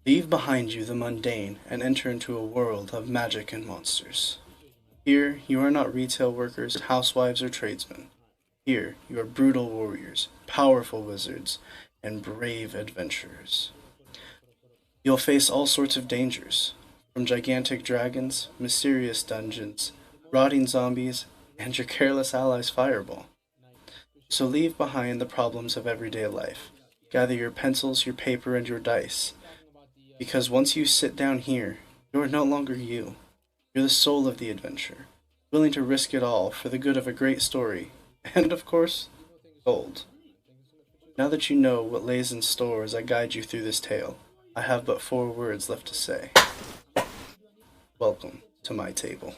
Leave behind you the mundane and enter into a world of magic and monsters. Here, you are not retail workers, housewives, or tradesmen. Here, you are brutal warriors, powerful wizards, and brave adventurers. You'll face all sorts of dangers, from gigantic dragons, mysterious dungeons, rotting zombies, and your careless allies Fireball. So leave behind the problems of everyday life. Gather your pencils, your paper, and your dice, because once you sit down here, you are no longer you. You're the soul of the adventure, willing to risk it all for the good of a great story, and of course, gold. Now that you know what lays in store as I guide you through this tale, I have but four words left to say. Welcome to my table.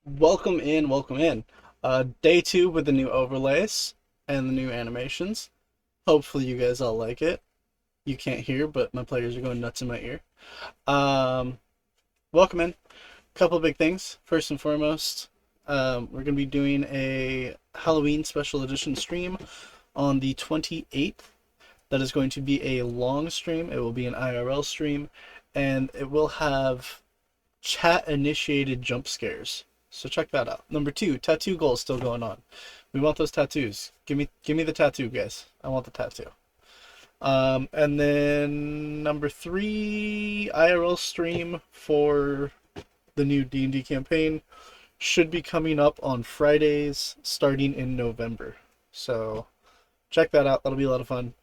Welcome in, welcome in. Day two with the new overlays and the new animations. Hopefully you guys all like it. You can't hear, but my players are going nuts in my ear. Um, Welcome in. Couple big things. First and foremost, we're going to be doing a Halloween special edition stream on the 28th. That is going to be a long stream. It will be an IRL stream, and it will have chat-initiated jump scares. So check that out. Number two, tattoo goal is still going on. We want those tattoos. Give me the tattoo, guys. I want the tattoo. And then number three, IRL stream for the new D&D campaign should be coming up on Fridays starting in November. So check that out. That'll be a lot of fun.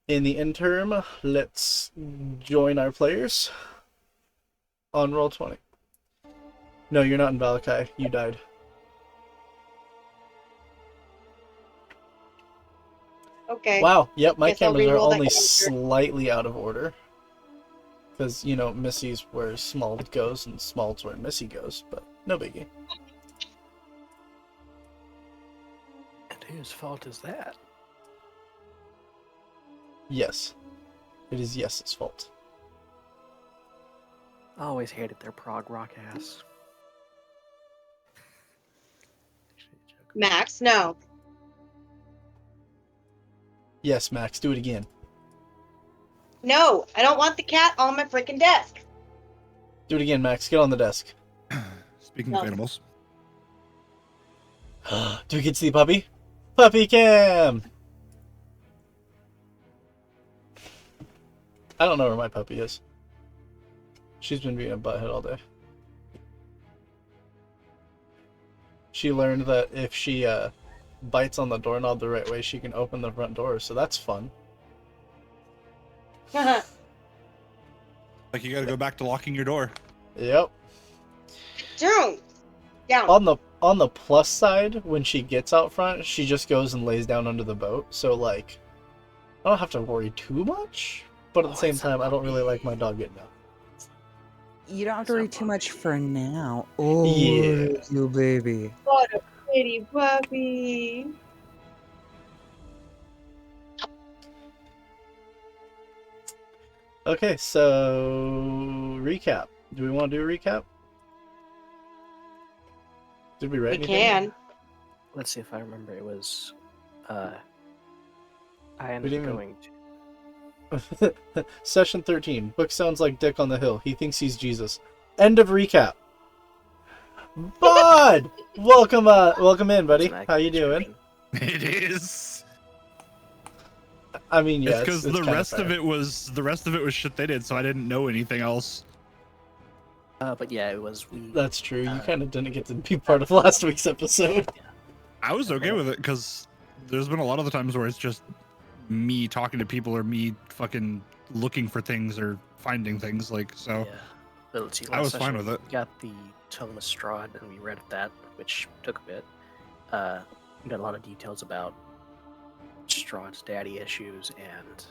In the interim, let's join our players on Roll20. No, you're not in Vallaki. You died. Okay. Wow. Yep, my Guess I'll cameras are re-roll that only character. slightly out of order. Because, you know, Missy's where Small goes and Small's where Missy goes, but no biggie. And whose fault is that? Yes. It is Yes's fault. I always hated their prog rock ass. Max, no. Yes, Max, do it again. No, I don't want the cat on my freaking desk. Do it again, Max. Get on the desk. Speaking No. of animals, Do we get to see Puppy? Puppy cam! I don't know where my puppy is. She's been being a butthead all day. She learned that if she bites on the doorknob the right way, she can open the front door, so that's fun. like you gotta go back to locking your door. Yep. Down. Down. On the plus side, when she gets out front, she just goes and lays down under the boat, so like I don't have to worry too much, but at the same time I don't really like my dog getting out. You don't have to worry too much for now. Oh, Yeah. you baby. What a pretty puppy. Okay, so recap. Do we want to do a recap? Did we write We anything? can. Let's see if I remember. It was, I We ended didn't up even- going to. Session 13. Book sounds like Dick on the Hill. He thinks he's Jesus. End of recap. Bud! welcome in, buddy. How you doing? It is. I mean, yeah, It's because the kinda rest of fair. it was shit they did, so I didn't know anything else. But yeah, it was we. That's true. You kind of didn't get to be part of last week's episode. I was okay with it because there's been a lot of the times where it's just me talking to people or me fucking looking for things or finding things. Like so, Yeah. But let's see, I last was fine session, with it. We got the Tome of Strahd, and we read that, which took a bit. We got a lot of details about Strahd's daddy issues and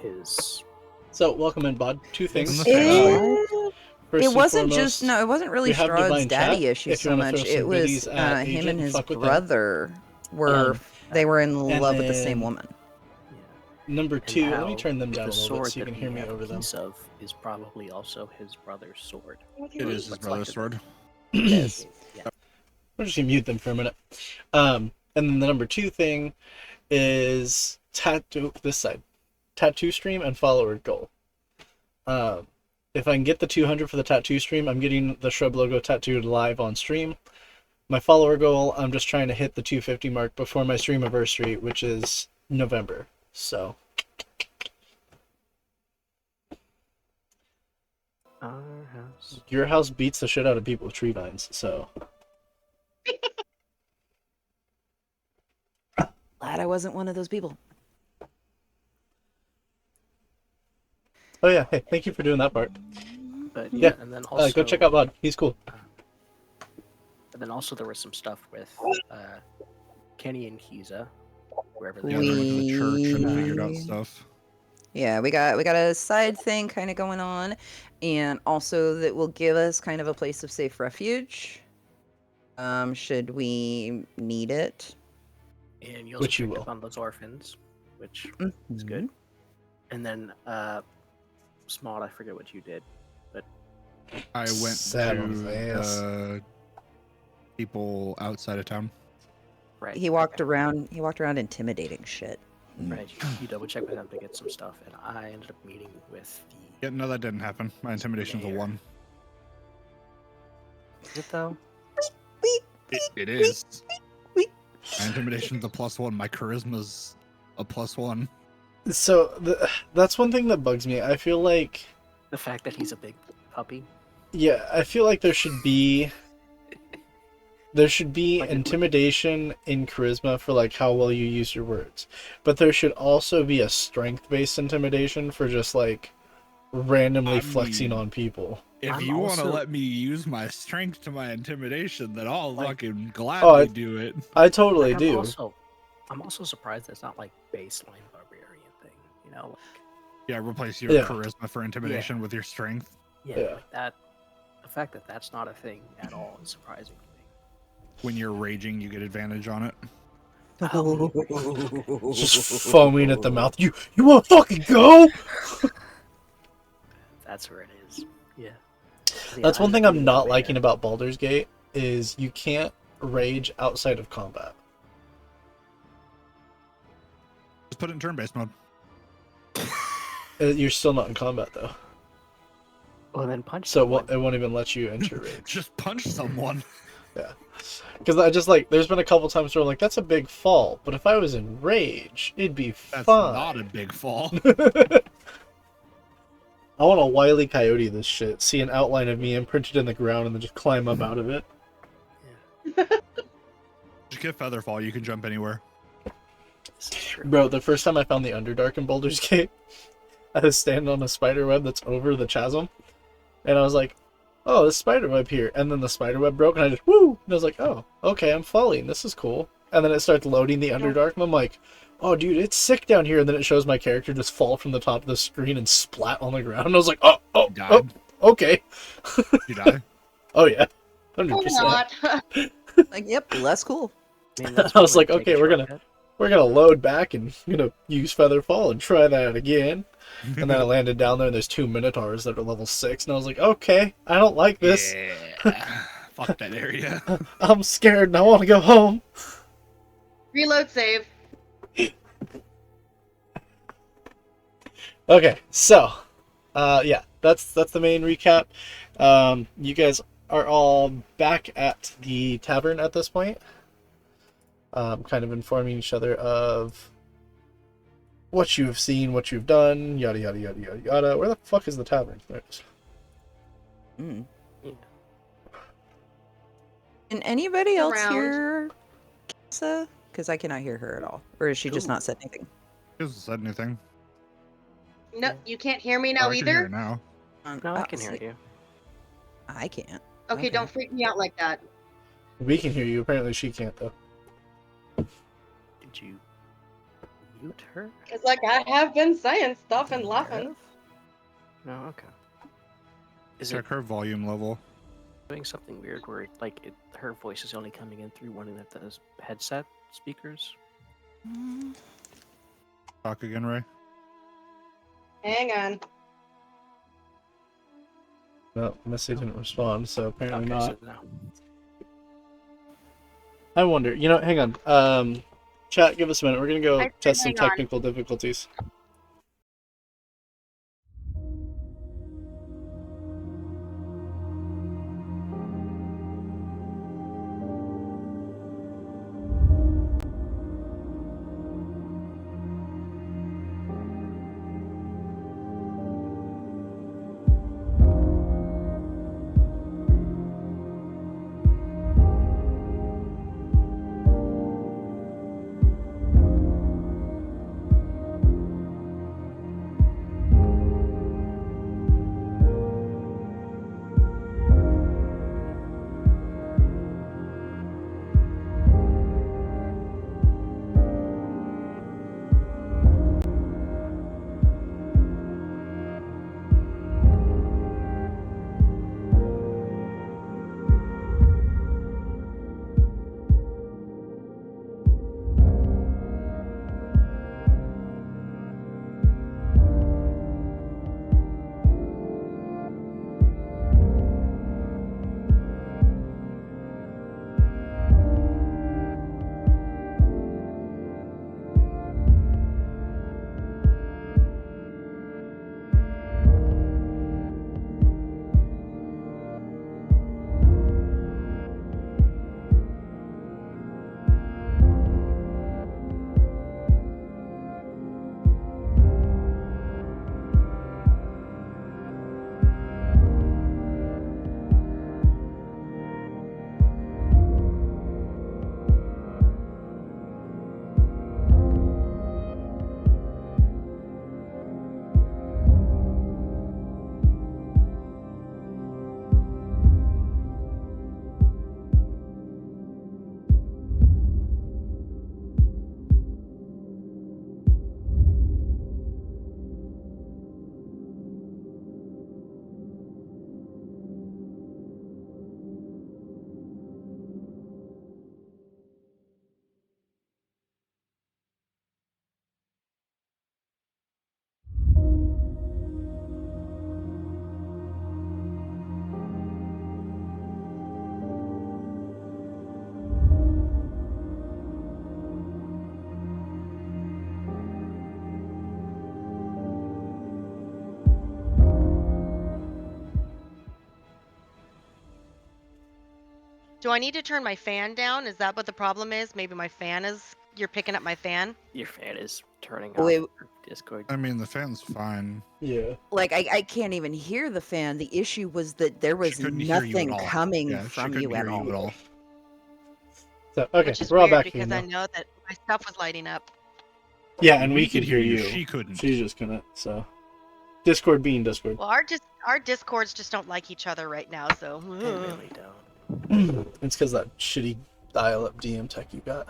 his. So, welcome in, Bud. Two things. the family. First It and wasn't foremost, just it wasn't really we have Strahd's Divine daddy Chat, issue if you so wanna much. throw some It was goodies at him Agent and his Fuck with him. brother were they were in and love with the same then- woman. Number And two, let me how turn them down a the little bit sword so you that can hear we me have over a them. piece of is probably also his brother's sword. It is his What's brother's left sword. of it. Yes. Yeah. We're just gonna mute them for a minute. And then the number two thing is tattoo stream and follower goal. If I can get the 200 for the tattoo stream, I'm getting the shrub logo tattooed live on stream. My follower goal, I'm just trying to hit the 250 mark before my stream anniversary, which is November. So Our house. your house beats the shit out of people with tree vines. So Glad I wasn't one of those people. oh yeah, hey, thank you for doing that part. But Yeah, and then also go check out Bud. He's cool. And then also there was some stuff with Kenny and Kiza, wherever Yeah, they they were. went to the church and figured out We- stuff. Yeah, we got a side thing kind of going on, and also that will give us kind of a place of safe refuge. Should we need it? And you also Which you picked up will. on those orphans, which is good. And then Small, I forget what you did. I went Sat on his ass. to people outside of town. Right. He walked around. He walked around intimidating shit. Right. You double check with them to get some stuff, and I ended up meeting with the. Yeah, no, that didn't happen. My intimidation's a Mayor. 1. Is it though? It is. My intimidation's a +1. My charisma's a +1. So that's one thing that bugs me. I feel like The fact that he's a big puppy. yeah, I feel like there should be Like intimidation in charisma for like how well you use your words. But there should also be a strength-based intimidation for just like randomly I flexing mean, on people. If I'm you want to also- let me use my strength to my intimidation, then I'll Like- fucking gladly do it. I totally Like, do. I'm also surprised that's not like baseline barbarian thing. You know, like Yeah, replace your Yeah. charisma for intimidation with your strength. yeah, Yeah. like that. The fact that that's not a thing at all is surprising to me. When you're raging, you get advantage on it. Just foaming at the mouth. You want to fucking go? That's where it is. Yeah. Yeah, That's I one just thing I'm really not don't liking care. about Baldur's Gate is you can't rage outside of combat. Just put it in turn-based mode. You're still not in combat though, Well, then punch. so someone. it won't even let you enter rage. Just punch someone. Because I just like, there's been a couple times where I'm like, that's a big fall, but if I was in rage, it'd be That's fine. not a big fall. I want to Wile E. Coyote this shit. See an outline of me imprinted in the ground and then just climb up out of it. Just get Featherfall. You can jump anywhere. This is true. Bro, the first time I found the Underdark in Baldur's Gate, I was standing on a spider web that's over the chasm, and I was like, oh, there's spider web here. And then the spider web broke, and I just, woo! And I was like, oh, okay, I'm falling. This is cool. And then it starts loading the Underdark, and I'm like, oh, dude, it's sick down here. And then it shows my character just fall from the top of the screen and splat on the ground. And I was like, oh, You died. okay. You die. Oh, yeah. Or 100%. not. Like, yep, less cool. I mean, that's I was one way like, to take okay, a we're gonna- shortcut. We're going to load back and use Featherfall and try that again. And then I landed down there, and there's 2 Minotaurs that are level 6. And I was like, okay, I don't like this. Yeah. Fuck that area. I'm scared and I want to go home. Reload save. Okay, so, yeah, that's the main recap. You guys are all back at the tavern at this point. Kind of informing each other of what you have seen, what you've done, yada yada yada yada yada. Where the fuck is the tavern? There it is. Mm. Yeah. Can anybody else Around. hear Kessa? Because I cannot hear her at all. Or is she just Ooh. not said anything? He hasn't said anything. No, you can't hear me Oh, now I can hear either? it now. No, I can hear see, you. I can't. Okay, Okay. don't freak me out like that. We can hear you. Apparently she can't, though. Did you mute her? It's like I have been saying stuff and Aware laughing. of? No, okay. Is Check it her volume level. doing something weird where her voice is only coming in through one of the headset speakers? Mm. Talk again, Ray. Hang on. No, Missy didn't respond, so apparently Okay, not. so no. I wonder. Hang on. Chat, give us a minute. We're gonna go I said test some hang on. technical difficulties. Do I need to turn my fan down? Is that what the problem is? Maybe my fan is. You're picking up my fan? Your fan is turning Wait. off your Discord. I mean, the fan's fine. Yeah. Like I can't even hear the fan. The issue was that there was She couldn't hear you at nothing all. coming Yeah, she from couldn't you hear at you all. at all. So okay, Which is we're all weird back here because I now. know that my stuff was lighting up. Yeah, and we could hear you. She couldn't. She just couldn't. So, Discord being Discord. Well, our Discords just don't like each other right now, so. They really don't. It's because that shitty dial-up DM tech you got.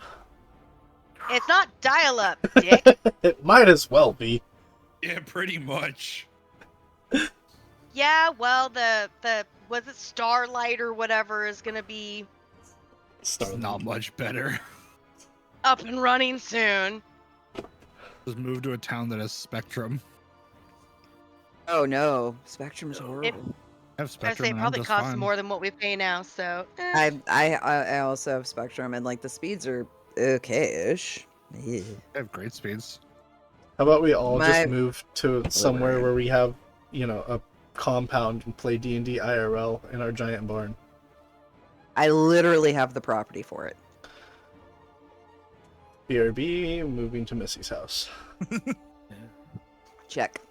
It's not dial-up, dick. It might as well be. Yeah, pretty much. Yeah, well, the was it Starlight or whatever is gonna be It's not much better. up and running soon. Just move to a town that has Spectrum. Oh no, Spectrum's horrible. I have I Spectrum. say it and I'm probably just costs fine. more than what we pay now, so. I also have Spectrum, and like the speeds are okay-ish. Yeah. I have great speeds. How about we all My- just move to somewhere Whatever. where we have, a compound and play D&D IRL in our giant barn. I literally have the property for it. BRB, moving to Missy's house. Check.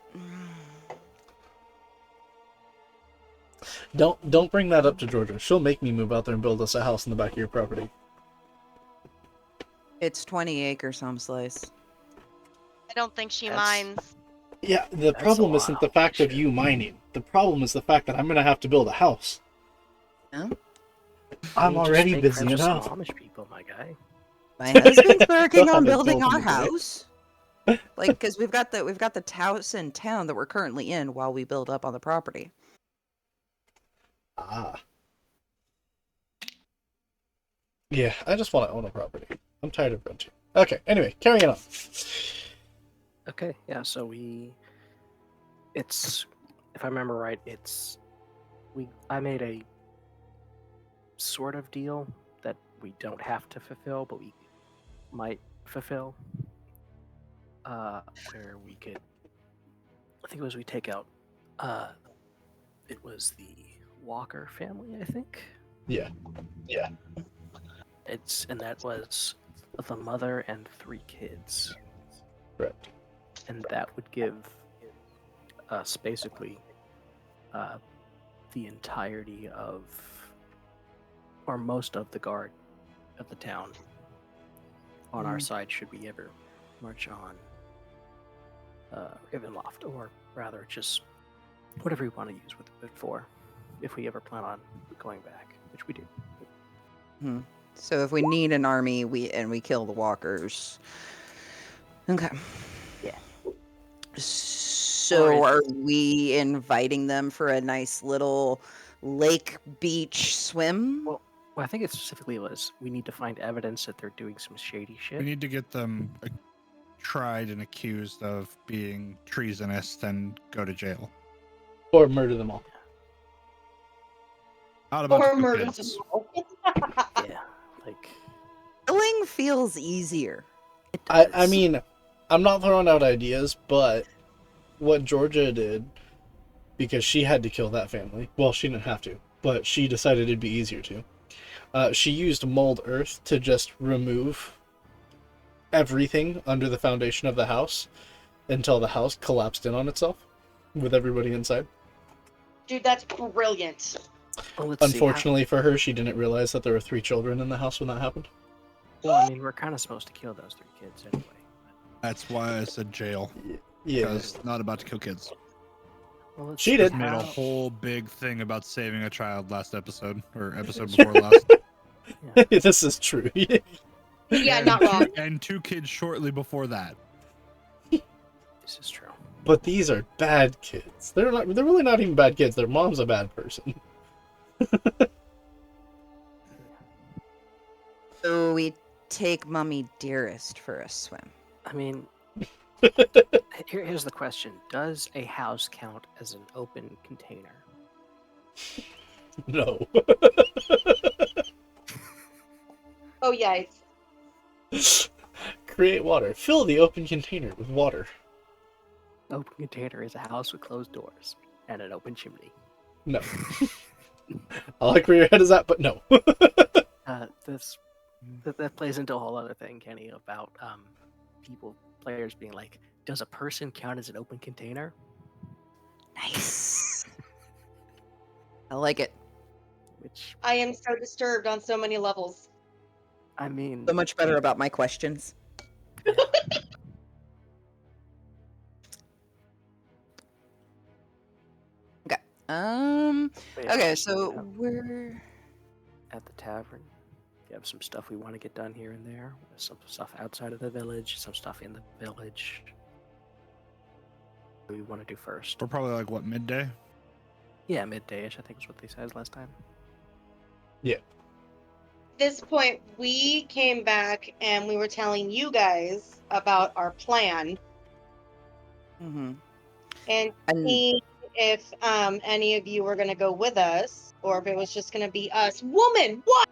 Don't bring that up to Georgia. She'll make me move out there and build us a house in the back of your property. It's 20 acres, some slice. I don't think she That's- minds. Yeah, the That's problem a isn't lot. the fact of Shit. you mining. The problem is the fact that I'm gonna have to build a house. Huh? I'm You just already make busy friends with some enough. Amish people, my guy. My husband's working Still on haven't building built our anything yet. house. Like, because we've got the house in town that we're currently in while we build up on the property. Ah. Yeah, I just want to own a property. I'm tired of renting. Okay, anyway, carrying on. Okay, yeah, so it's, if I remember right, I made a sort of deal that we don't have to fulfill, but we might fulfill, where we could, I think it was we take out, it was the Walker family, I think. Yeah. Yeah. And that was the mother and 3 kids. Correct. And that would give us basically the entirety of, or most of the guard of the town on our side should we ever march on Ravenloft, or rather just whatever we want to use it for, if we ever plan on going back, which we do. So if we need an army, we kill the walkers. Okay. Yeah. So Or are we inviting them for a nice little lake beach swim? Well, I think it specifically was we need to find evidence that they're doing some shady shit. We need to get them tried and accused of being treasonous, then go to jail. Or murder them all. Not about Or to murder kids. Yeah, like Killing feels easier. it I does. mean, I'm not throwing out ideas, but what Georgia did, because she had to kill that family. Well, she didn't have to, but she decided it'd be easier to. She used mold earth to just remove everything under the foundation of the house until the house collapsed in on itself with everybody inside. Dude, that's brilliant. Well, let's see, Unfortunately for her, she didn't realize that there were 3 children in the house when that happened. well, I mean, we're kind of supposed to kill those 3 kids anyway. That's why I said jail. Yeah. Because not about to kill kids. Well, let's She see did. Made a how- whole big thing about saving a child last episode, or episode before last. This is true. Yeah, not wrong. And 2 kids shortly before that. This is true. But these are bad kids. They're really not even bad kids. Their mom's a bad person. So we take Mummy Dearest for a swim. I mean, here's the question: does a house count as an open container? No. Oh, yeah. Create water. Fill the open container with water. Open container is a house with closed doors and an open chimney. No. I like where your head is at, but no. That plays into a whole other thing, Kenny, about players being like, does a person count as an open container? Nice. I like it. Which, I am so disturbed on so many levels. I mean, So much better about my questions. Okay. wait, Okay, actually, so we're at the tavern. We have some stuff we want to get done here and there. Some stuff outside of the village, some stuff in the village. What do we want to do first? We're probably like what, midday? Yeah, midday-ish, I think is what they said last time. At this point, we came back and we were telling you guys about our plan and and seeing if any of you were going to go with us or if it was just going to be us. Woman, what?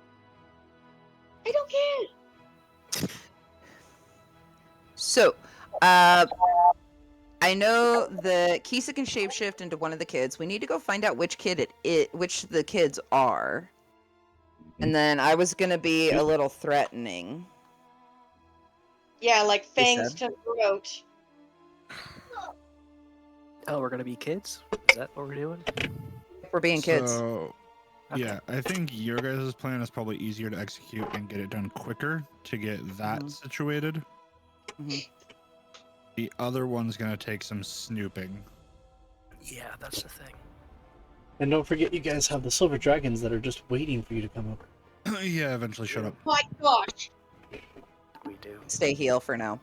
I don't care. so I know that Kisa can shapeshift into one of the kids. We need to go find out which which the kids are. And then I was gonna be a little threatening. Yeah, like They fangs said. to throat. Oh, we're gonna be kids? Is that what we're doing? We're being kids. So, Okay. yeah, I think your guys' plan is probably easier to execute and get it done quicker to get that Mhm. situated. Mhm. The other one's gonna take some snooping. Yeah, that's the thing. And don't forget, you guys have the silver dragons that are just waiting for you to come over. Yeah, eventually shut up. My gosh. We do. Stay heal for now.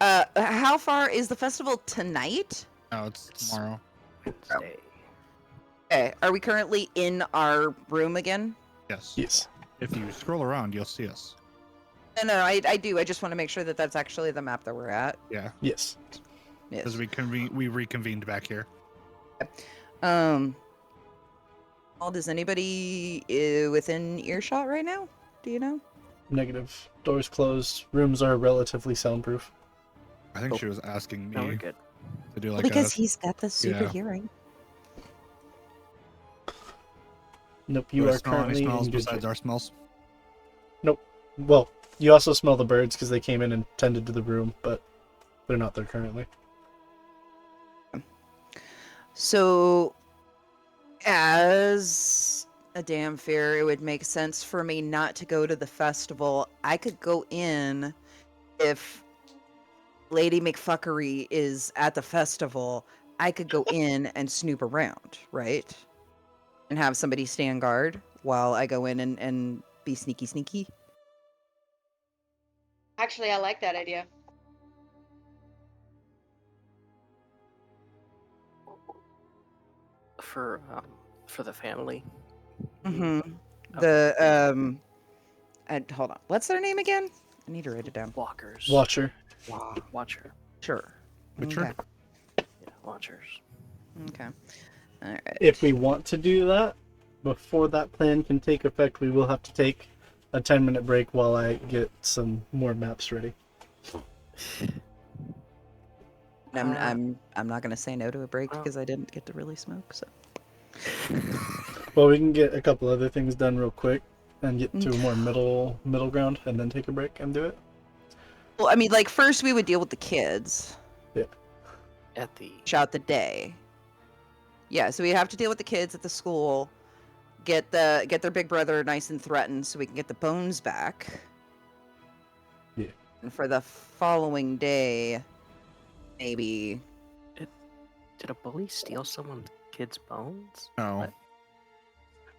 How far is the festival tonight? No, it's tomorrow. Wednesday. Okay, are we currently in our room again? Yes. Yes. If you scroll around, you'll see us. No, I do. I just want to make sure that that's actually the map that we're at. Yeah, Yes. Yes. because we reconvened back here. Well, does anybody within earshot right now? Do you know? Negative. Doors closed. Rooms are relatively soundproof. I think she was asking No, we're me good. to do like Because a. he's got the super yeah. hearing. Nope, Do you I are smell any currently smells in good besides shape. our smells? Well, you also smell the birds because they came in and tended to the room, but they're not there currently. So, as a damn fair, it would make sense for me not to go to the festival. I could go in if Lady McFuckery is at the festival. I could go in and snoop around, right? And have somebody stand guard while I go in and be sneaky. Actually, I like that idea. For the family. Mm-hmm. Okay. Hold on. What's their name again? I need to write it down. Walkers. Watcher. Watcher. Sure. Witcher? Okay. Yeah, watchers. Okay. All right. If we want to do that, before that plan can take effect, we will have to take a 10-minute break while I get some more maps ready. I'm not gonna say no to a break well- because I didn't get to really smoke. So. Well, we can get a couple other things done real quick and get to a more middle ground and then take a break and do it. Well, I mean, like first we would deal with the kids. At the Shout the day. Yeah, so we have to deal with the kids at the school. Get their big brother nice and threatened so we can get the bones back. Yeah. And for the following day, maybe. Did a bully steal someone's kid's bones? No. What?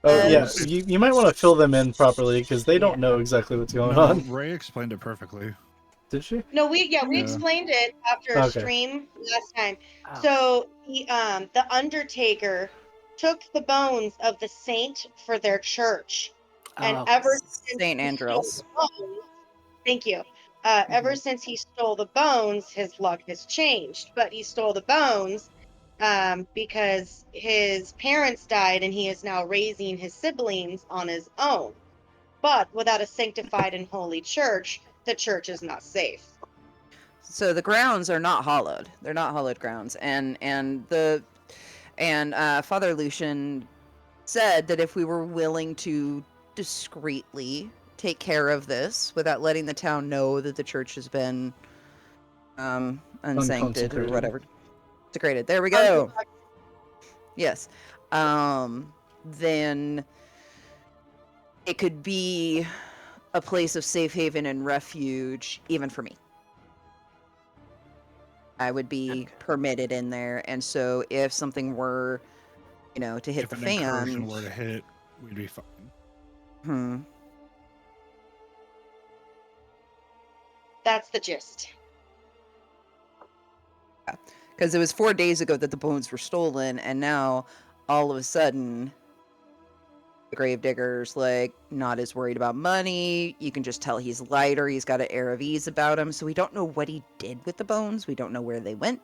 Oh yeah, Uh, you might want to fill them in properly because they don't know exactly what's going No, on. Ray explained it perfectly. Did she? No, we Yeah. explained it after a Okay. stream last time. Oh. So the Undertaker took the bones of the saint for their church, and Oh, ever since Saint he Andros. stole the bones, thank you. Ever since he stole the bones, his luck has changed. But he stole the bones because his parents died, and he is now raising his siblings on his own. But without a sanctified and holy church, the church is not safe. So the grounds are not hollowed. They're not hollowed grounds, and Father Lucian said that if we were willing to discreetly take care of this without letting the town know that the church has been unsancted or Unconsecrated. whatever. Desecrated. There we go. Yes. Then it could be a place of safe haven and refuge, even for me. I would be Okay. permitted in there, and so if something were, to hit If the an incursion fan, were to hit, we'd be fine. That's the gist. Because it was 4 days ago that the bones were stolen, and now all of a sudden the gravedigger's like not as worried about money. You can just tell he's lighter. He's got an air of ease about him. So we don't know what he did with the bones. We don't know where they went.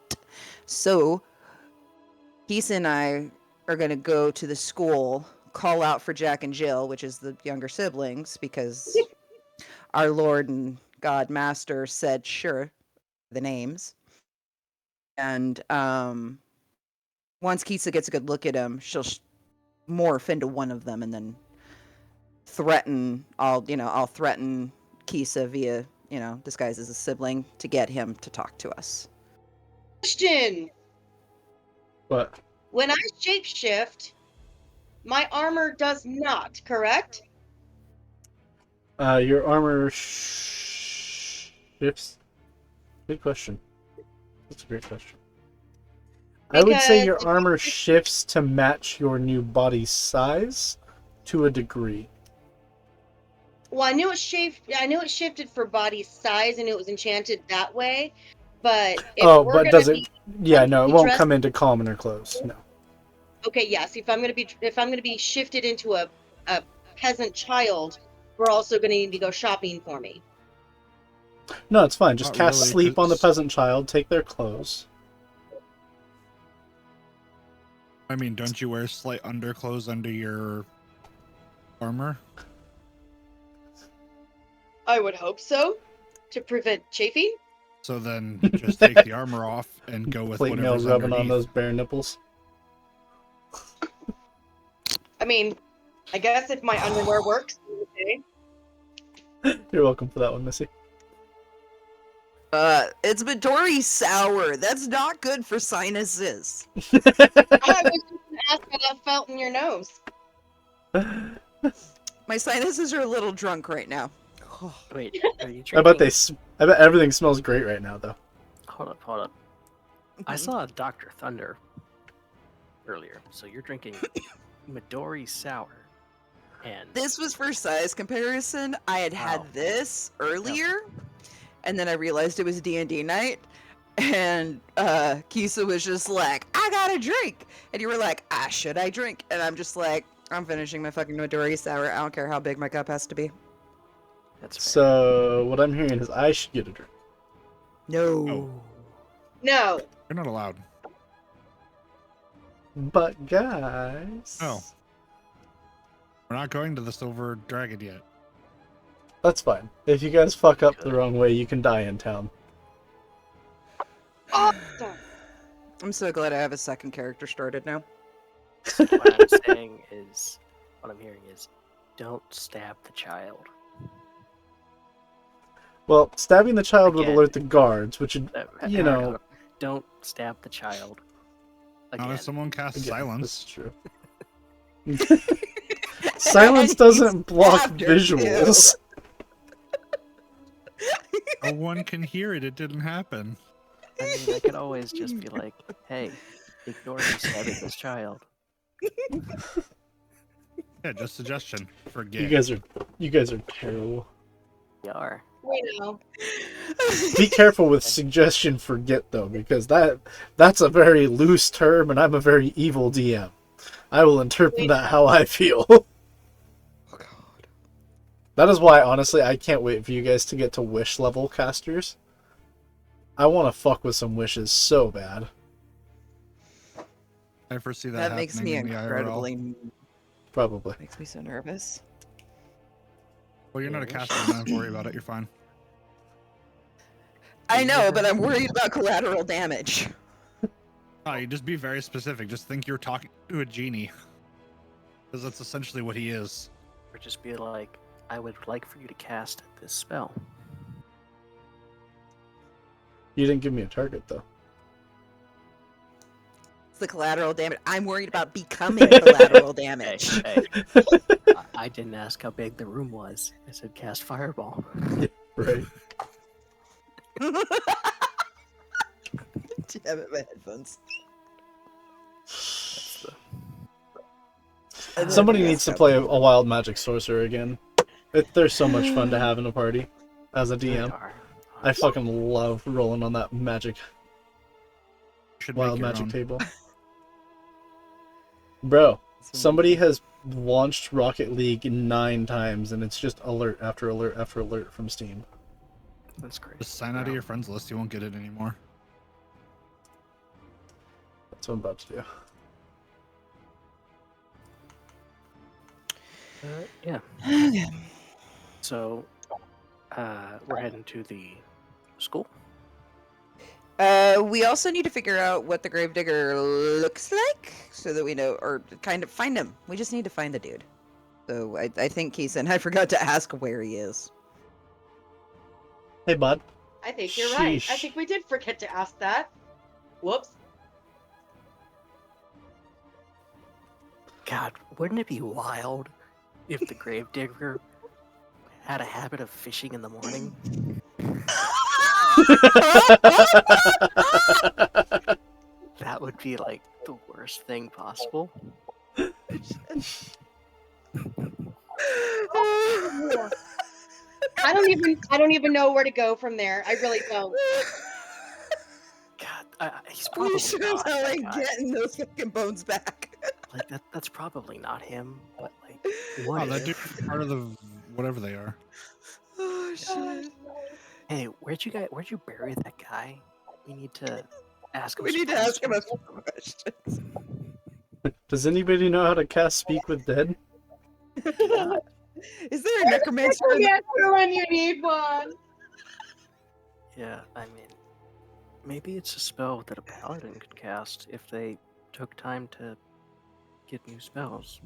So Keith and I are going to go to the school, call out for Jack and Jill, which is the younger siblings, because our Lord and God Master said, sure, the names. And once Kisa gets a good look at him, she'll morph into one of them and then threaten. I'll threaten Kisa via, disguise as a sibling to get him to talk to us. Question. But When I shapeshift, my armor does not, correct? your armor shifts. Good question. That's a great question. I would say your Because- armor shifts to match your new body size to a degree. Well, I knew it shifted for body size, and it was enchanted that way. But if we're but gonna does it? be, Yeah, no, it be won't dressed- come into commoner clothes. No. okay, yes. If I'm gonna be shifted into a peasant child, we're also gonna need to go shopping for me. No, it's fine. Just Not cast really, sleep on the 'cause- peasant child, take their clothes. I mean, don't you wear slight underclothes under your armor? I would hope so, to prevent chafing. So then just take the armor off and go with Plate mail whatever's rubbing underneath. on those bare nipples. I mean, I guess if my underwear works, okay. You're welcome for that one, Missy. It's Midori sour. That's not good for sinuses. I was just gonna ask how that felt in your nose. My sinuses are a little drunk right now. Wait, are you drinking? I bet everything smells great right now, though. Hold up. I saw Dr. Thunder earlier, so you're drinking Midori Sour. And This was for size comparison. I had Wow. this earlier, and then I realized it was D&D night, and Kisa was just like, I gotta drink. And you were like, should I drink? And I'm just like, I'm finishing my fucking Midori sour. I don't care how big my cup has to be. that's fair. So what I'm hearing is I should get a drink. No. Oh. No. You're not allowed. But guys, Oh. We're not going to the Silver Dragon yet. that's fine. If you guys fuck up the wrong way, you can die in town. Awesome. I'm so glad I have a second character started now. What I'm saying is, what I'm hearing is, don't stab the child. Well, stabbing the child would Again. alert the guards, which would, Hang you know, on. Don't stab the child. Not Again. if someone casts again, silence. This is true. Silence doesn't He's block stabbed her, visuals. No one can hear it. It didn't happen. I mean, I could always just be like, hey, ignore me stabbing this child. Yeah, just suggestion. Forget. You guys are terrible. We are. We know. Be careful with suggestion forget though, because that's a very loose term, and I'm a very evil DM. I will interpret that how I feel. Oh god. That is why, honestly, I can't wait for you guys to get to wish level casters. I want to fuck with some wishes so bad. I foresee that, That makes me happening in the IRL. incredibly Probably. makes me so nervous. Well, you're not a Yeah. caster. Don't worry about it. You're fine. I know, but I'm worried about collateral damage. Oh, you just be very specific. Just think you're talking to a genie. Because that's essentially what he is. Or just be like, I would like for you to cast this spell. You didn't give me a target though. It's the collateral damage. I'm worried about becoming collateral Hey, damage. hey. I didn't ask how big the room was. I said cast fireball. Right. Damn it, my headphones. That's the... Somebody needs to play a wild magic sorcerer again. They're so much fun to have in a party as a They DM. are. I fucking love rolling on that magic Should wild make your magic own. table. Bro, somebody has launched Rocket League 9 times and it's just alert after alert after alert from Steam. That's crazy. Just sign out of your friends list. You won't get it anymore. That's what I'm about to do. Yeah. So, we're heading to the school. We also need to figure out what the gravedigger looks like so that we know, or kind of find him. We just need to find the dude. So I think Keeson, I forgot to ask where he is. Hey, bud. I think you're right. I Sheesh. think we did forget to ask that. Whoops. God, wouldn't it be wild if the gravedigger had a habit of fishing in the morning? That would be like the worst thing possible. I don't even know where to go from there. I really don't. God, he's probably We should not that like guy. getting those fucking bones back. Like that's probably not him. But like, what Oh, that if? dude's part of the whatever they are. Oh shit. Hey, where'd you bury that guy? We need to ask him. We some need to ask him a questions. few questions. Does anybody know how to cast Speak with Dead? Is there a necromancer in the Yes, when you need one. Yeah, I mean, maybe it's a spell that a paladin could cast if they took time to get new spells.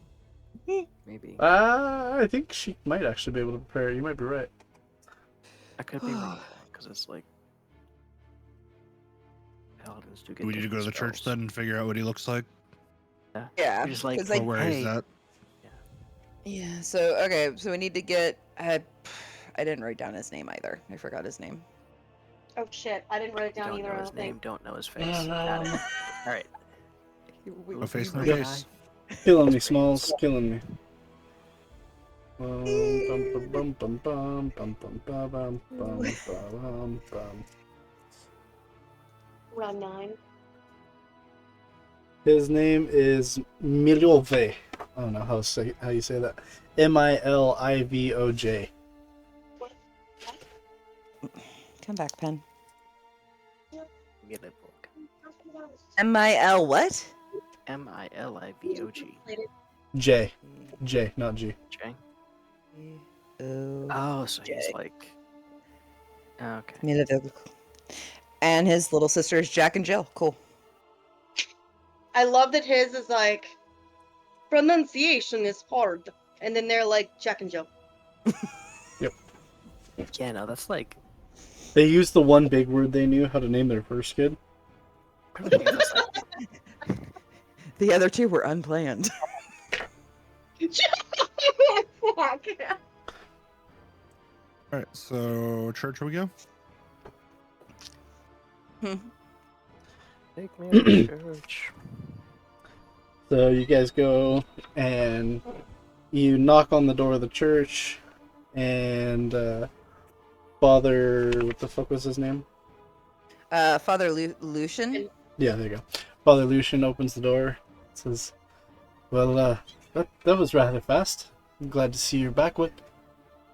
Maybe. I think she might actually be able to prepare. You might be right. I could be wrong, because it's like paladins do get. Do we need to go to the different church spells. then and figure out what he looks like? Yeah, You're just like, 'cause, Or where hey, he's at? Yeah, so okay, so we need to get I didn't write down his name either. I forgot his name. Oh shit! I didn't write it You down don't either. know I his don't think. name, don't know his face. Got it. All right. No face, no Little guy. case. Killing me, Smalls. Killing me. Bum, bum, bum, bum, bum, bum, bum, bum, bum, bum, bum, bum. Round 9. His name is Milivoj. I don't know how you say that. Milivoj. Come back, pen. Milivoj. MIL what? Milivoj. J. J, not G. Jay. Oh, Oh, so he's Jay. like. Okay. Milivoj. And his little sister is Jack and Jill. Cool. I love that his is like pronunciation is hard, and then they're like Jack and Jill. Yeah, no, that's like. They used the one big word they knew how to name their first kid. That's like The other two were unplanned. Fuck. Alright, so church we go? take me to church. So you guys go and you knock on the door of the church, and Father, what the fuck was his name? Father Lucian. Yeah, there you go. Father Lucian opens the door. Says, "Well, that was rather fast. I'm glad to see you're back. What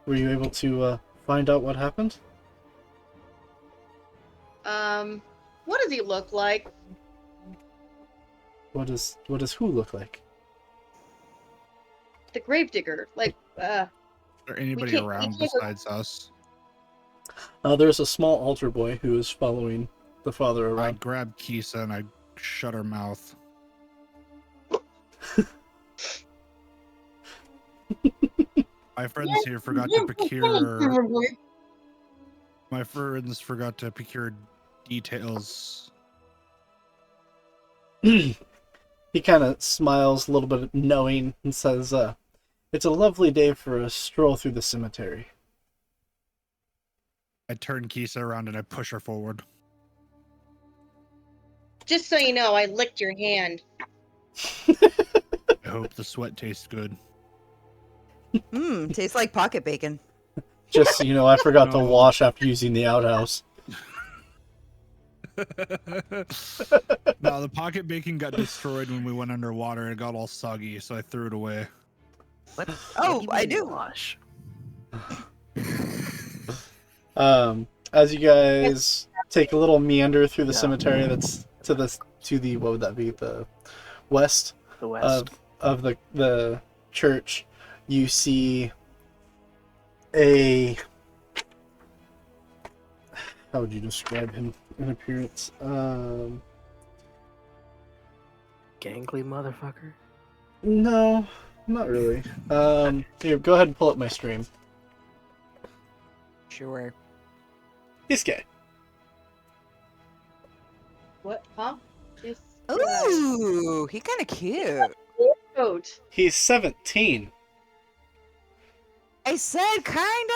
were you able to find out what happened?" What does he look like? What does who look like? The gravedigger. Like, Is there anybody can't- around we can't- besides us? There's a small altar boy who is following the father I around. grab Kisa and I shut her mouth. My friends here forgot to procure. My friends forgot to procure details. He kind of smiles a little bit knowing and says, it's a lovely day for a stroll through the cemetery. I turn Kisa around and I push her forward. Just so you know, I licked your hand. I hope the sweat tastes good. Tastes like pocket bacon. Just so you know, I forgot to No. wash after using the outhouse. No, the pocket bacon got destroyed when we went underwater. It got all soggy, so I threw it away. What? Oh, What I mean do. Wash? As you guys take a little meander through the Yeah. cemetery that's to the what would that be, the west The West. of the church, you see a, how would you describe him in appearance? Gangly motherfucker. No, not really. Here, go ahead and pull up my stream. Sure. This guy. What? Huh? This Ooh, he kind of cute. coat. He's 17. I said kinda.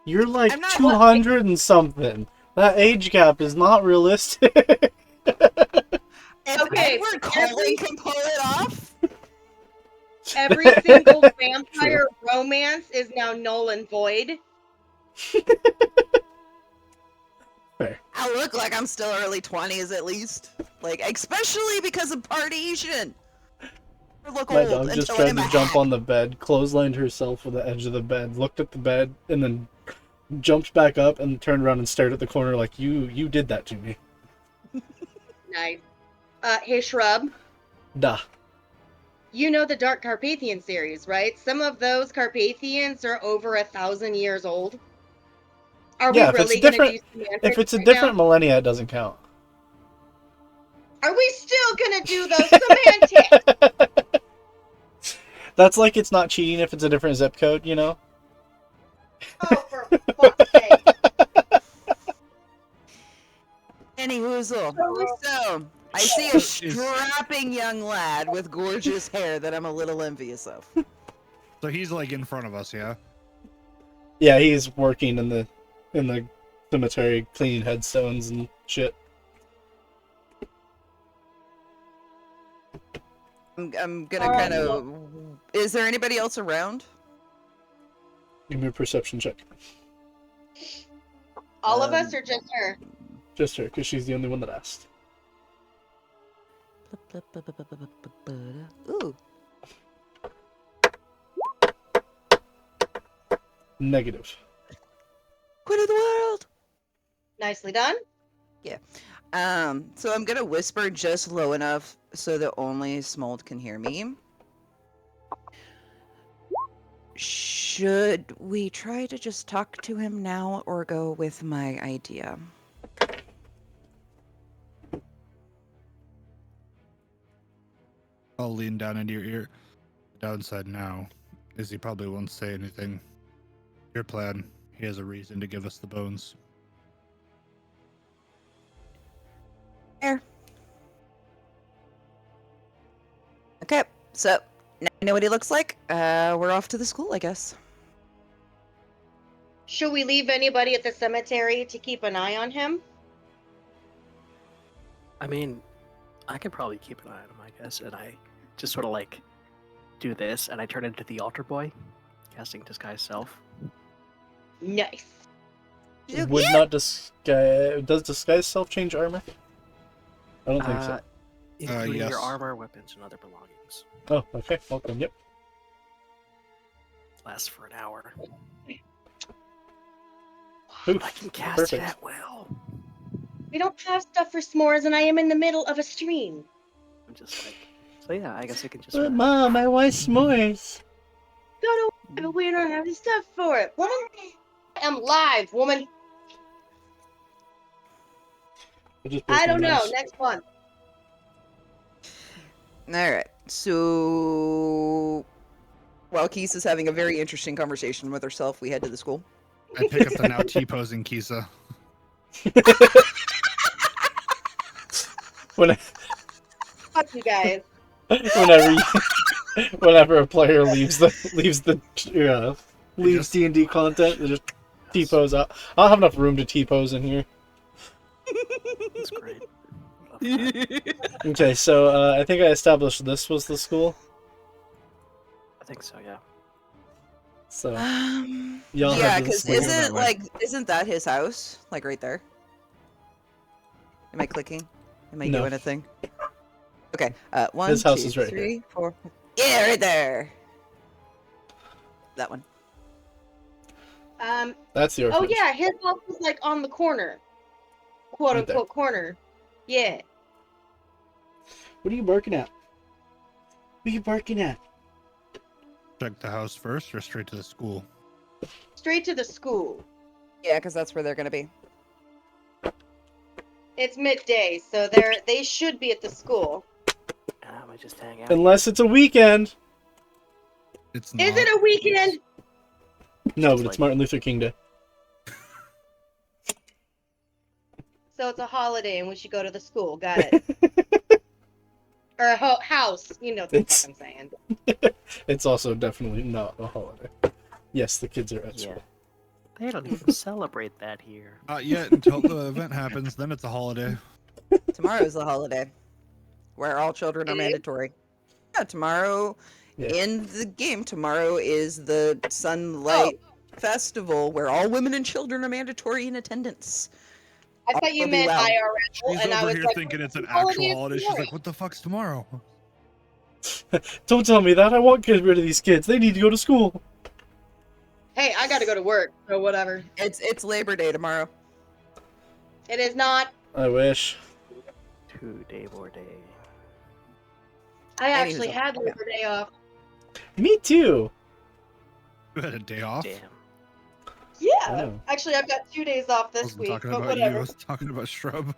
You're like I'm not 200 and something. That age gap is not realistic. If Okay, Edward Cullen can pull it off, Every single vampire romance is now null and void. I look like I'm still early 20s at least. Like, especially because of Party-Asian. I look My old dog just until tried I'm to a jump hack. on the bed, clotheslined herself with the edge of the bed, looked at the bed, and then jumped back up and turned around and stared at the corner like, you did that to me. Nice. Hey, Shrub. Duh. You know the Dark Carpathian series, right? Some of those Carpathians are over 1,000 years old. Are Yeah, we really going to do semantics if it's a right different now? millennia, it doesn't count. Are we still going to do those semantics? That's like it's not cheating if it's a different zip code, you know? Oh, for fuck's sake. Any woozle. So- So, I see a strapping young lad with gorgeous hair that I'm a little envious of. So he's like in front of us, yeah? Yeah, he's working in the cemetery, cleaning headstones and shit. I'm gonna kind of... Is there anybody else around? Give me a perception check. All of us or just her? Just her, because she's the only one that asked. Ooh. Negative. Queen of the world! Nicely done. So I'm gonna whisper just low enough so that only Smold can hear me. Should we try to just talk to him now or go with my idea? I'll lean down into your ear. The downside now is he probably won't say anything. Your plan, he has a reason to give us the bones. There. Okay, so now you know what he looks like. We're off to the school, I guess. Should we leave anybody at the cemetery to keep an eye on him? I mean, I could probably keep an eye on him, I guess, and I just sort of like do this, and I turn into the altar boy, casting disguise self. Nice. Would not disguise... Does disguise self change armor? I don't think so. Including yes. your armor, weapons, and other belongings. Oh, okay. Welcome. Yep. Lasts for an hour. Oof, I can cast perfect. it at will. We don't have stuff for s'mores, and I am in the middle of a stream. I'm just like, so yeah, I guess I can just. But Mom, I want s'mores. Go to, but we don't have the stuff for it. Woman, I am live, woman. I don't know. Next one. All right. So While Keese is having a very interesting conversation with herself, we head to the school. I pick up the now T-posing Kisa. When, Fuck you guys. whenever you, whenever a player leaves just- D&D content, they just T-pose out. I don't have enough room to T-pose in here. That's great. Love that. Okay, so I think I established this was the school. I think so, yeah. So Um, Y'all yeah, have this because school that way. isn't that his house? Like right there? Am I clicking? Am I No. doing a thing? Okay, one, His house two, is right here. 3, 4. Yeah, right there. That one. That's the Oh orphanage. yeah, his house was like on the corner, quote Right there. unquote corner. Yeah. What are you barking at? What are you barking at? Check the house first or straight to the school? Straight to the school. Yeah, because that's where they're gonna be. It's midday, so they should be at the school. We just hang out. Unless it's a weekend. It's not. Is it a weekend? No, It's but it's like- Martin Luther King Day. So it's a holiday and we should go to the school. Got it. Or a house. You know what the It's- fuck I'm saying. It's also definitely not a holiday. Yes, the kids are at Yeah. school. They don't even celebrate that here. Not yet until the event happens. Then it's a holiday. Tomorrow is the holiday, where all children are It is? mandatory. Yeah, tomorrow Yeah. in the game. Tomorrow is the Sunlight Festival, where all women and children are mandatory in attendance. I thought you Will be meant loud. IRL, She's and I over was here like, thinking it's an holiday actual is holiday. She's tomorrow. like, "What the fuck's tomorrow?" Don't tell me that. I want to get rid of these kids. They need to go to school. hey, I gotta go to work, so whatever. It's Labor Day tomorrow. It is not. I wish. 2-day more day. I Anywho's actually up. had Labor Day off. Me too. You had a day off. Damn. Yeah. Oh. Actually, I've got 2 days off I this wasn't week, talking but about you. I whatever. was talking about Shrub.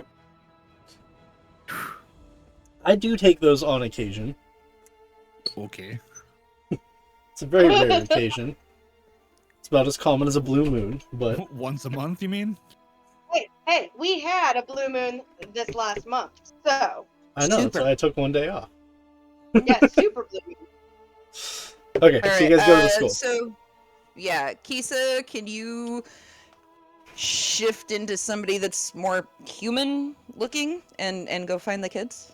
I do take those on occasion. Okay. It's a very rare occasion. It's about as common as a blue moon, but Once a month, you mean? Hey, we had a blue moon this last month, so I know. Super. So I took one day off. yeah, super blue moon. Okay, so you guys go to the school. So, yeah, Kisa, can you shift into somebody that's more human looking and go find the kids?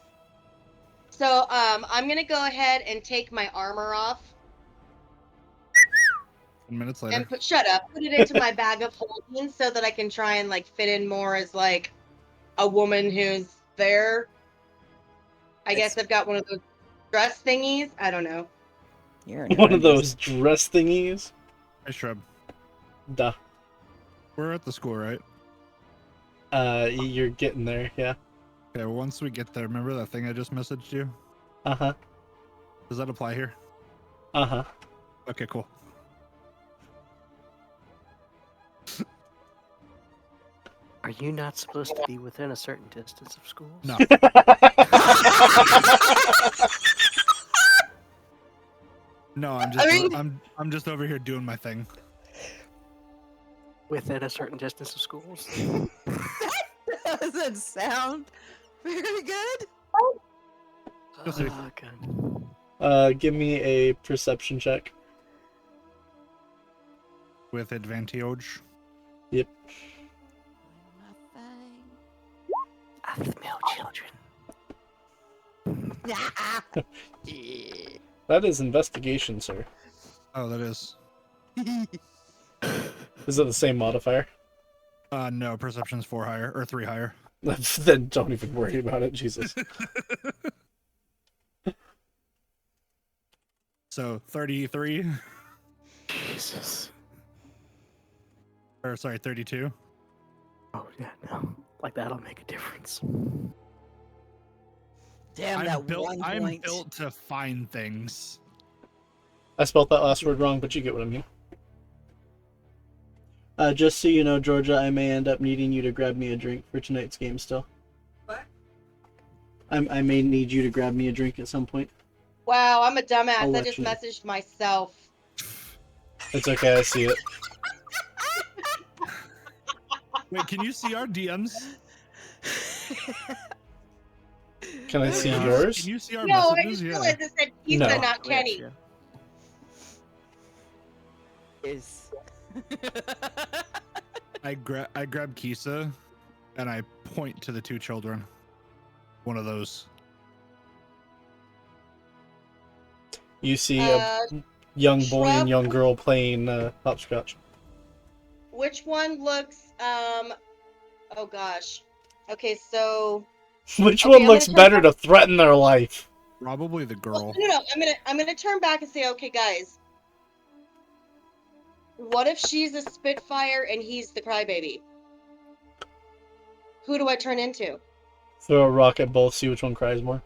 So, I'm gonna go ahead and take my armor off 10 minutes later. and put it into my bag of holding so that I can try and like fit in more as like a woman who's there. I guess I've got one of those dress thingies. I don't know. You're One of those dress thingies. Hey, Shrub. Duh. We're at the school, right? You're getting there, yeah. Okay, well, once we get there, remember that thing I just messaged you? Uh-huh. Does that apply here? Uh-huh. Okay, cool. Are you not supposed to be within a certain distance of schools? No. No, I'm just I'm just over here doing my thing. Within a certain distance of schools? Doesn't sound very good. Just say- God. Give me a perception check. With advantage. Yep. I smell children. That is investigation, sir. Oh, that is. Is it the same modifier? No, perception's 4 higher or 3 higher. Then don't even worry about it, Jesus. So 33, Jesus. or sorry, 32. Oh, yeah, no. Like, that'll make a difference. Damn, that one I'm point. built to find things. I spelled that last word wrong, but you get what I mean. Just so you know, Georgia, I may end up needing you to grab me a drink for tonight's game still. What? I may need you to grab me a drink at some point. Wow, I'm a dumbass. I'll I let just you know. messaged myself. It's okay, I see it. Wait, can you see our DMs? Can I see Yeah. yours? Can you see our No, I messages? just Yeah. realized it said Kisa, No. not Kenny. Is. I grab Kisa, and I point to the two children. One of those. You see a young boy and Shrub, young girl playing hopscotch. which one looks oh gosh. Okay, so Which Okay, one I'm looks gonna turn better back- to threaten their life? Probably the girl. no, I'm gonna turn back and say, okay, guys, what if she's a Spitfire and he's the crybaby? Who do I turn into? Throw a rock at both, see which one cries more.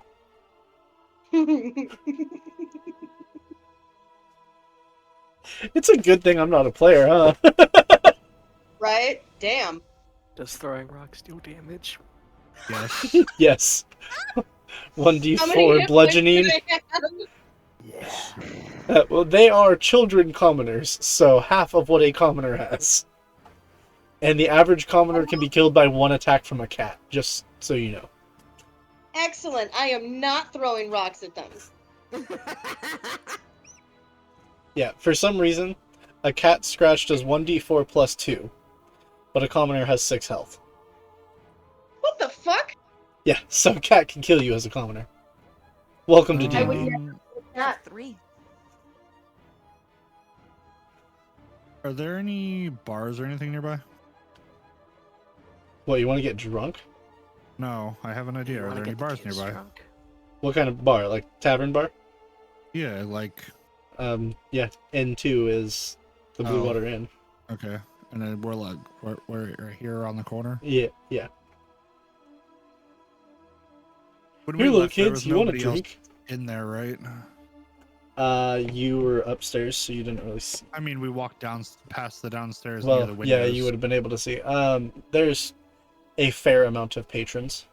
It's a good thing I'm not a player, huh? Right? Damn. Does throwing rocks do damage? Yes. Yes. How many 1d4 hit bludgeoning. points do I have? Yeah. Well, they are children commoners, so half of what a commoner has. And the average commoner can be killed by one attack from a cat, just so you know. Excellent. I am not throwing rocks at them. Yeah, for some reason, a cat scratch does 1d4 plus 2, but a commoner has 6 health. What the fuck? Yeah, so a cat can kill you as a commoner. Welcome to I would D&D. never do that. 3. Are there any bars or anything nearby? What, you want to get drunk? No, I have an idea. You Are wanna there any get the bars kids nearby? drunk? What kind of bar? Like tavern bar? Yeah, like Yeah, N2 is the Blue Oh. Water Inn. okay. And then we're like we're right here on the corner. Yeah, yeah. When Here, we little left, there kids, was you want a nobody else drink? in there, right? You were upstairs, so you didn't really see. I mean, we walked down past the downstairs near the Well, windows. yeah, you would have been able to see. There's a fair amount of patrons.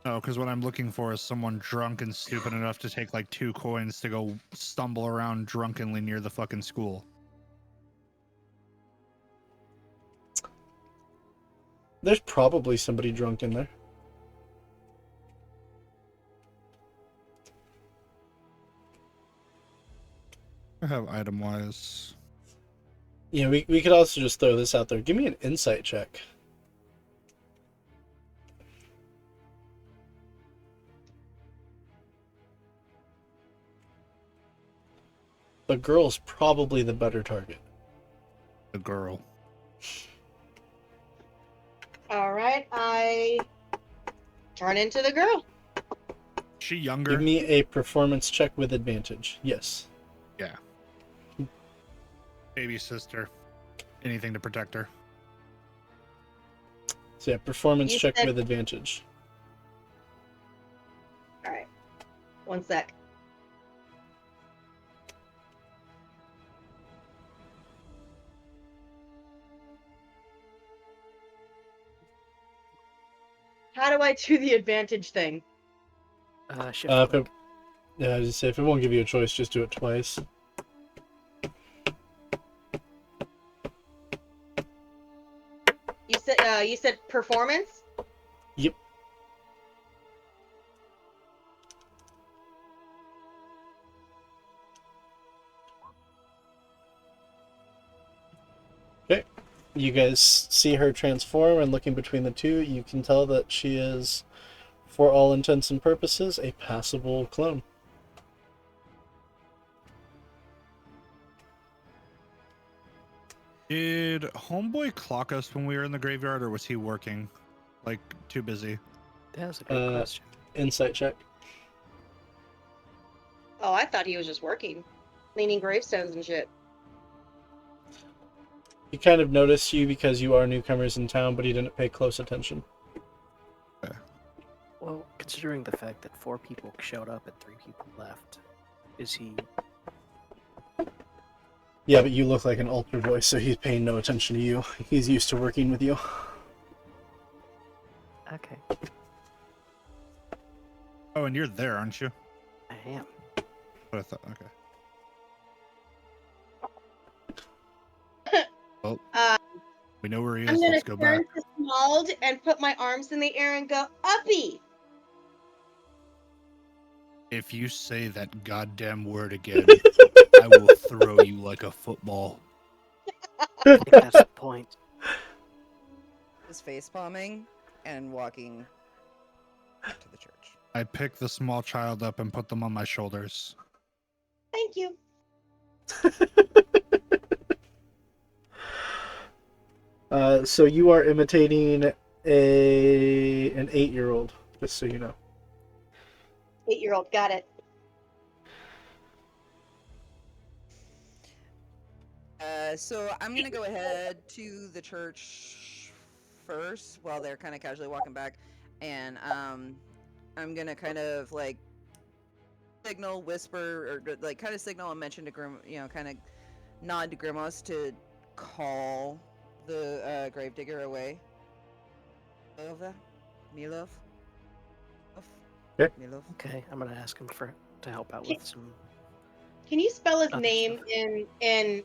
Oh, because what I'm looking for is someone drunk and stupid enough to take like 2 coins to go stumble around drunkenly near the fucking school. There's probably somebody drunk in there. I have item wise. Yeah, we could also just throw this out there. Give me an insight check. The girl's probably the better target. The girl. All right, I turn into the girl. She younger? Give me a performance check with advantage. Yes. Yeah. Baby sister. Anything to protect her. So yeah, performance You check said- with advantage. All right, one sec. How do I do the advantage thing? Shift If click. it, yeah, I just say if it won't give you a choice, just do it twice. You said performance? Yep. Okay. You guys see her transform, and looking between the two, you can tell that she is, for all intents and purposes, a passable clone. Did Homeboy clock us when we were in the graveyard, or was he working? Like, too busy? That's a good question. Insight check. Oh, I thought he was just working, cleaning gravestones and shit. He kind of noticed you because you are newcomers in town, but he didn't pay close attention. Well, considering the fact that 4 people showed up and 3 people left, is he? Yeah, but you look like an altar voice, so he's paying no attention to you. He's used to working with you. Okay, Oh, and you're there, aren't you? I am. What I thought. Okay. Oh, Uh, we know where he I'm is. gonna Let's go turn back. to Smald and put my arms in the air and go, uppy! If you say that goddamn word again, I will throw you like a football. I think that's the point. Is face palming and walking back to the church. I pick the small child up and put them on my shoulders. Thank you. So you are imitating an 8-year-old, just so you know. 8-year-old, got it. So I'm gonna go ahead to the church first while they're kind of casually walking back, and I'm gonna kind of like signal, whisper, or like kind of signal and mention to kind of nod to Grimos to call the gravedigger away. Milova, Milov, Okay. Milov. Okay, I'm gonna ask him to help out Can, with some can you spell his other name stuff. in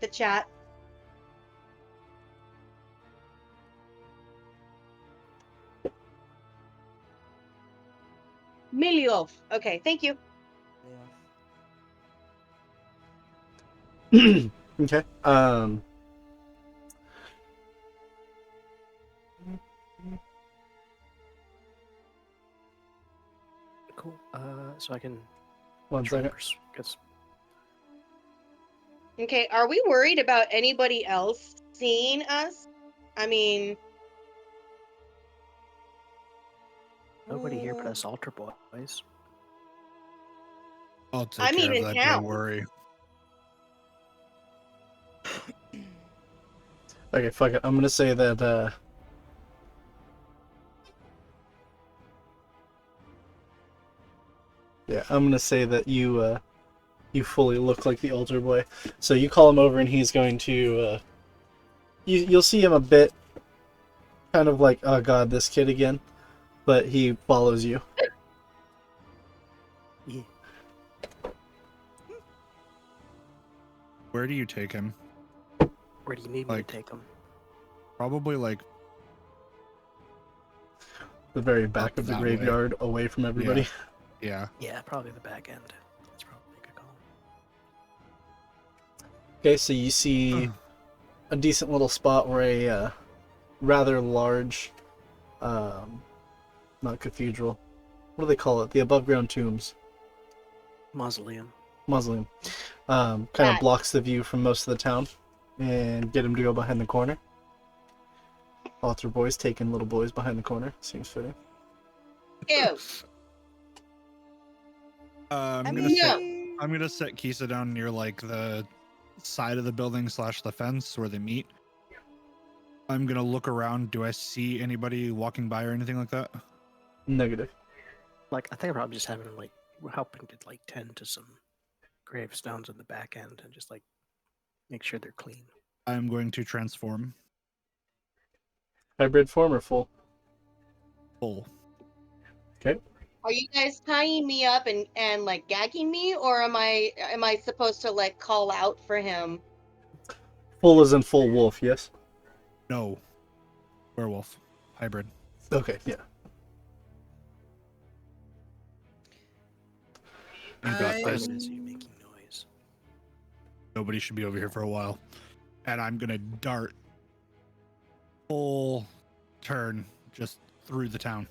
the chat? Miliov. Okay, thank you. Milov. Okay. Cool. So I can One try to second. because Okay, are we worried about anybody else seeing us? I mean, nobody here but us altar boys. I'll take I care mean of in that, town. don't worry. Okay, fuck it. I'm gonna say that. Yeah, I'm gonna say that you fully look like the altar boy. So you call him over, and he's going to. You'll see him a bit, kind of like, oh god, this kid again, but he follows you. Yeah. Where do you take him? Where do you need me to Like- take them? Probably like The very back Up of the that way. graveyard, away from everybody. yeah. Yeah, probably the back end. That's probably a good call. Okay, so you see a decent little spot where a rather large, not cathedral. What do they call it? The above ground tombs. Mausoleum. Mausoleum. Kind of That. blocks the view from most of the town, and get him to go behind the corner. Altar boys taking little boys behind the corner. Seems fitting. Ew. I'm No. gonna set Kisa down near like the side of the building / the fence where they meet. I'm gonna look around. Do I see anybody walking by or anything like that? Negative. Like I think I'm probably just having like helping to like tend to some gravestones in the back end and just like make sure they're clean. I'm going to transform Hybrid form or full? full. Okay. Are you guys tying me up and like gagging me, or am I supposed to like call out for him? Full is in full wolf, yes? No. Werewolf. Hybrid. Okay, yeah. You got I- this. What is you making noise? Nobody should be over here for a while. And I'm gonna dart full turn just through the town.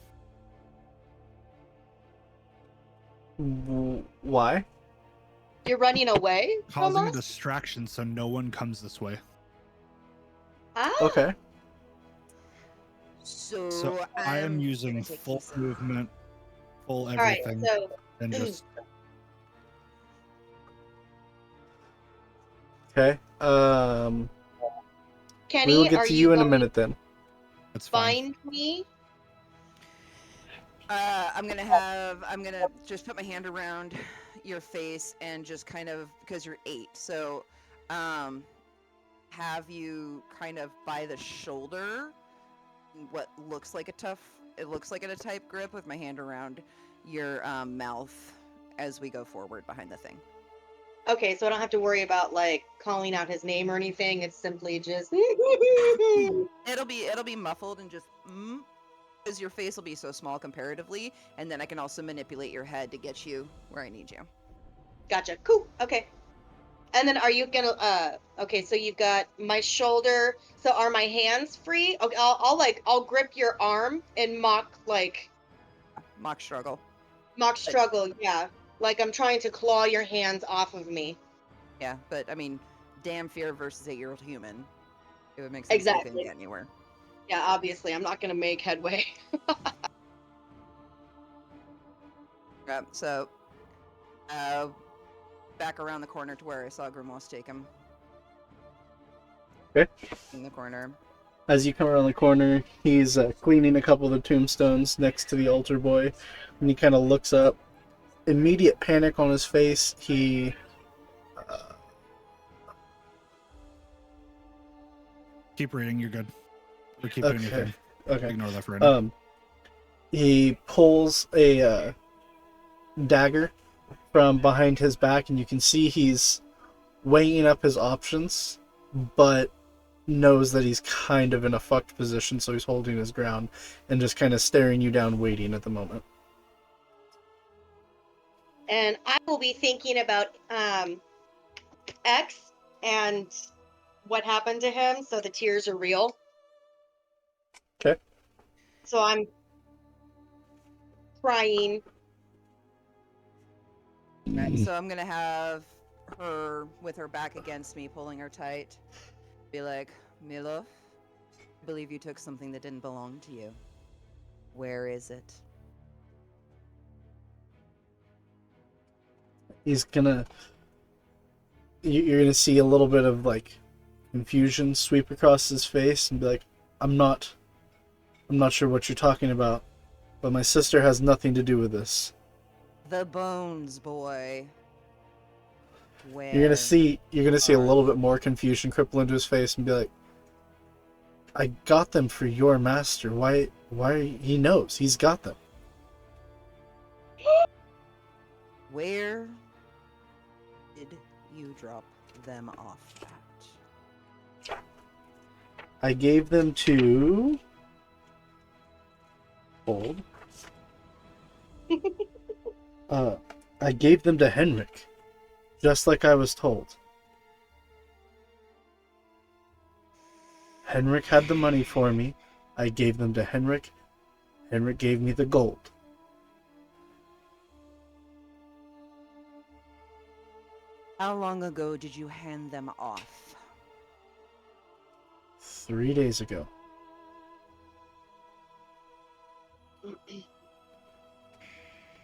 Why? You're running away from Causing a us? distraction so no one comes this way. Ah, Okay. So I am I'm using gonna take full Kisa. movement, full all right. everything, So and just Okay. We Kenny, will get are to you you in a going minute then. that's to fine. find me? I'm gonna just put my hand around your face and just kind of, because you're 8, so have you kind of by the shoulder, what looks like it looks like a tight grip with my hand around your mouth as we go forward behind the thing. Okay, so I don't have to worry about like calling out his name or anything. It's simply just. It'll be muffled and just because your face will be so small comparatively, and then I can also manipulate your head to get you where I need you. Gotcha. Cool. Okay. And then are you gonna okay, so you've got my shoulder. So are my hands free? Okay, I'll grip your arm and Mock struggle. mock But struggle, yeah. Like I'm trying to claw your hands off of me. yeah, but I mean, damn fear versus 8-year-old human. It would make sense they couldn't Exactly. get anywhere. Yeah, obviously I'm not gonna make headway. So, uh, back around the corner to where I saw Grimos take him. Okay. In the corner. As you come around the corner, he's cleaning a couple of the tombstones next to the altar boy, and he kind of looks up. Immediate panic on his face. He Keep reading. You're good. Or keep doing your okay. thing. Okay. Ignore that for right now. He pulls a dagger from behind his back, and you can see he's weighing up his options, but knows that he's kind of in a fucked position, so he's holding his ground and just kind of staring you down, waiting at the moment. And I will be thinking about X and what happened to him, so the tears are real. Okay. So I'm crying. Right, so I'm gonna have her with her back against me, pulling her tight. Be like, Milo, I believe you took something that didn't belong to you. Where is it? He's gonna. You're gonna see a little bit of like confusion sweep across his face, and be like, I'm not sure what you're talking about, but my sister has nothing to do with this." The bones, boy. Where? You're gonna see a are little bit more confusion cripple into his face, and be like, "I got them for your master. Why? He knows. He's got them." Where did you drop them off at? I gave them to. Hold. I gave them to Henrik, just like I was told. Henrik had the money for me. I gave them to Henrik. Henrik gave me the gold. How long ago did you hand them off? 3 days ago.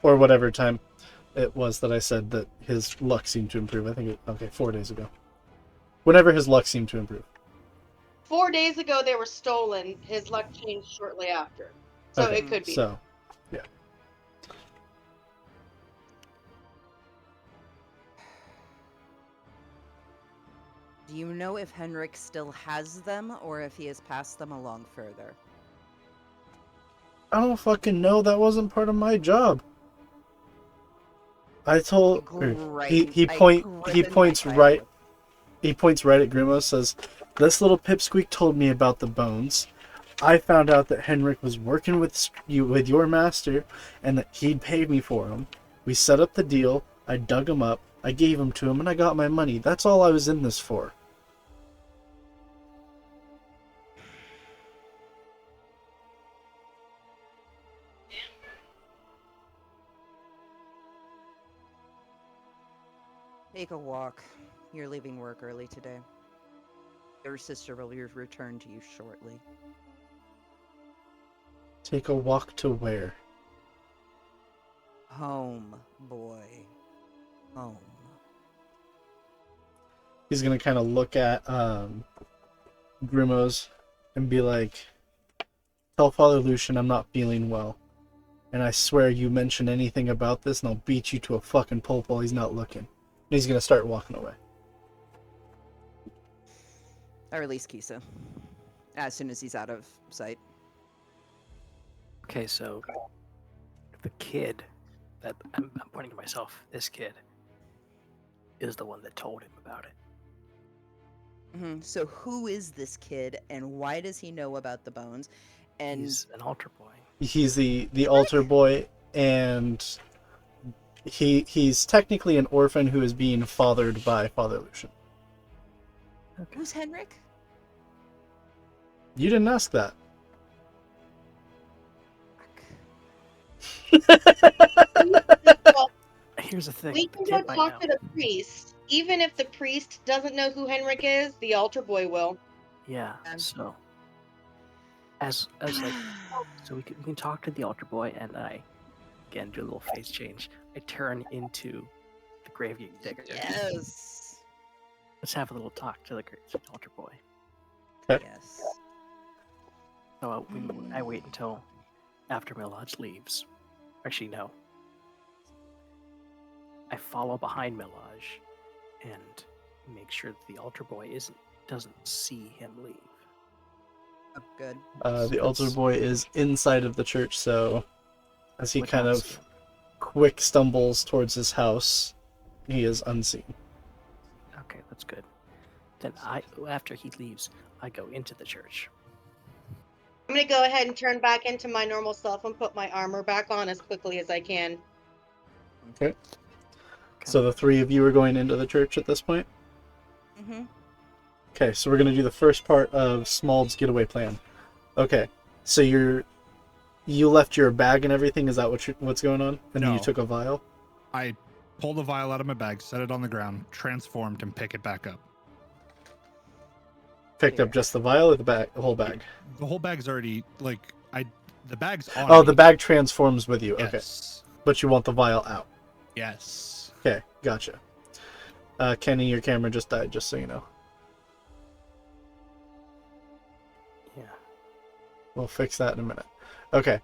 Or whatever time it was that I said that his luck seemed to improve. I think okay, 4 days ago. Whenever his luck seemed to improve. 4 days ago they were stolen. His luck changed shortly after. So Okay, it could be. So, yeah. Do you know if Henrik still has them or if he has passed them along further? I don't fucking know. That wasn't part of my job. I told he points right. He points right at Grimmo, says, "This little pipsqueak told me about the bones. I found out that Henrik was working with your master, and that he'd paid me for him. We set up the deal. I dug him up. I gave him to him, and I got my money. That's all I was in this for." Take a walk. You're leaving work early today. Your sister will return to you shortly. Take a walk to where? Home, boy. Home. He's gonna kind of look at Grimmo's and be like, "Tell Father Lucian I'm not feeling well. And I swear you mention anything about this and I'll beat you to a fucking pulp while he's not looking." And he's gonna start walking away. I release Kisa as soon as he's out of sight. Okay, so the kid that I'm pointing to myself, this kid, is the one that told him about it. So who is this kid, and why does he know about the bones? And He's an altar boy. He's the altar boy, and he's technically an orphan who is being fathered by Father Lucian. Okay. who's Henrik? You didn't ask that. Well, Here's the thing. we the can kid go might talk know. to the priest. Even if the priest doesn't know who Henrik is, the altar boy will. Yeah. Um, So as like, so we can talk to the altar boy, and I again do a little face change. I turn into the grave digger. Yes. Let's have a little talk to the altar boy. Yes. So I wait until after Milage leaves. Actually, no. I follow behind Milage and make sure that the altar boy doesn't see him leave. Oh, good. The altar boy is inside of the church, so as he Would kind not of see him. quick stumbles towards his house, he is unseen. Okay, that's good. Then after he leaves, I go into the church. I'm gonna go ahead and turn back into my normal self and put my armor back on as quickly as I can. Okay. So the three of you are going into the church at this point? Mm-hmm. Okay, so we're going to do the first part of Smald's getaway plan. Okay, so you left your bag and everything, is that what's going on? And then you No. took a vial? I pull the vial out of my bag, set it on the ground, transformed, and pick it back up. Picked up just the vial or the whole bag? The whole bag's already the bag's on. Oh, me. the bag transforms with you. Okay. Yes. But you want the vial out. Yes. Okay, gotcha. Kenny, your camera just died, just so you know. Yeah. We'll fix that in a minute. Okay.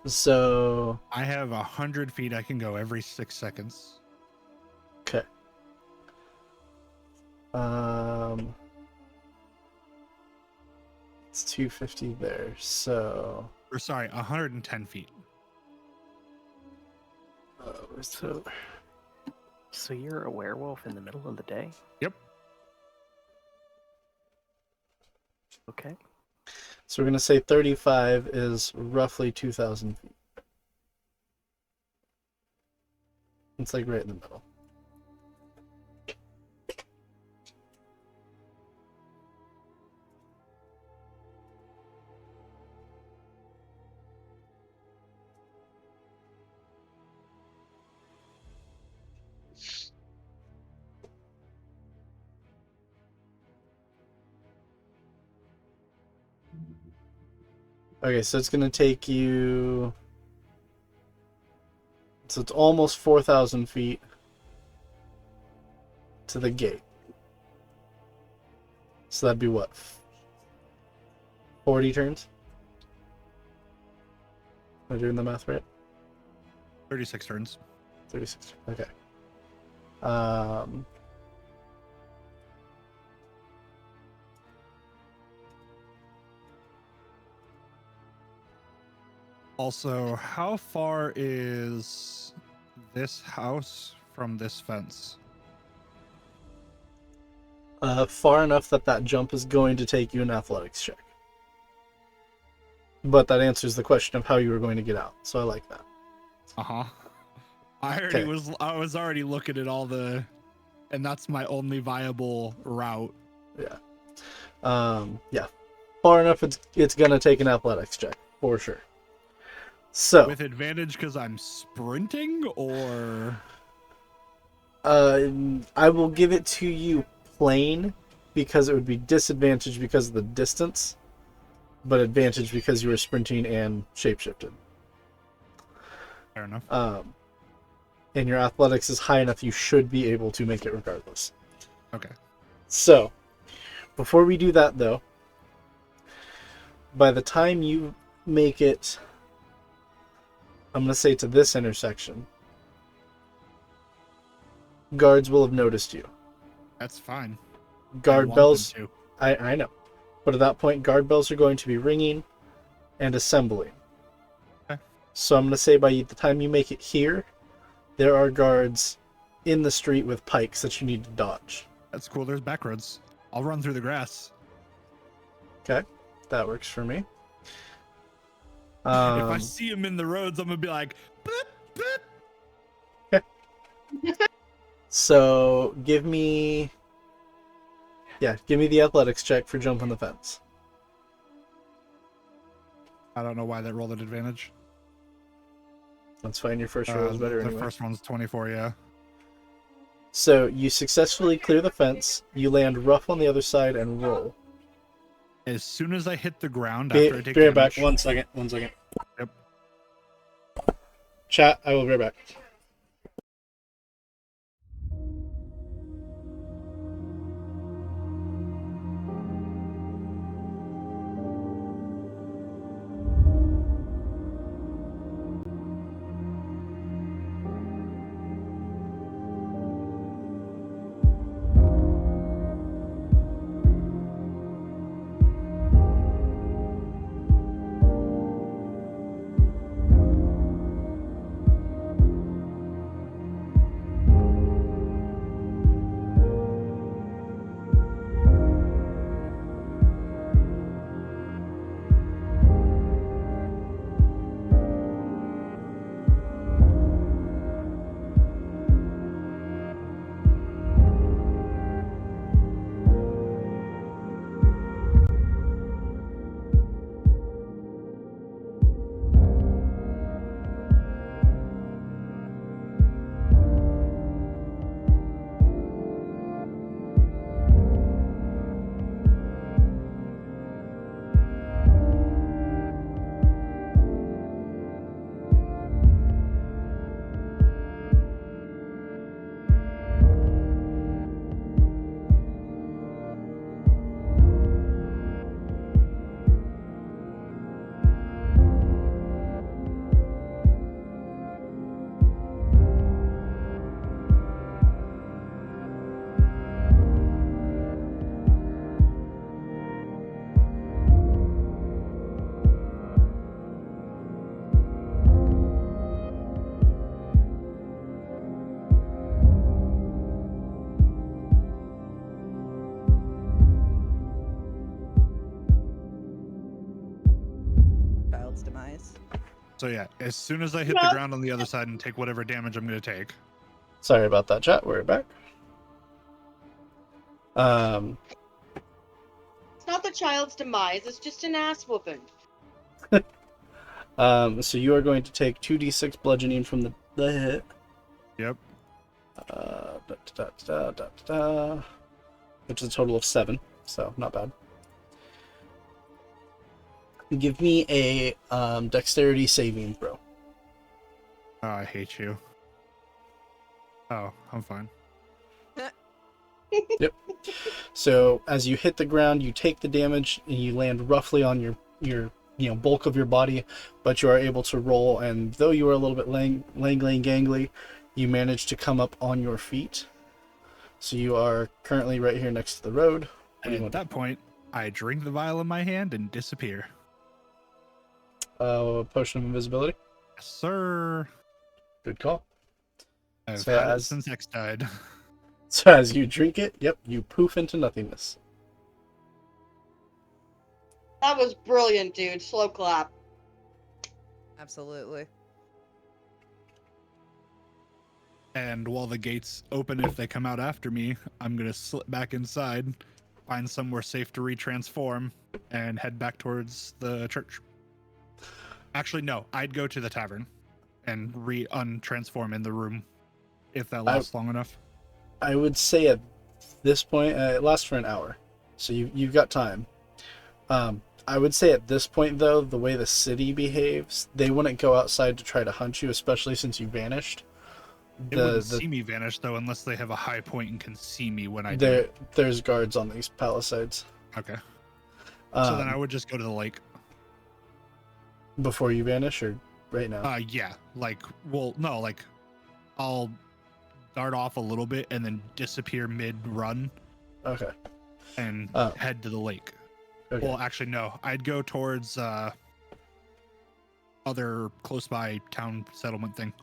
So I have 100 feet I can go every 6 seconds. okay. It's 250 there. So Or sorry, 110 feet. where's the... So you're a werewolf in the middle of the day? Yep. Okay. So we're gonna say 35 is roughly 2,000 feet. It's like right in the middle. Okay, so it's gonna take you. So it's almost 4,000 feet to the gate. So that'd be what? 40 turns? Am I doing the math right? 36 turns. 36. Okay. Also, how far is this house from this fence? Far enough that jump is going to take you an athletics check. But that answers the question of how you were going to get out, so I like that. Uh-huh. I Okay. was already looking at all the, and that's my only viable route. Yeah. Far enough it's gonna take an athletics check, for sure. So With advantage because I'm sprinting, or I will give it to you plain because it would be disadvantage because of the distance, but advantage because you were sprinting and shapeshifted. fair enough. And your athletics is high enough you should be able to make it regardless. Okay. So, before we do that though, by the time you make it, I'm going to say to this intersection, guards will have noticed you. That's fine. I Guard want bells, them to. I know. But at that point, guard bells are going to be ringing and assembling. Okay. So I'm going to say by the time you make it here, there are guards in the street with pikes that you need to dodge. That's cool. There's back roads. I'll run through the grass. Okay, that works for me. If I see him in the roads, I'm gonna be like, boop, boop. So give me the athletics check for jumping the fence. I don't know why that rolled an advantage. That's fine. Your first roll is better the anyway. first one's 24, yeah. So you successfully clear the fence. You land rough on the other side and roll. As soon as I hit the ground, Be after I take right back. damage... 1 second. 1 second. Yep. Chat. I will be right back. Child's demise. So yeah, as soon as I hit the ground on the other side and take whatever damage I'm going to take. Sorry about that, chat. We're back. It's not the child's demise, it's just an ass whooping. So you are going to take 2d6 bludgeoning from the hit. Yep. Which is a total of 7, so not bad. Give me a dexterity saving throw. Oh, I hate you. Oh, I'm fine. Yep. So as you hit the ground, you take the damage and you land roughly on your bulk of your body, but you are able to roll. And though you are a little bit langly gangly, you manage to come up on your feet. So you are currently right here next to the road. And at that point, I drink the vial in my hand and disappear. Potion of invisibility. Yes, sir. Good call. I've So had it as- since X died. So as you drink it, yep, you poof into nothingness. That was brilliant, dude. Slow clap. Absolutely. And while the gates open, if they come out after me, I'm going to slip back inside, find somewhere safe to retransform, and head back towards the church. Actually, no, I'd go to the tavern and untransform in the room if that lasts long enough. I would say at this point, it lasts for an hour, so you've got time. I would say at this point, though, the way the city behaves, they wouldn't go outside to try to hunt you, especially since you vanished. They wouldn't see me vanish, though, unless they have a high point and can see me when I do. There's guards on these palisades. Okay. So then I would just go to the lake. Before you vanish, or right now? Yeah. I'll dart off a little bit and then disappear mid-run. Okay. And head to the lake. Okay. Well, actually, no. I'd go towards other close by town settlement thing.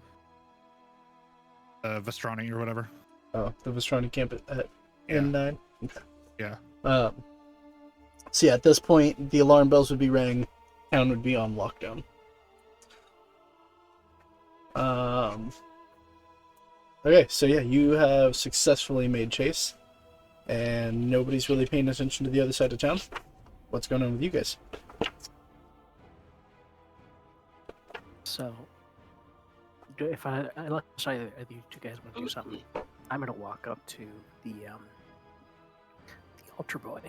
Vestrani or whatever. Oh, the Vestrani camp at Yeah. N9? Okay. Yeah. So yeah, at this point, the alarm bells would be rang, town would be on lockdown. Okay, so yeah, you have successfully made chase, and nobody's really paying attention to the other side of town. What's going on with you guys? So, if I let you two guys want to do something, I'm gonna walk up to the altar boy.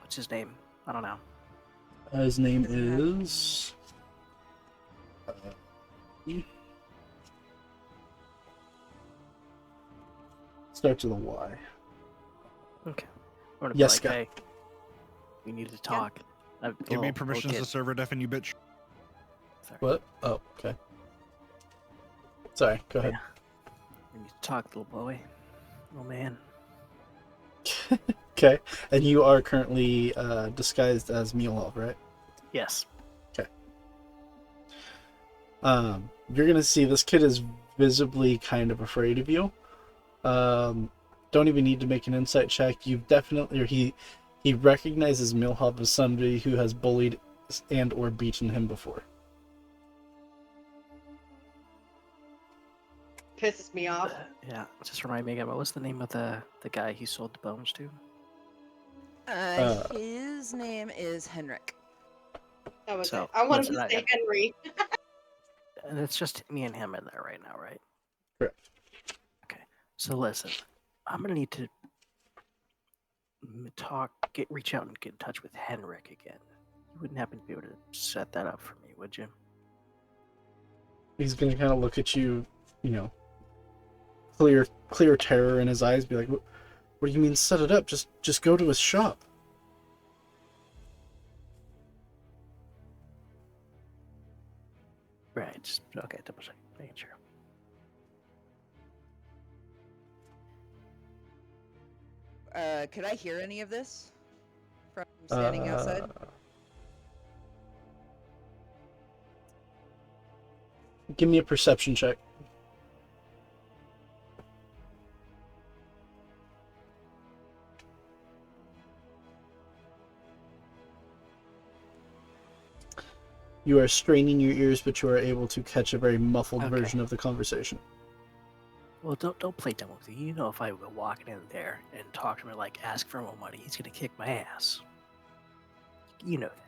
What's his name? I don't know. His name is. Starts with a Y. Okay. I'm gonna Yes, be like, hey, we need to talk. Give me permissions to server deafen you, bitch. Sorry. What? Oh, okay. Sorry, go ahead. We need to talk, little boy. Oh man. Okay, and you are currently disguised as Mulov, right? Yes. You're gonna see this kid is visibly kind of afraid of you. Don't even need to make an insight check. You've definitely, or he recognizes Milhoff as somebody who has bullied and or beaten him before. Pisses me off. Yeah. Just remind me again. What was the name of the guy he sold the bones to? His name is Henrik. That was So, it. I wanted listen, to say Henry. And it's just me and him in there right now, right? Correct. Okay. So listen, I'm gonna need to reach out and get in touch with Henrik again. You wouldn't happen to be able to set that up for me, would you? He's gonna kind of look at you, you know, clear terror in his eyes. Be like, "What do you mean set it up? Just go to his shop." Right. Just okay. Double check. Making sure. Could I hear any of this from standing outside? Give me a perception check. You are straining your ears, but you are able to catch a very muffled Okay. version of the conversation. Well, don't play dumb with me. You know, if I go walking in there and talk to him like ask for more money, he's gonna kick my ass. You know that,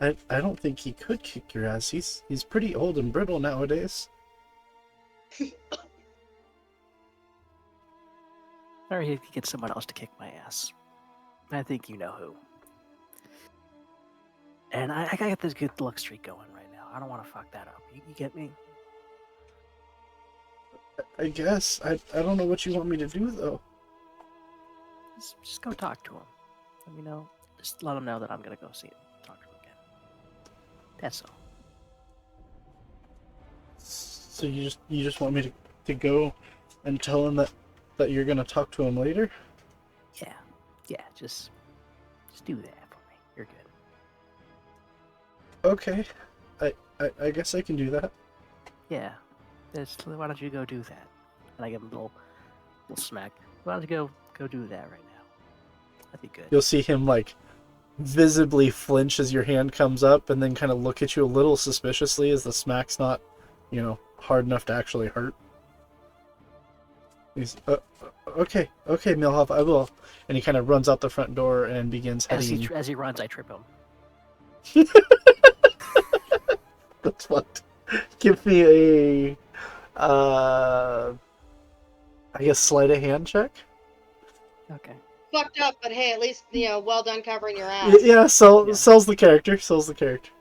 right? I don't think he could kick your ass. He's pretty old and brittle nowadays. Or he could get someone else to kick my ass. I think you know who. And I got this good luck streak going right now. I don't want to fuck that up. You get me? I guess. I don't know what you want me to do, though. Just go talk to him. Let me know. Just let him know that I'm gonna go see him. Talk to him again. That's all. So you just want me to go and tell him that you're gonna talk to him later? Yeah. Just do that for me. You're good. Okay. I guess I can do that. Yeah. Why don't you go do that? And I give him a little smack. Why don't you go do that right now? That'd be good. You'll see him like visibly flinch as your hand comes up, and then kind of look at you a little suspiciously as the smack's not, hard enough to actually hurt. He's okay, Milhoff, I will. And he kind of runs out the front door and begins heading. As he runs, I trip him. That's fucked. Give me a, I guess, sleight of hand check. Okay. Fucked up, but hey, at least well done covering your ass. Yeah, sells the character. Sells the character.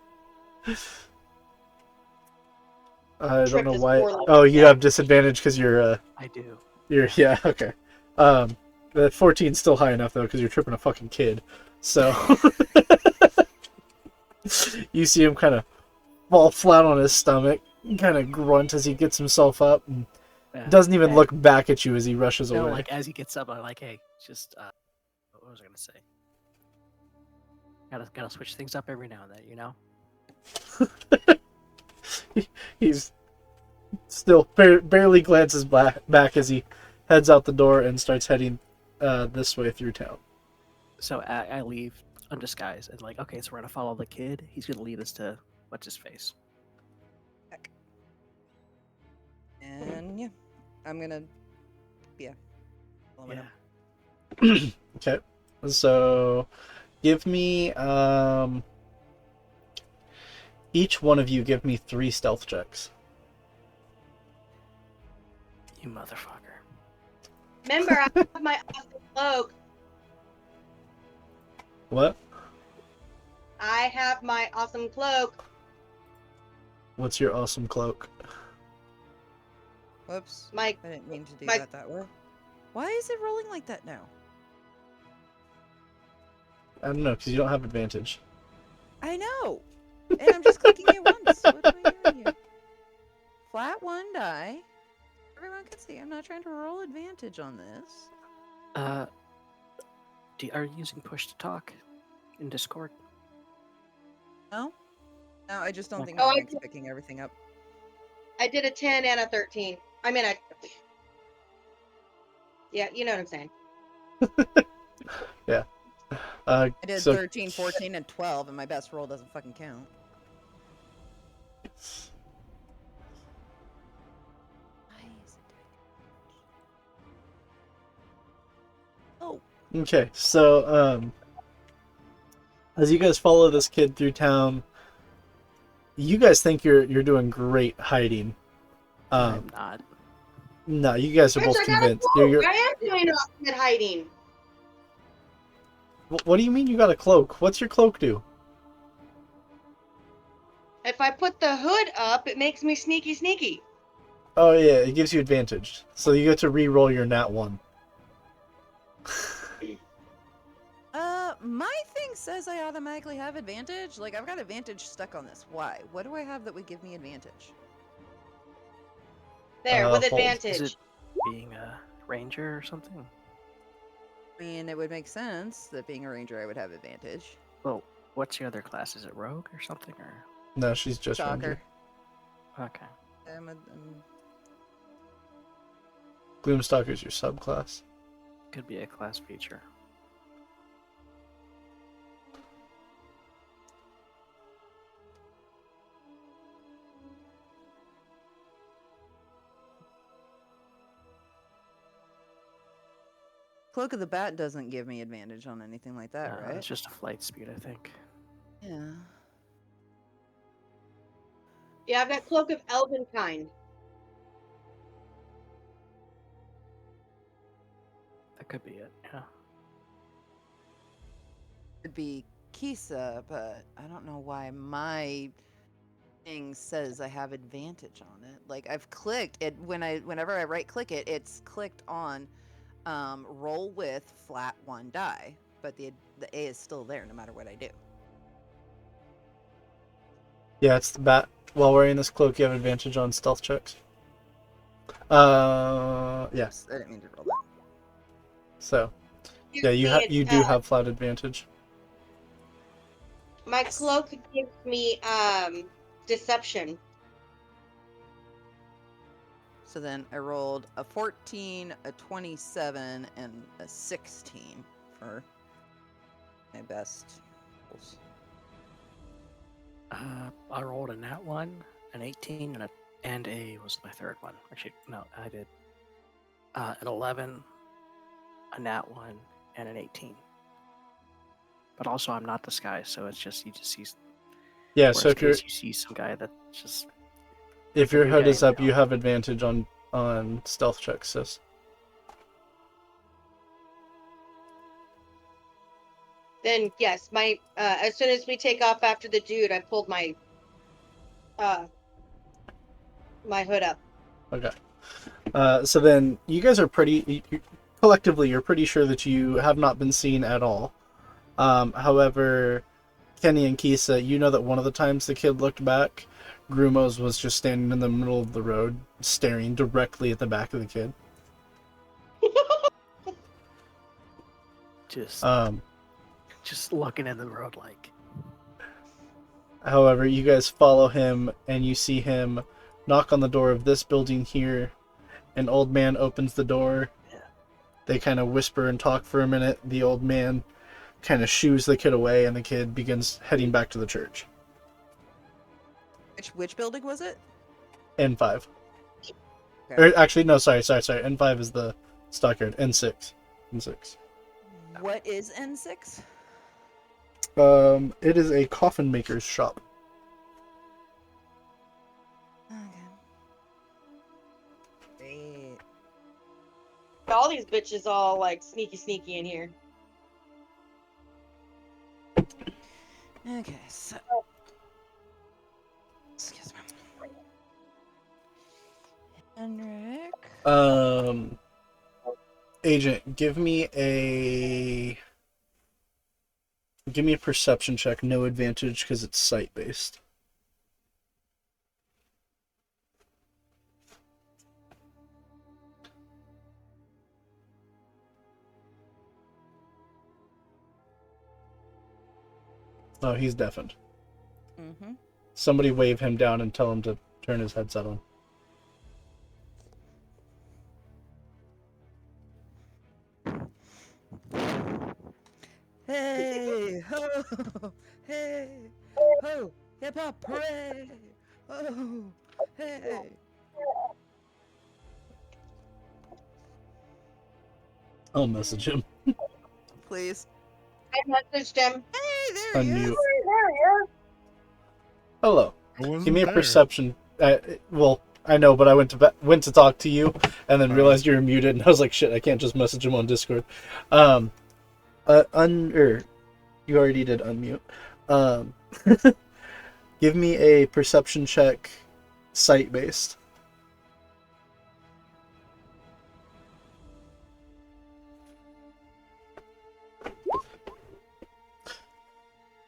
I don't know why. Oh, you have disadvantage because you're. I do. Yeah. Okay. The 14's still high enough though because you're tripping a fucking kid. So you see him kind of fall flat on his stomach, kind of grunt as he gets himself up, and doesn't even look back at you as he rushes away. Like as he gets up, I'm like, hey, just what was I gonna say? Gotta switch things up every now and then, you know. He's still barely glances back as he heads out the door and starts heading this way through town. So I leave undisguised and like, okay, so we're gonna follow the kid. He's gonna lead us to what's his face. And yeah, I'm gonna follow it Yeah. up. Okay, so give me each one of you give me 3 stealth checks. You motherfucker. Remember, I have my awesome cloak. What? I have my awesome cloak. What's your awesome cloak? Whoops. My I didn't mean to do my- that way. Why is it rolling like that now? I don't know, because you don't have advantage. I know! And I'm just clicking it once. What am I doing here? Flat 1 die. Everyone can see I'm not trying to roll advantage on this. Are you using push to talk in Discord? No? No, I just don't think Oh, my I mic's did- picking everything up. I did a 10 and a 13. I mean, yeah, you know what I'm saying. I did So 13, 14, and 12, and my best roll doesn't fucking count. Why is it doing that? Oh, okay, so as you guys follow this kid through town, you guys think you're doing great hiding. I'm not. No, you guys are Bitch, both I got a convinced. cloak. I am doing awesome at hiding. What do you mean you got a cloak? What's your cloak do? If I put the hood up, it makes me sneaky. Oh yeah, it gives you advantage. So you get to re-roll your nat 1. my thing says I automatically have advantage. Like, I've got advantage stuck on this. Why? What do I have that would give me advantage? There, with Hold. advantage. Is it being a ranger or something? I mean, it would make sense that being a ranger, I would have advantage. Well, what's your other class? Is it rogue or something? Or No, she's just Stalker. ranger. okay. I'm Gloomstalker's your subclass. Could be a class feature. Cloak of the Bat doesn't give me advantage on anything like that, No, right? It's just a flight speed, I think. Yeah. Yeah, I've got Cloak of Elvenkind. That could be it. Yeah. It'd be Kisa, but I don't know why my thing says I have advantage on it. Like, I've clicked it whenever I right click it, it's clicked on roll with flat 1 die, but the A is still there no matter what I do. Yeah, it's the bat. While wearing this cloak, you have advantage on stealth checks. Yes. Yes, I didn't mean to roll that. So, yeah, you do have flat advantage. My cloak gives me deception. So then I rolled a 14, a 27, and a 16 for my best rolls. I rolled a nat 1, an 18, and a was my third one. Actually, no, I did an 11, a nat 1, and an 18. But also, I'm not disguised, so it's just you just see. Yeah, Worst so if case, you see some guy that just your new hood guy is in up, you town. have advantage on stealth checks, sis. Then yes, my as soon as we take off after the dude, I pulled my my hood up. Okay. So then you guys are collectively, you're pretty sure that you have not been seen at all. However, Kenny and Kisa, you know that one of the times the kid looked back, Grumos was just standing in the middle of the road, staring directly at the back of the kid. just looking in the road like. However, you guys follow him and you see him knock on the door of this building here. An old man opens the door. Yeah. They kind of whisper and talk for a minute. The old man kind of shoos the kid away, and the kid begins heading back to the church. Which building was it? N5. Okay. Or actually, no, sorry. N5 is the stockyard. N6. N6. What is N6? It is a coffin maker's shop. Okay. Great. All these bitches all like sneaky in here. Okay, so. Excuse me. Henrik. Agent, give me a perception check. No advantage because it's sight based. Oh, he's deafened. Mm-hmm. Somebody wave him down and tell him to turn his headset on. Hey, ho, hey, ho, hip hop, hooray! Oh, hey. I'll message him. Please. I messaged him. Hey, there he Unmute. is. Hello. I wasn't Give me a there. perception. Well, I know, but I went to talk to you, and then realized you were muted, and I was like, shit, I can't just message him on Discord. You already did unmute. Give me a perception check, sight based.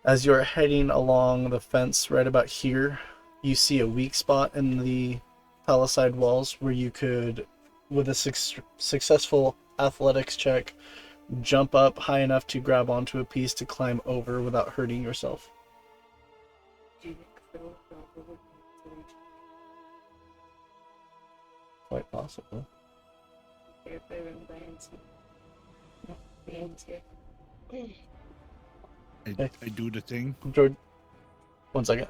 As you're heading along the fence right about here, you see a weak spot in the palisade walls where you could, with a successful athletics check, jump up high enough to grab onto a piece to climb over without hurting yourself. Quite possible. I do the thing. George, 1 second.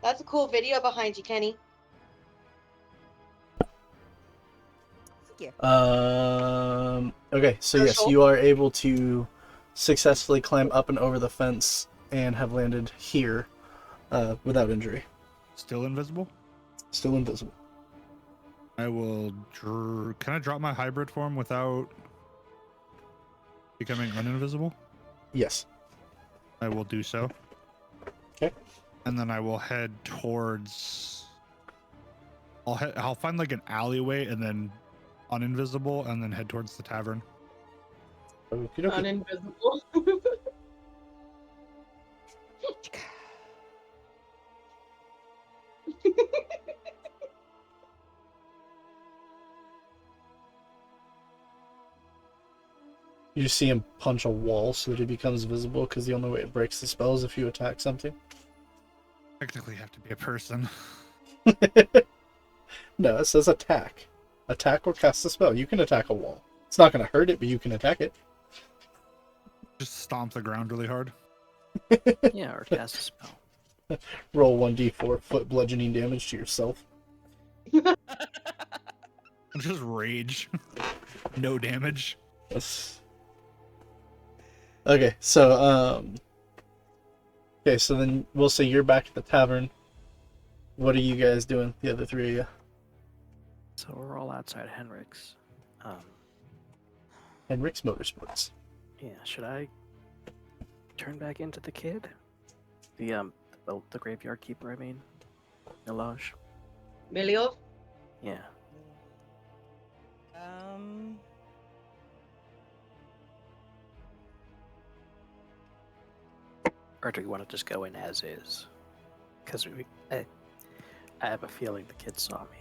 That's a cool video behind you, Kenny. Thank you. Okay, so yes, Herschel? you are able to successfully climb up and over the fence and have landed here without injury. Still invisible? Still invisible. I will. Can I drop my hybrid form without becoming uninvisible? Yes. I will do so. Okay. And then I will head towards. I'll find like an alleyway and then uninvisible and then head towards the tavern. Okey-dokey. Uninvisible. You just see him punch a wall so that he becomes visible, because the only way it breaks the spell is if you attack something. Technically, have to be a person. No, it says attack. Attack or cast a spell. You can attack a wall. It's not going to hurt it, but you can attack it. Just stomp the ground really hard. Yeah, or cast a spell. Roll 1d4 foot bludgeoning damage to yourself. Just rage. No damage. Okay, so then we'll say you're back at the tavern. What are you guys doing, the other three of you? So we're all outside Henrik's. Henrik's Motorsports. Yeah, should I turn back into the kid? The graveyard keeper, I mean. Milage. Miliov? Yeah. Or do you want to just go in as is? Because I have a feeling the kid saw me.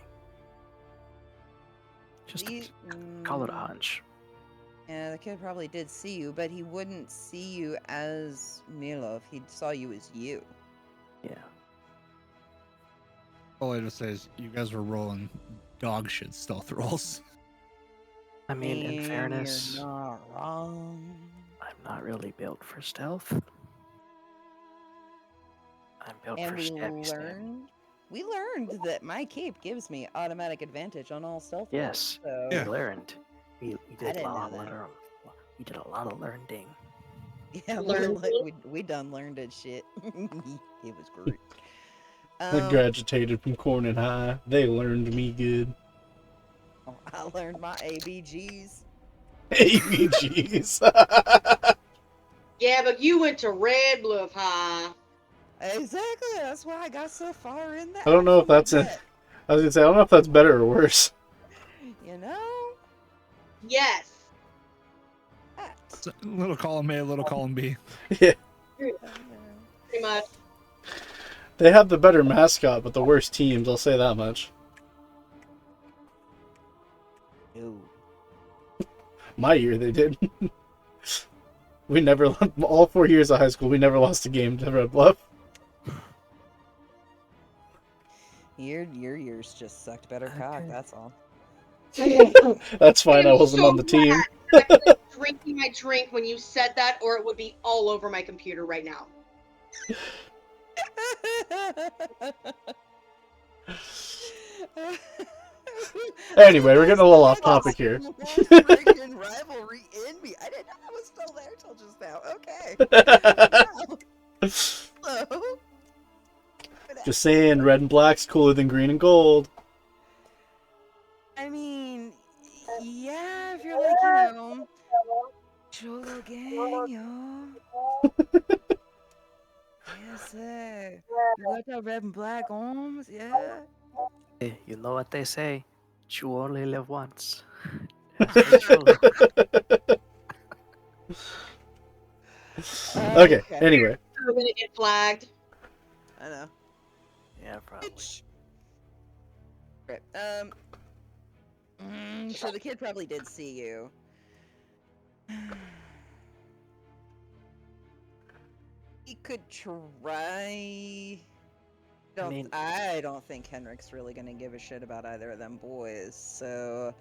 Just call it a hunch. Yeah, the kid probably did see you, but he wouldn't see you as Milov. He saw you as you. Yeah. All I just say is you guys were rolling dog shit stealth rolls. I mean, in Man, fairness, you're not wrong. I'm not really built for stealth. I'm built And for stabby stab. we learned that my cape gives me automatic advantage on all stealth Yes, rolls. So Yeah. we learned. We did didn't a lot know that. we did a lot of learning. yeah, Learned we done learned that shit. It was great. I graduated from Corning High. They learned me good. I learned my ABGs. ABGs. Yeah, but you went to Red Bluff High. Exactly. That's why I got so far in the I don't know if that's it. alphabet. I was gonna say I don't know if that's better or worse. You know? Yes. That. So, little column A, little column B. Yeah, Pretty much. they have the better mascot, but the worst teams. I'll say that much. No. My year they did. We never, all 4 years of high school, we never lost a game to Red Bluff. Your years just sucked better cock, Okay. that's all. That's fine. I am wasn't so on the team. glad I was drinking my drink when you said that, or it would be all over my computer right now. Anyway, we're getting a little off topic here. Freaking rivalry in me. I didn't know that was still there till just now. Okay. So, Just saying, red and black's cooler than green and gold. I mean, yeah, if you're like, you know, Cholo gang, yo. Yes, sir. You got that red and black arms, yeah. Hey, you know what they say? You only live once. That's true. Okay, anyway. We're gonna get flagged. I know. Yeah, probably. Right. So the kid probably did see you. He could try. I don't think Henrik's really gonna give a shit about either of them boys. So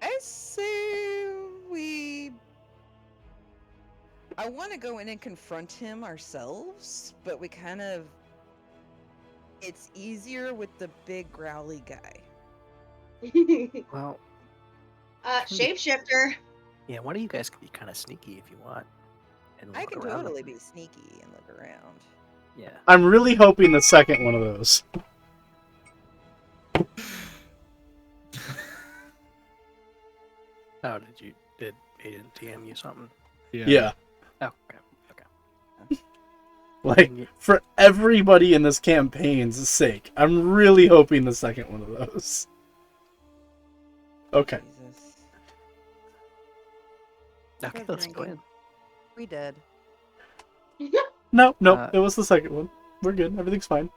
I say I want to go in and confront him ourselves, but we kind of. It's easier with the big growly guy. Well, Shapeshifter. yeah, one of you guys can be kind of sneaky if you want. And I look can around totally them. be sneaky and look around. Yeah. I'm really hoping the second one of those. Oh, did Aiden DM you something? Yeah. Oh, okay. Like, for everybody in this campaign's sake, I'm really hoping the second one of those. Okay. Jesus. Okay, Good let's go drinking. in. We did. No, Uh, it was the second one. We're good. Everything's fine.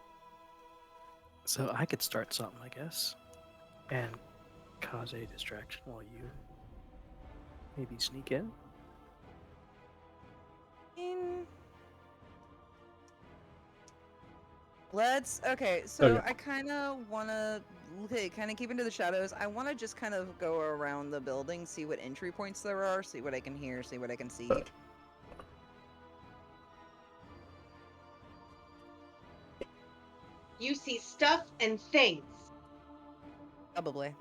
So I could start something, I guess, and cause a distraction while you maybe sneak in. Okay, so Okay. I kind of want to kind of keep into the shadows. I want to just kind of go around the building, see what entry points there are, see what I can hear, see what I can see. You see stuff and things. Probably.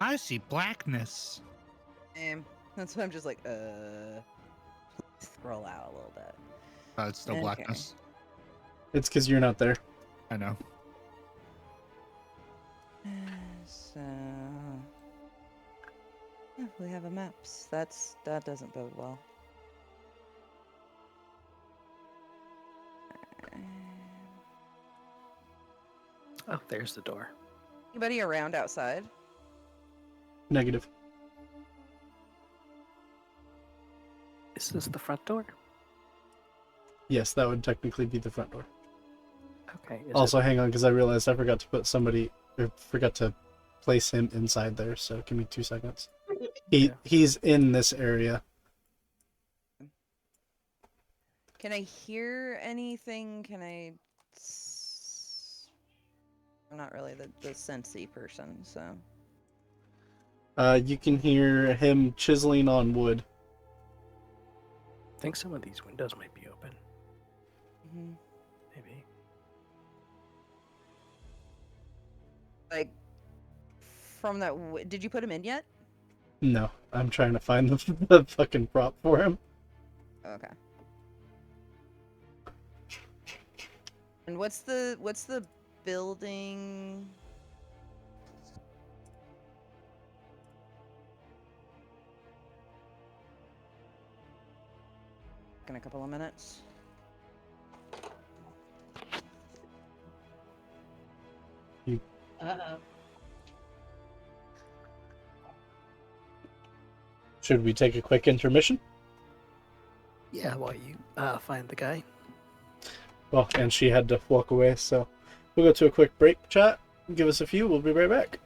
I see blackness. That's why I'm just like, scroll out a little bit. It's still Okay. blackness. It's because you're not there. I know. So, yeah, we have a maps. That doesn't bode well. Oh, there's the door. Anybody around outside? Negative. Is this the front door? Yes, that would technically be the front door. Okay. Is Also, hang on, because I realized I forgot to put somebody, or forgot to place him inside there, so give me 2 seconds. Yeah. He's in this area. Can I hear anything? I'm not really the sensey person, so. You can hear him chiseling on wood. I think some of these windows might be open. Mhm. Maybe. Like, from that. Did you put him in yet? No, I'm trying to find the fucking prop for him. Okay. And what's the building? In a couple of minutes. Uh-oh. Should we take a quick intermission? Yeah, while you find the guy. Well, and she had to walk away, so we'll go to a quick break, chat. Give us a few, we'll be right back.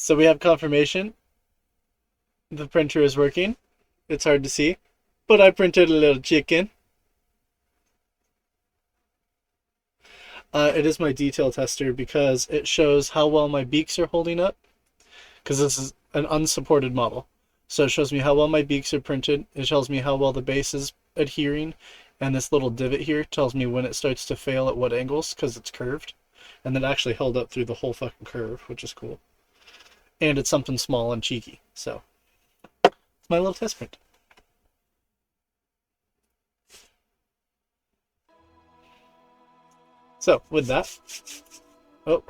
So we have confirmation. The printer is working. It's hard to see, but I printed a little chicken. It is my detail tester because it shows how well my beaks are holding up. Because this is an unsupported model. So it shows me how well my beaks are printed. It tells me how well the base is adhering. And this little divot here tells me when it starts to fail at what angles because it's curved. And it actually held up through the whole fucking curve, which is cool. And it's something small and cheeky. So it's my little test print. So, with that, oh,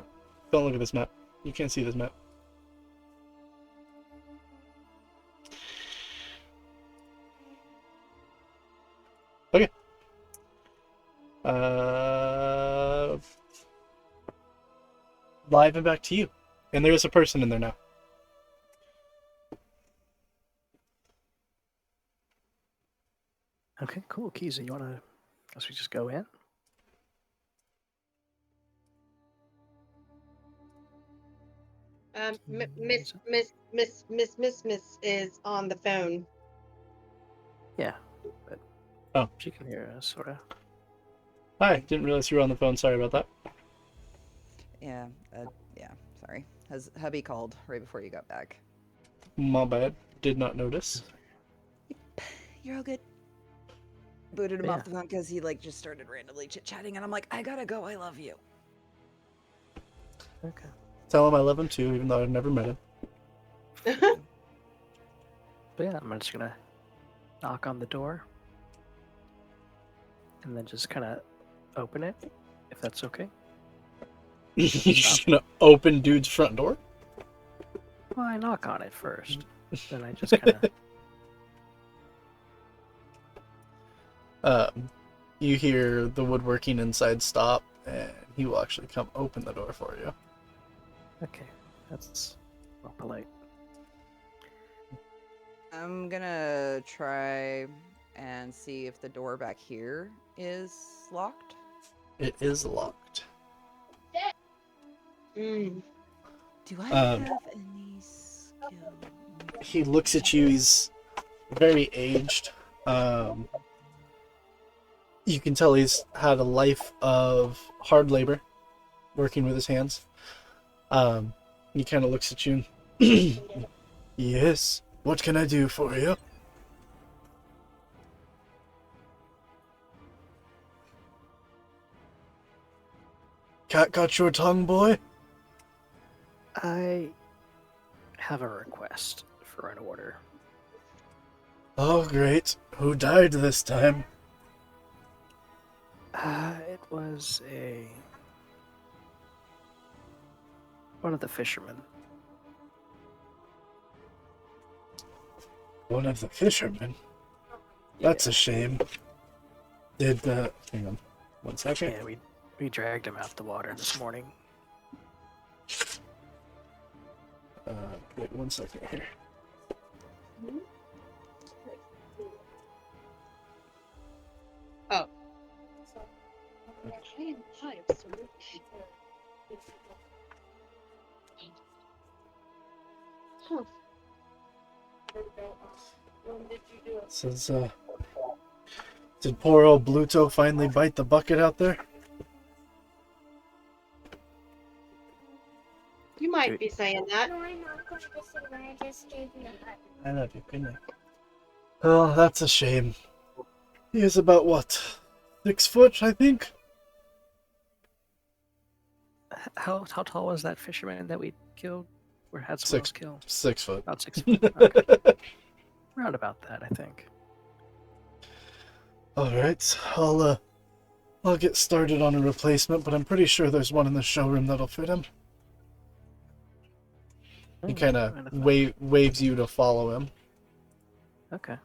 don't look at this map. You can't see this map. Okay. Live and back to you. And there is a person in there now. Okay, cool. Keezy, you wanna? Guess we just go in. Miss is on the phone. Yeah, but Oh. she can hear us, sort of. Hi, didn't realize you were on the phone. Sorry about that. Yeah, sorry. Has hubby called right before you got back? My bad. Did not notice. You're all good. Booted him Yeah. off the phone because he like just started randomly chit-chatting, and I'm like, I gotta go. I love you. Okay. Tell him I love him too, even though I've never met him. But yeah, I'm just gonna knock on the door, and then just kind of open it, if that's okay. You're just gonna open dude's front door? Well, I knock on it first, then I just kind of. You hear the woodworking inside stop, and he will actually come open the door for you. Okay, that's more polite. I'm gonna try and see if the door back here is locked. It is locked. Mm. Do I Um, have any skill? He looks at you. He's very aged. You can tell he's had a life of hard labor, working with his hands. He kind of looks at you. Yes. What can I do for you? Cat got your tongue, boy? I have a request for an order. Oh, great. Who died this time? It was one of the fishermen. One of the fishermen? That's a shame. Hang on 1 second. Yeah, we dragged him out the water this morning. Wait 1 second here. Oh. Says, did poor old Bluto finally bite the bucket out there? You might be saying that. No, I'm not going to say that. I just gave you a I love you, good night. Oh, that's a shame. He is about what? 6 foot, I think? How tall was that fisherman that we killed? Or had someone else killed? 6 foot. About 6 feet. Okay. Round about that, I think. Alright, I'll get started on a replacement, but I'm pretty sure there's one in the showroom that'll fit him. He kind of waves you to follow him. Okay.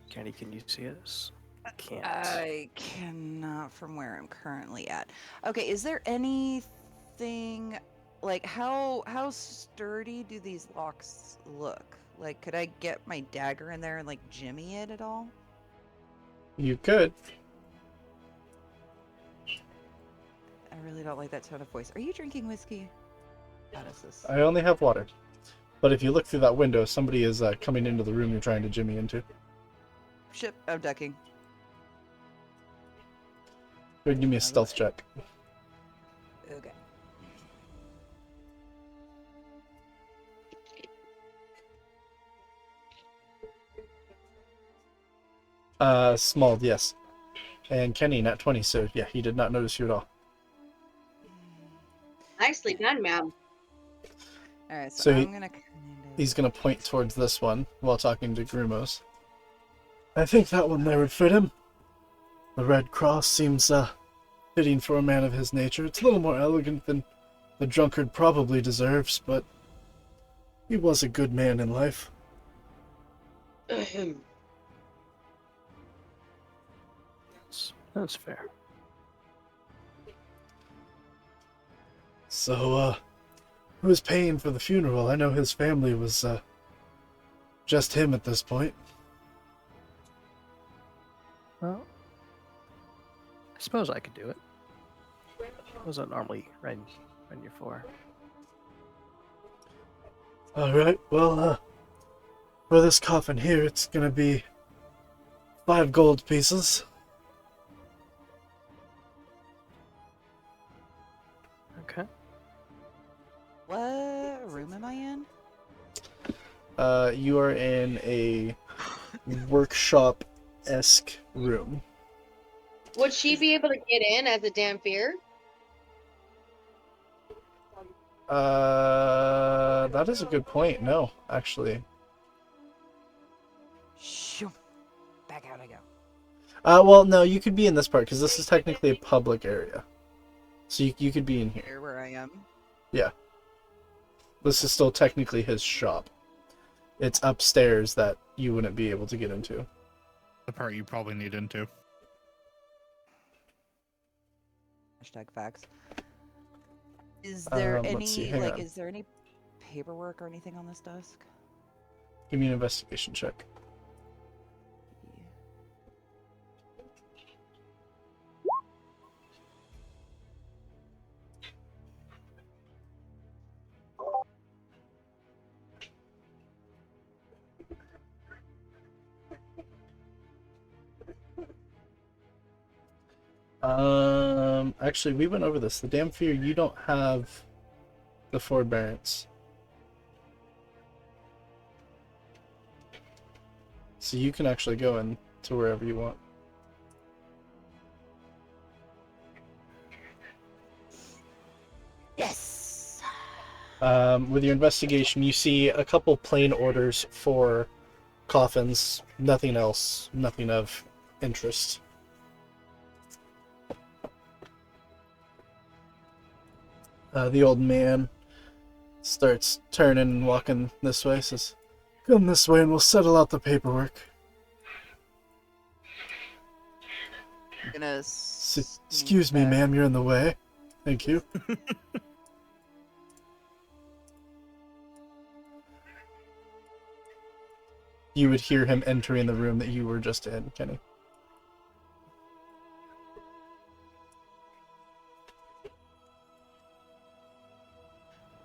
Candy, can you see us? I can't. I cannot from where I'm currently at. Okay, is there anything like how sturdy do these locks look? Like, could I get my dagger in there and like jimmy it at all? You could. I really don't like that tone of voice. Are you drinking whiskey? How does this? I only have water. But if you look through that window, somebody is coming into the room you're trying to jimmy into. Ship. I'm ducking. Go ahead and give me a Out of the stealth way. check. Okay. Small, yes. And Kenny, not 20, so yeah, he did not notice you at all. Nicely done, ma'am. All right, so So I'm gonna kind of. He's gonna point towards this one while talking to Grumos. I think that one there would fit him. The red cross seems fitting for a man of his nature. It's a little more elegant than the drunkard probably deserves, but he was a good man in life. That's fair. So, who's paying for the funeral? I know his family was just him at this point. Well, I suppose I could do it. What does that normally run you for? Alright, well, for this coffin here, it's gonna be 5 gold pieces. Okay. What room am I in? You are in a workshop-esque room. Would she be able to get in as a Damphir? That is a good point. No, actually. Shoo. Back out I go. Well, no, you could be in this part, because this is technically a public area. So you could be in here. Here where I am. Yeah. This is still technically his shop. It's upstairs that you wouldn't be able to get into. The part you probably need into. Hashtag facts. Is there Let's see, any hang like on. is there any paperwork or anything on this desk? Give me an investigation check. Actually, we went over this. The Damphir, you don't have the forbearance. So you can actually go in to wherever you want. Yes. With your investigation, you see a couple plain orders for coffins. Nothing else. Nothing of interest. The old man starts turning and walking this way. Says, "Come this way and we'll settle out the paperwork." I'm gonna Excuse me, ma'am, you're in the way. Thank you. You would hear him entering the room that you were just in, Kenny.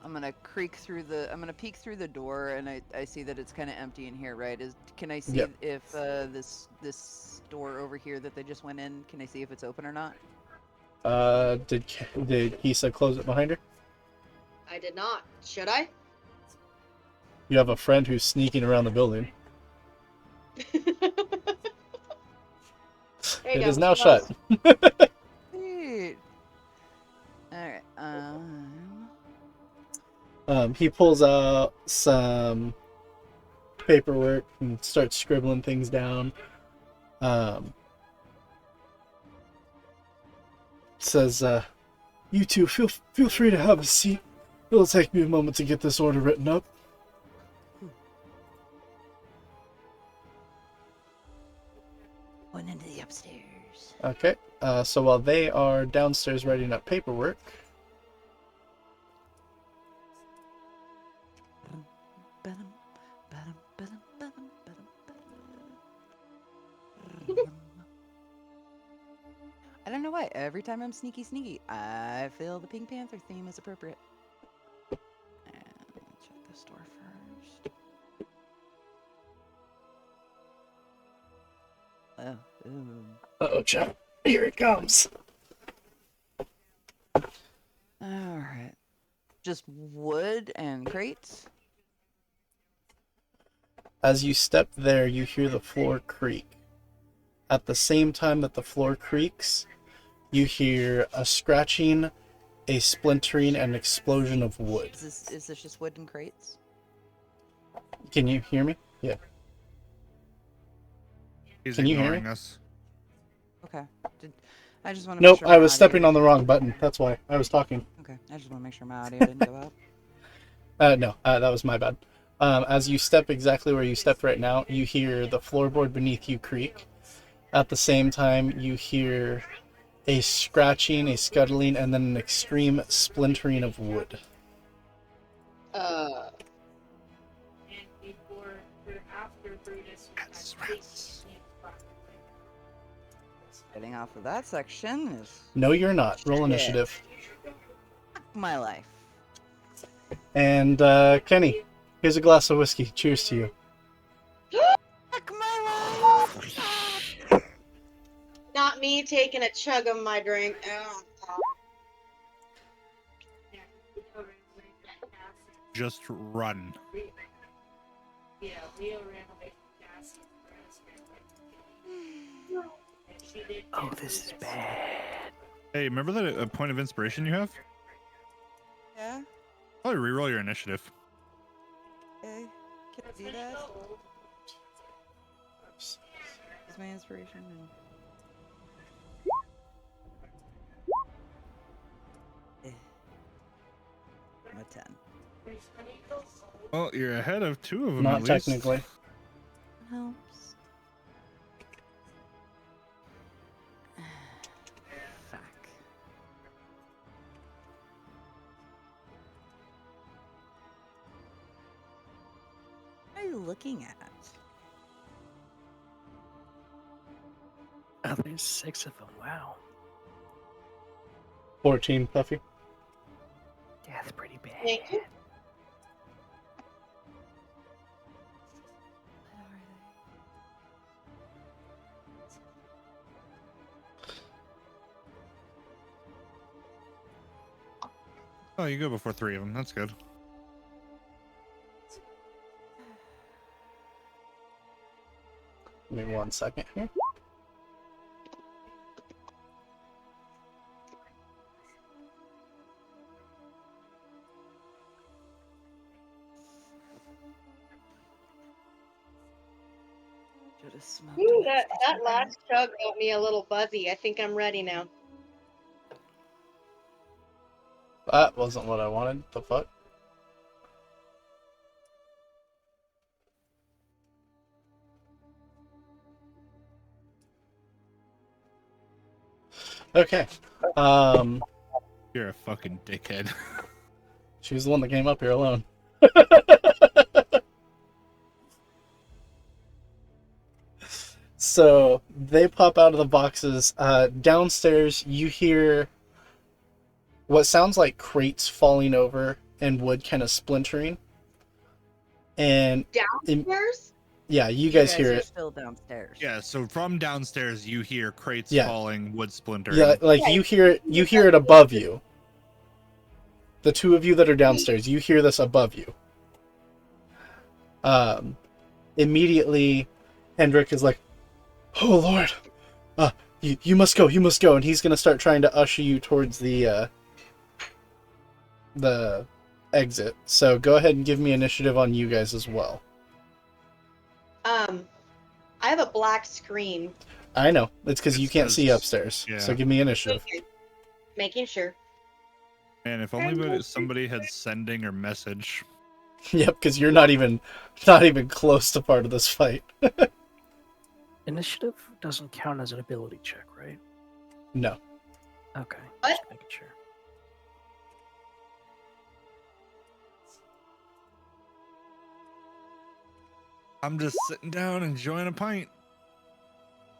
I'm gonna peek through the door, and I see that it's kind of empty in here, right? Can I see Yep. if this door over here that they just went in? Can I see if it's open or not? Did he said close it behind her? I did not. Should I? You have a friend who's sneaking around the building. There you It go. is now Close. shut. Sweet. All right. He pulls out some paperwork and starts scribbling things down. Says, "You two, feel free to have a seat. It'll take me a moment to get this order written up." Going into the upstairs. Okay. So while they are downstairs writing up paperwork, I don't know why. Every time I'm sneaky, I feel the Pink Panther theme is appropriate. the store first. Oh, ooh. Uh-oh, Jeff. Here it comes. Alright. Just wood and crates? As you step there, you hear the floor creak. At the same time that the floor creaks, you hear a scratching, a splintering, and an explosion of wood. Is this just wood and crates? Can you hear me? Yeah. He's Can you hear ignoring me? us. Okay. I just want to Nope, make sure I my was audio stepping didn't- on the wrong button. That's why. I was talking. Okay, I just want to make sure my audio didn't go out. No, that was my bad. As you step exactly where you stepped right now, you hear the floorboard beneath you creak. At the same time, you hear a scratching, a scuttling, and then an extreme splintering of wood. Uh, Getting off of that section is No, you're not. Roll Shit. initiative. my life. And, Kenny, here's a glass of whiskey. Cheers to you. Fuck my life! not me taking a chug of my drink. Just run. Oh, this is bad. Hey, remember that point of inspiration you have? Yeah? Probably reroll your initiative. Okay. Can I do that? Is my inspiration? I'm a 10. Well, you're ahead of two of them Not at least. technically. Helps. Fuck. What are you looking at? Oh, there's 6 of them. Wow. 14, Puffy. Yeah, that's pretty bad. Thank you. Oh, you go before 3 of them. That's good. Give me 1 second here. Should have smoked Ooh, an that extra last chug got me a little buzzy. I think I'm ready now. That wasn't what I wanted. The fuck? Okay. You're a fucking dickhead. She was the one that came up here alone. So they pop out of the boxes. Downstairs, you hear what sounds like crates falling over and wood kind of splintering. And Downstairs? yeah, you guys hear are it. still downstairs. Yeah, so from downstairs you hear crates Yeah. falling, wood splintering. Yeah, like you hear it. You hear it above you. The two of you that are downstairs, you hear this above you. Immediately, Hendrik is like, "Oh Lord, you must go, and he's gonna start trying to usher you towards the exit. So go ahead and give me initiative on you guys as well. I have a black screen. I know it's because you It's can't see 'cause- upstairs. yeah. So give me initiative. Okay. Making sure. Man, if only somebody had sending or message. Yep, because you're not even close to part of this fight. Initiative doesn't count as an ability check, right? No. Okay. What? Just making sure. I'm just sitting down enjoying a pint.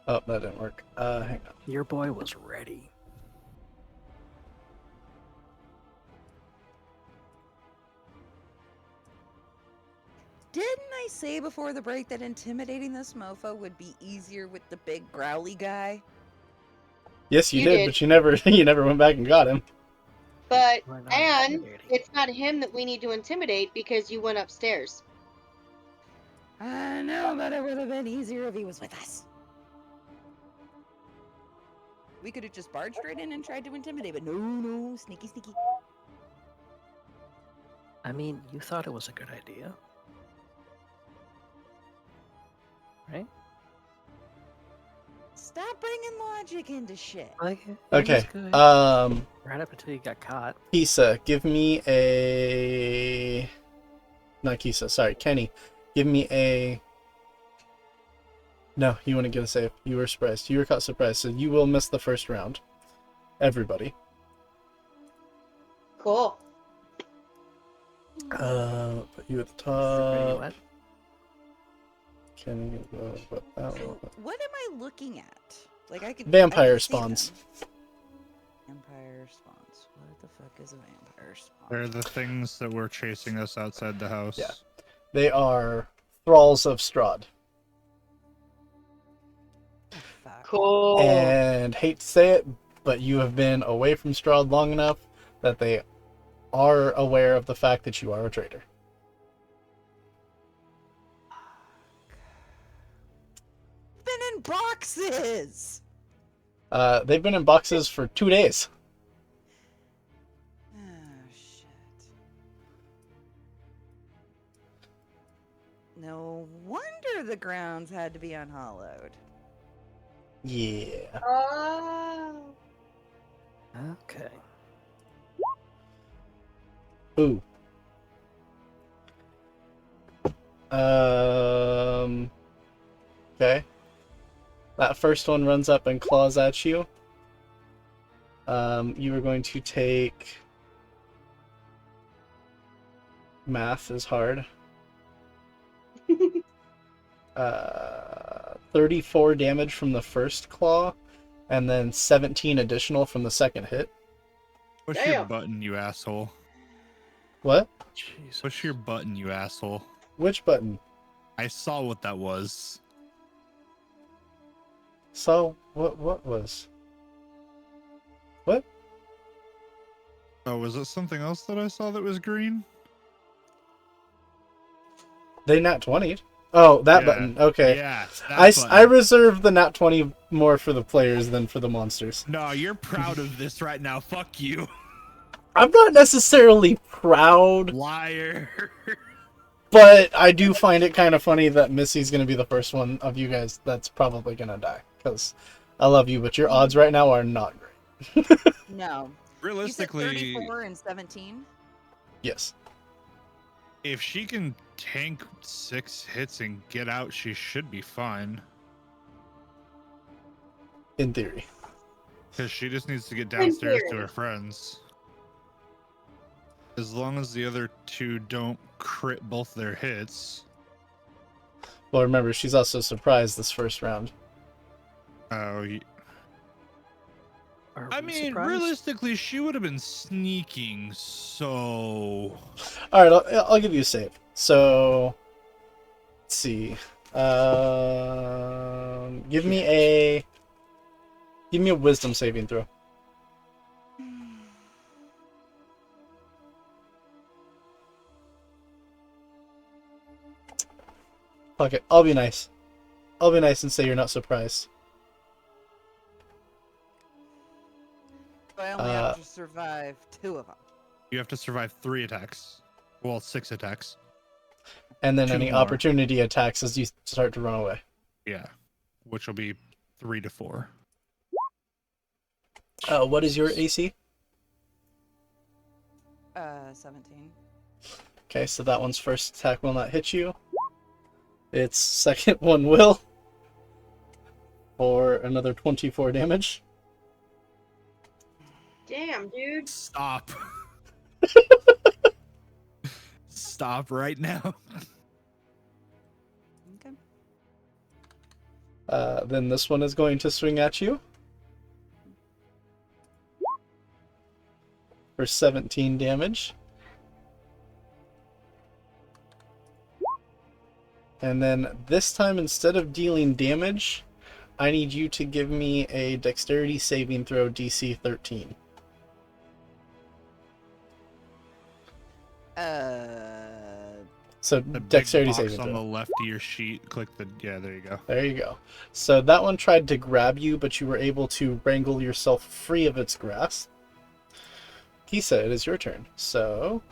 Oh, that didn't work. Hang on. Your boy was ready. Didn't I say before the break that intimidating this mofo would be easier with the big growly guy? Yes, you You did, did. but you never you never went back and got him. But We're not and intimidating. it's not him that we need to intimidate because you went upstairs. I know, but it would have been easier if he was with us. We could have just barged right in and tried to intimidate, but no, sneaky. I mean, you thought it was a good idea. Right? Stop bringing logic into shit. Like, it Okay. was good. Right up until you got caught. Kisa, give me a. Not Kisa, sorry, Kenny. Give me a. No, you want to get a save. You were surprised. You were caught surprised, so you will miss the first round. Everybody. Cool. Put you at the Everybody top. what? Kenny, put that So, one. what am I looking at? Like I could Vampire I see them. spawns. Vampire spawns. What the fuck is a vampire spawn? They're the things that were chasing us outside the house. Yeah. They are thralls of Strahd. Oh, fuck. Cool. And hate to say it, but you have been away from Strahd long enough that they are aware of the fact that you are a traitor. Been in boxes. They've been in boxes for 2 days. Oh shit. No wonder the grounds had to be unhollowed. Yeah. Oh. Okay. Ooh. Okay. That first one runs up and claws at you. You are going to take... Math is hard. 34 damage from the first claw, and then 17 additional from the second hit. Push your Damn. button, you asshole. What? Jesus. Push your button, you asshole. Which button? I saw what that was. So, what was? What? Oh, was it something else that I saw that was green? They nat 20'd. Oh, that Yeah. button. Okay. Yeah, that I button. reserve the nat 20 more for the players than for the monsters. No, you're proud of this right now. Fuck you. I'm not necessarily proud, Liar. but I do find it kind of funny that Missy's going to be the first one of you guys that's probably going to die. Because I love you, but your odds right now are not great. No. You said Realistically, 34 and 17? Yes. if she can tank 6 hits and get out, she should be fine. In theory. Because she just needs to get downstairs to theory. her friends. As long as the other two don't crit both their hits. Well, remember, she's also surprised this first round. Oh, Are I we mean, surprised? realistically, she would have been sneaking, so... Alright, I'll give you a save. So, let's see. Give me a wisdom saving throw. Fuck it. I'll be nice. I'll be nice and say you're not surprised. I only have to survive 2 of them. You have to survive 3 attacks. Well, 6 attacks. And then 2 any more. opportunity attacks as you start to run away. Yeah. Which will be 3 to 4. What is your AC? 17. Okay, so that one's first attack will not hit you. Its second one will. For another 24 damage. Damn, dude. Stop. Stop right now. Okay. Then this one is going to swing at you. For 17 damage. And then this time, instead of dealing damage, I need you to give me a dexterity saving throw DC 13. So The big dexterity box saving on the throw. left of your sheet. Click the. Yeah, there you go. There you go. So that one tried to grab you, but you were able to wrangle yourself free of its grasp. Kisa, it is your turn. So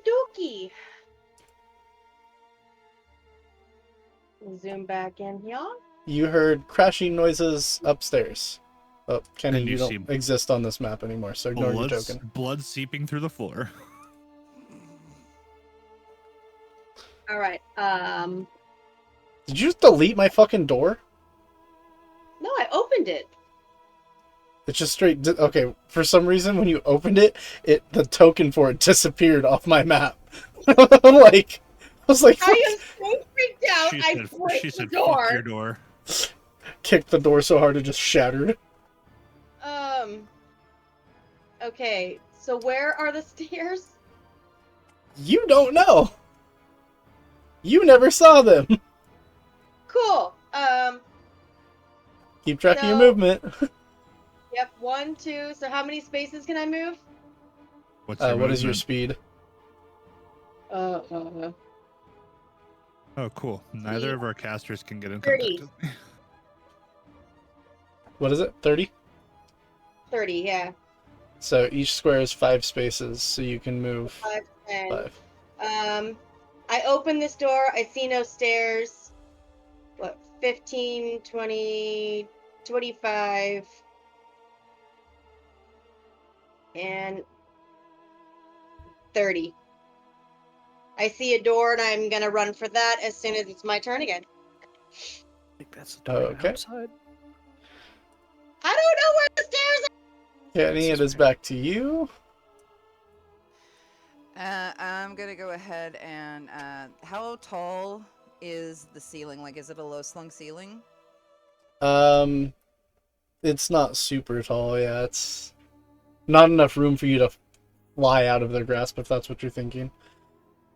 Dookie. Zoom back in here. you heard crashing noises upstairs. Oh, Kenny, And you you don't see exist on this map anymore, so ignore your token. Blood seeping through the floor. All right. Did you just delete my fucking door? No, I opened it. It's just straight. Okay, for some reason, when you opened it, the token for it disappeared off my map. I was like, I am so freaked out. She I said, break she the said door. fuck your door. kicked the door so hard it just shattered. Okay, so where are the stairs? You don't know. You never saw them. Cool. Keep track of your So- movement. Yep, 1, 2. So how many spaces can I move? What's your What is your movement? speed? Uh, Oh, cool. Neither of our casters can get in 30. contact with me. What is it? 30? 30, yeah. So each square is 5 spaces, so you can move 5, 10. 5. I open this door. I see no stairs. What, 15, 20, 25, and 30. I see a door, and I'm going to run for that as soon as it's my turn again. I think that's the door Okay. outside. I don't know where the stairs are! Kenny, it is back to you. I'm gonna go ahead and how tall is the ceiling? Like, is it a low slung ceiling? It's not super tall, yeah. It's not enough room for you to fly out of their grasp, if that's what you're thinking.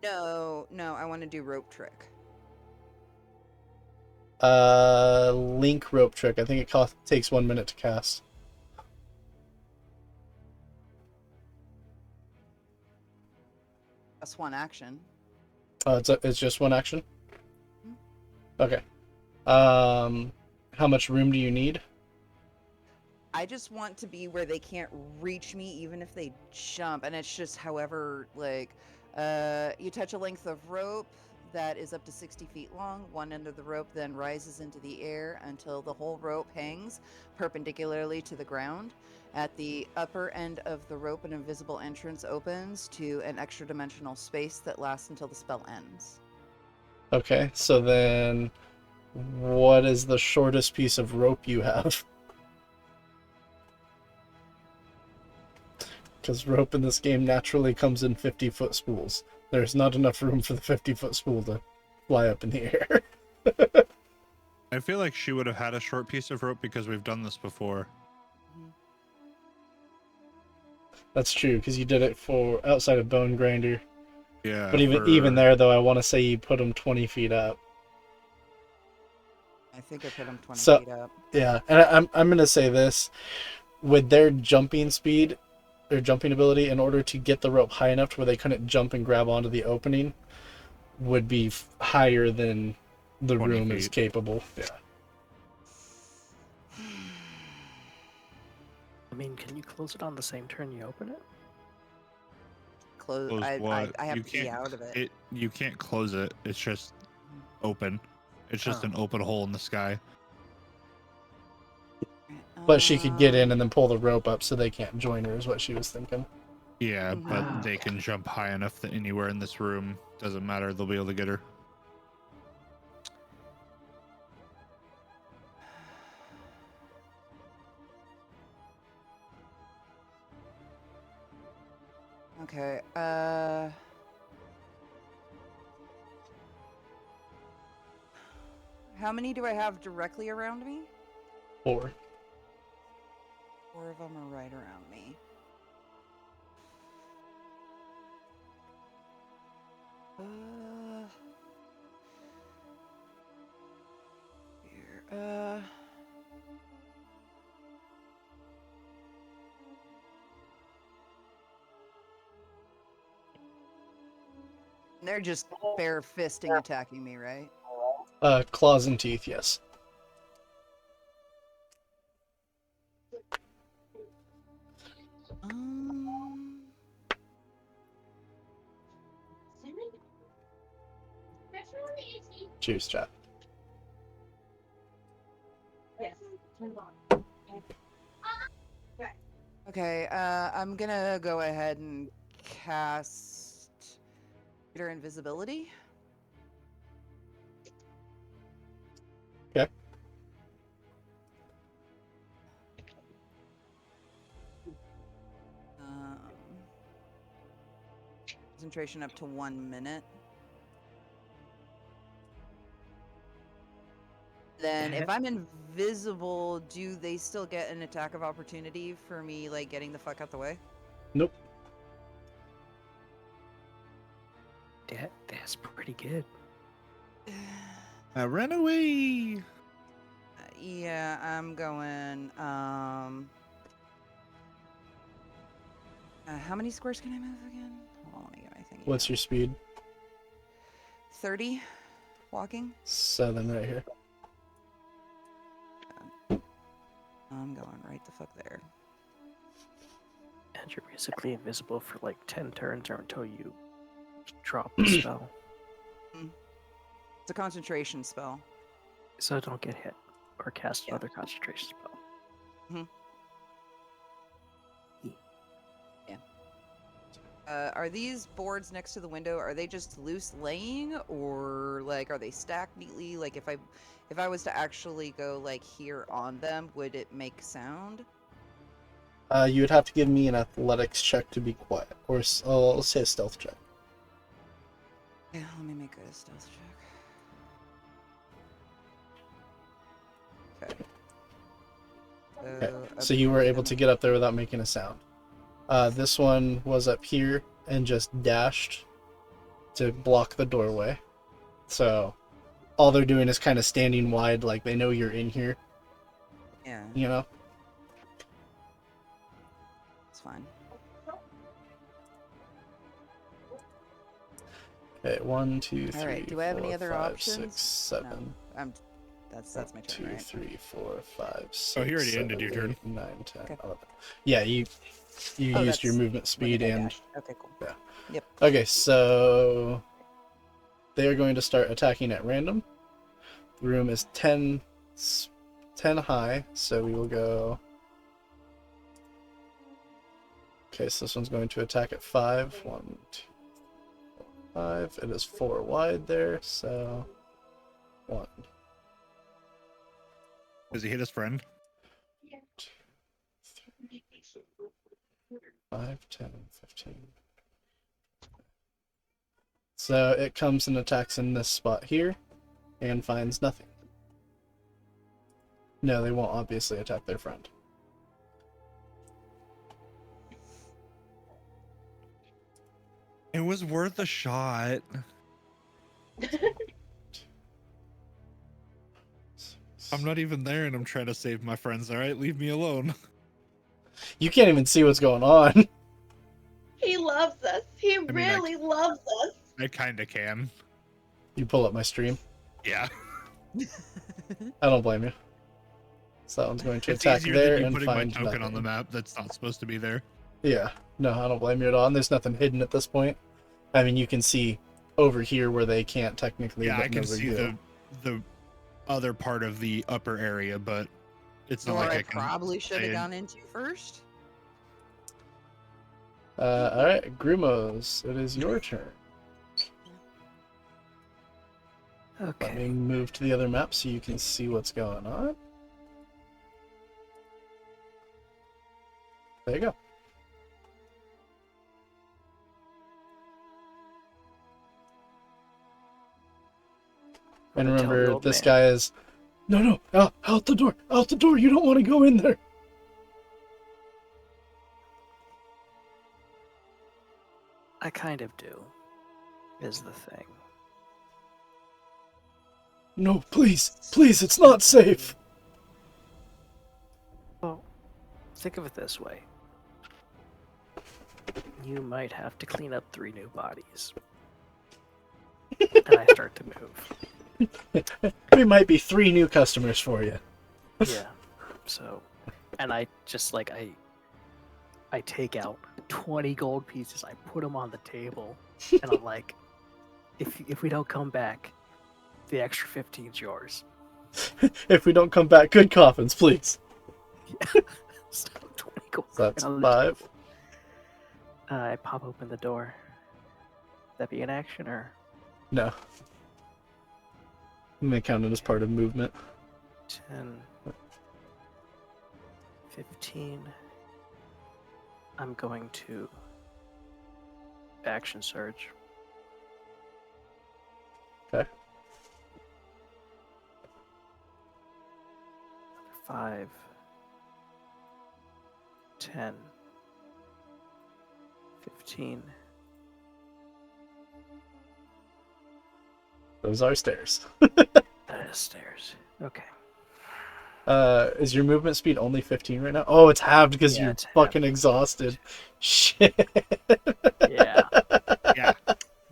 No, I want to do rope trick. Link rope trick. I think it takes 1 minute to cast. That's one action. It's just one action? Mhm. Okay. How much room do you need? I just want to be where they can't reach me even if they jump, and it's just however, like, you touch a length of rope that is up to 60 feet long. One end of the rope then rises into the air until the whole rope hangs perpendicularly to the ground. At the upper end of the rope, an invisible entrance opens to an extra dimensional space that lasts until the spell ends. Okay, so then what is the shortest piece of rope you have? Because rope in this game naturally comes in 50-foot spools. There's not enough room for the 50-foot spool to fly up in the air. I feel like she would have had a short piece of rope because we've done this before. That's true, because you did it for outside of Bone Grinder. Yeah. But even there, though, I want to say you put them 20 feet up. I think I put them 20 So- feet up. Yeah, and I'm gonna say this: with their jumping speed, their jumping ability, in order to get the rope high enough to where they couldn't jump and grab onto the opening, would be higher than the 20 room is feet. capable. Yeah. I mean, can you close it on the same turn you open it? Close. Close I what? have You to be can't- out of it. You can't close it. It's just open. It's just Oh. an open hole in the sky. But she could get in and then pull the rope up so they can't join her, is what she was thinking. Yeah, but Mhm. they can jump high enough that anywhere in this room doesn't matter. They'll be able to get her. Okay. How many do I have directly around me? 4. 4 of them are right around me. Here. They're just bare fisting attacking me, right? Claws and teeth, yes. Um, Cheers, chat. okay, I'm gonna go ahead and cast greater invisibility. Okay. Concentration up to 1 minute. Then if I'm invisible, do they still get an attack of opportunity for me, like, getting the fuck out the way? Nope. That's pretty good. I ran away. Yeah, I'm going, how many squares can I move again? Hold on, let me get my thingy What's out. your speed? 30 walking. 7 right here. I'm going right the fuck there. And you're basically invisible for like 10 turns or until you drop the spell. It's a concentration spell. So don't get hit or cast another concentration spell. Are these boards next to the window, are they just loose laying, or like are they stacked neatly? Like if I was to actually go like here on them, would it make sound? You would have to give me an athletics check to be quiet, or let's say a stealth check. Yeah, let me make a stealth check. Okay. Okay. So you were able to get up there without making a sound. This one was up here and just dashed to block the doorway. So all they're doing is kind of standing wide, like they know you're in here. Yeah, You know? it's fine. Okay, 1, 2, 3, All right. Do I have any 4, other 5, options? 6, 7. No, that's my turn, 2, right? 3, 4, 5, 6. Oh, he already 7, ended your turn. 8, 9, 10, Okay. 11. Yeah, you Oh, used your that's movement speed when I and dashed. Okay, cool. yeah. Yep. Okay, so they are going to start attacking at random. The room is 10 high, so we will go. Okay, so this one's going to attack at 5. 1, 2, 5. It is 4 wide there, so 1. Does he hit his friend? 5, 10, 15. So it comes and attacks in this spot here and finds nothing. No, they won't obviously attack their friend. It was worth a shot. I'm not even there and I'm trying to save my friends, alright? Leave me alone. You can't even see what's going on. He loves us. He mean, really loves us. I kinda can. You pull up my stream. Yeah. I don't blame you. So that one's going to It's attack easier there than you and putting my find token nothing. on the map that's not supposed to be there. Yeah, no, I don't blame you at all. And there's nothing hidden at this point. I mean, you can see over here where they can't technically. Yeah, but I can no big see deal. the other part of the upper area, but it's not Or like I I can probably should have say- gone into first. All right, Grumos, it is your turn. Let me Okay. move to the other map so you can see what's going on. There you go. And I'm gonna tell the remember, old this man. guy is... No, out the door! Out the door! You don't want to go in there! I kind of do. is the thing. No, please, please, it's not safe. Well, think of it this way. You might have to clean up 3 new bodies. And I start to move. We might be 3 new customers for you. Yeah. So, and I just like, I take out 20 gold pieces, I put them on the table, and I'm like, if we don't come back, the extra 15's yours. If we don't come back, good coffins, please. So 20 gold So that's on the 5. table. I pop open the door. That be an action or No. I'm gonna count it as part of movement. 10, 15. I'm going to action surge. Okay. 5, 10, 15. Those are stairs. That is stairs. Okay. Is your movement speed only 15 right now? Oh, it's halved because Yeah, you're it's halved. fucking exhausted. Shit. Yeah. Yeah.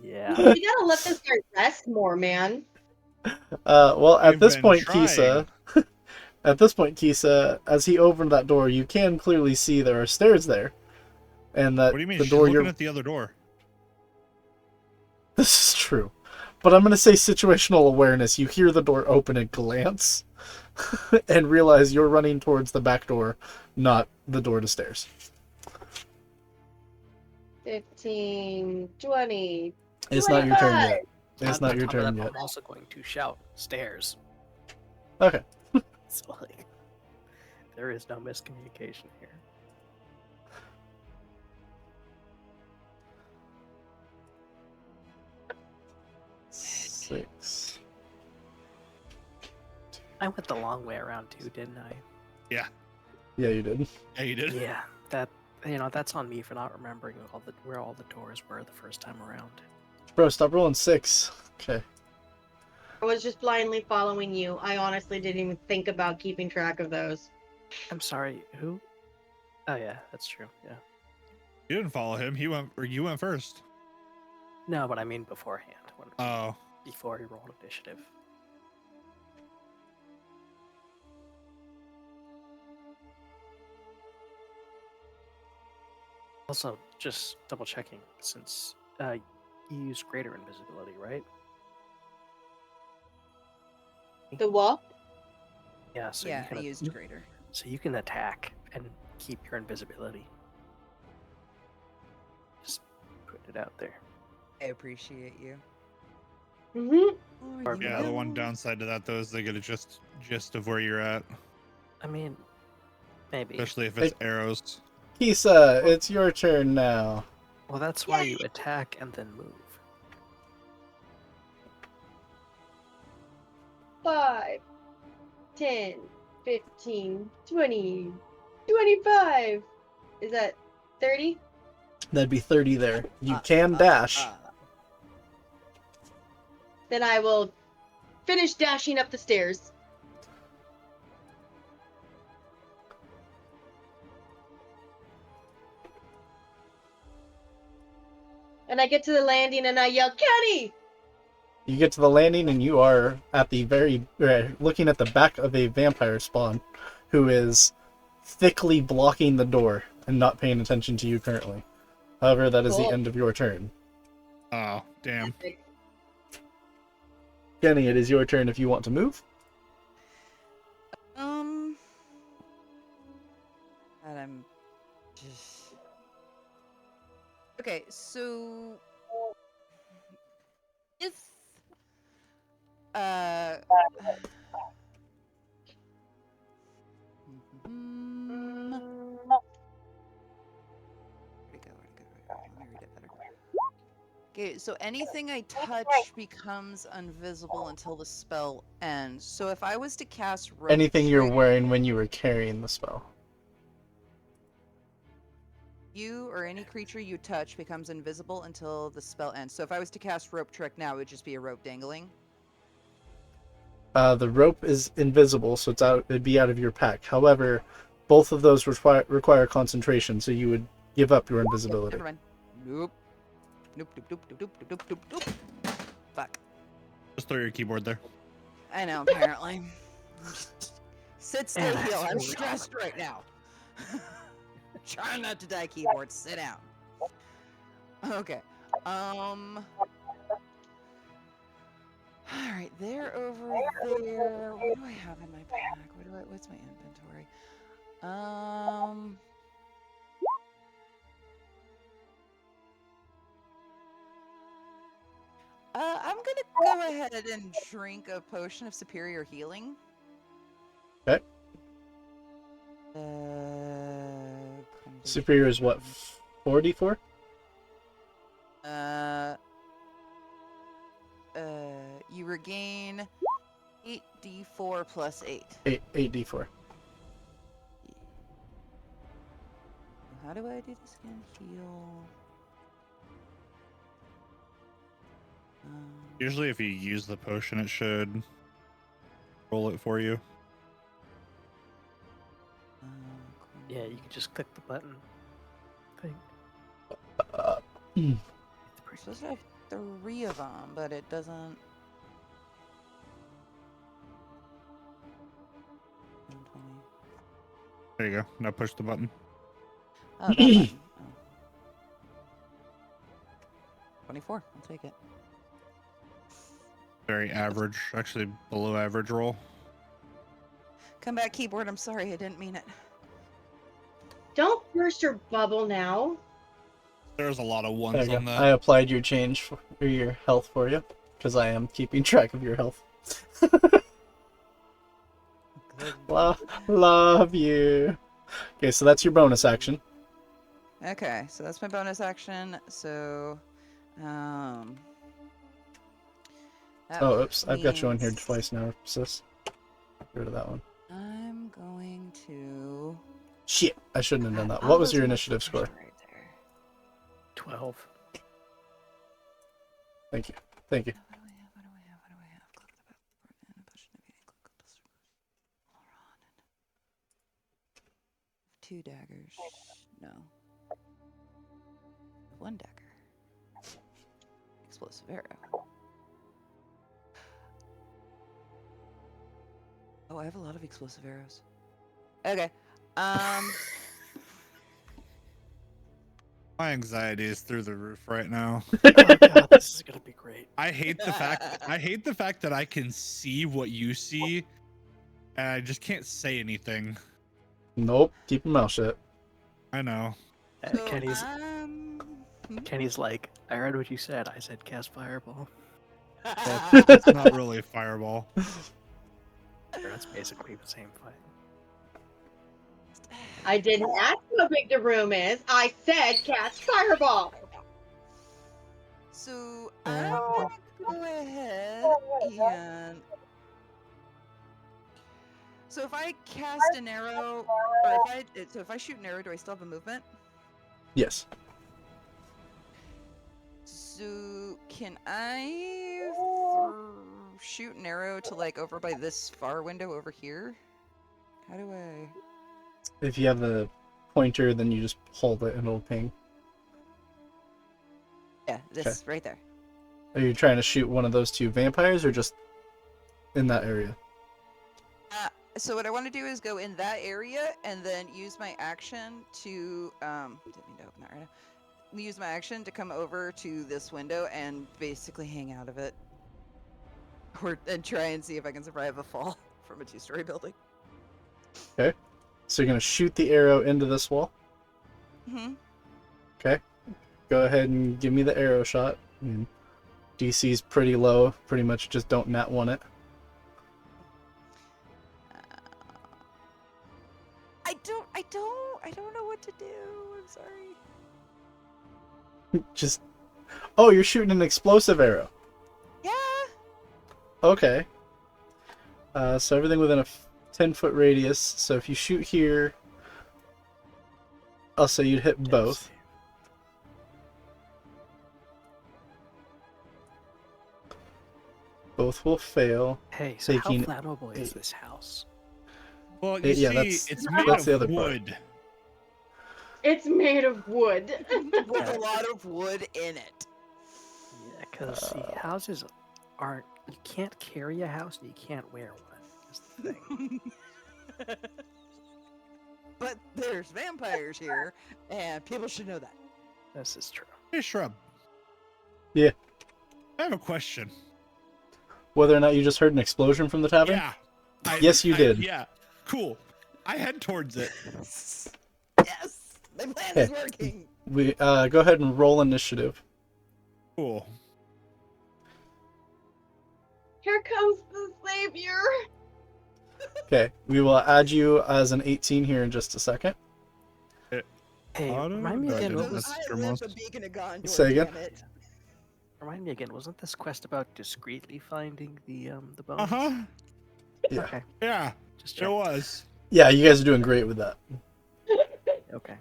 Yeah. You gotta let this guy rest more, man. Well, at We've this been point, trying. Kisa, as he opened that door, you can clearly see there are stairs there, and that What do you mean? the She's door looking you're. at the other door. This is true, but I'm gonna say situational awareness. You hear the door open and glance, and realize you're running towards the back door, not the door to stairs. 15, 20. It's not your turn yet. It's On not your top of turn that, yet. I'm also going to shout stairs. Okay. So like, there is no miscommunication here. Six. I went the long way around too, didn't I? Yeah. Yeah, you did. Yeah, you did. Yeah. That's on me for not remembering where all the doors were the first time around. Bro, stop rolling 6. Okay. I was just blindly following you. I honestly didn't even think about keeping track of those. I'm sorry, who? Oh yeah, that's true. Yeah. You didn't follow him. You went first. No, but I mean beforehand. Oh. Before he rolled initiative. Also, just double checking, since you use greater invisibility, right? The wall? Yeah, so yeah, you can I used greater. so you can attack and keep your invisibility. Just put it out there. I appreciate you. Mm-hmm. Or Or- you Yeah, the one will. downside to that though is they get a gist of where you're at, I mean, maybe. especially if it's arrows. Kisa, it's your turn now. Well, that's why you attack and then move. 5, 10, 15, 20, 25. Is that 30? That'd be 30 there. You can dash. Then I will finish dashing up the stairs. And I get to the landing and I yell, Kenny! You get to the landing and you are at the looking at the back of a vampire spawn who is thickly blocking the door and not paying attention to you currently. However, that is the Cool. end of your turn. Oh, damn. Kenny, it is your turn if you want to move. And I'm just okay. So if Let me read it better. Okay, so anything I touch becomes invisible until the spell ends. So if I was to cast rope Anything you're straight- wearing when you were carrying the spell. You or any creature you touch becomes invisible until the spell ends. So if I was to cast Rope Trick now, it would just be a rope dangling. The rope is invisible, so it'd be out of your pack. However, both of those require concentration, so you would give up your invisibility. Never mind. Nope. Nope, nope, nope, nope, nope, nope, nope, nope. Fuck. Just throw your keyboard there. I know, apparently. Sit, stay, And I heal. I'm threw it. stressed right now. Trying not to die, keyboard. Sit down. Okay. Alright, they're over there. What do I have in my pack? What's my inventory? I'm gonna go ahead and drink a potion of superior healing. Okay. Superior is what? 44? You regain 8d4 plus 8. 8d4. How do I do this again? Heal. Usually, if you use the potion, it should roll it for you. Yeah, you can just click the button. I think. I'm supposed to have 3 of them, but it doesn't. 20. There you go. Now push the button. Oh, that button. Oh. 24. I'll take it. Very average, actually below average roll. Come back, keyboard. I'm sorry. I didn't mean it. Don't burst your bubble now. There's a lot of There ones you on go. that. I applied your change for your health for you, because I am keeping track of your health. Love you. Okay, so that's your bonus action. Okay, so that's my bonus action. So, that Oh, oops. I've got you on here means twice now, sis. Get rid of that one. I'm going to. Shit, I shouldn't have done that. I'll What was go your to my initiative score? potion right there. 12. Thank you. Thank you. What do I have? What do I have? What do I have? Click the button and a potion of healing. Click the Hold on. 2 daggers. No. 1 dagger. Explosive arrow. Oh, I have a lot of explosive arrows. Okay. My anxiety is through the roof right now. Oh god, this is gonna be great. I hate the fact that I can see what you see, and I just can't say anything. Nope. Keep your mouth shut. I know. So, Kenny's like, I heard what you said. I said cast fireball. It's not really a fireball. That's basically the same fight. I didn't ask how big the room is. I said cast fireball. So I'm gonna go ahead and. So if I cast an arrow, or if I shoot an arrow, do I still have a movement? Yes. So can I shoot an arrow to like over by this far window over here? How do I? If you have the pointer, then you just hold it and it'll ping. Yeah, this right there. Are you trying to shoot one of those 2 vampires or just in that area? So what I want to do is go in that area and then use my action to didn't mean to open that right now. Use my action to come over to this window and basically hang out of it, and try and see if I can survive a fall from a 2-story building. Okay. So you're gonna shoot the arrow into this wall. Mm-hmm. Okay. Go ahead and give me the arrow shot. DC's pretty low. Pretty much just don't nat 1 it. I don't know what to do. I'm sorry. Just. Oh, you're shooting an explosive arrow. Yeah. Okay. So everything within a 10-foot radius. So if you shoot here, I'll say you'd hit Dex both. save. Both will fail. Hey, so Taking how flammable is 8. this house? Well, you Yeah, see, that's- it's made that's of the other part. wood. It's made of wood. With a lot of wood in it. Yeah, because see, houses aren't. You can't carry a house, and you can't wear one. Is the thing. But there's vampires here, and people should know that. This is true. Hey, Shrub. Yeah. I have a question. Whether or not you just heard an explosion from the tavern? Yeah. Yes, you did. Yeah. Cool. I head towards it. Yes, the plan is working. We go ahead and roll initiative. Cool. Here comes the savior. Okay, we will add you as an 18 here in just a second. Hey, Auto? remind me No, I again. didn't. What was? I That's your live most- a beacon of Gondor, Say again? damn it. Remind me again. Wasn't this quest about discreetly finding the bones? Uh-huh. Yeah. Okay. Yeah, Just it check. was. Yeah, you guys are doing great with that. Okay.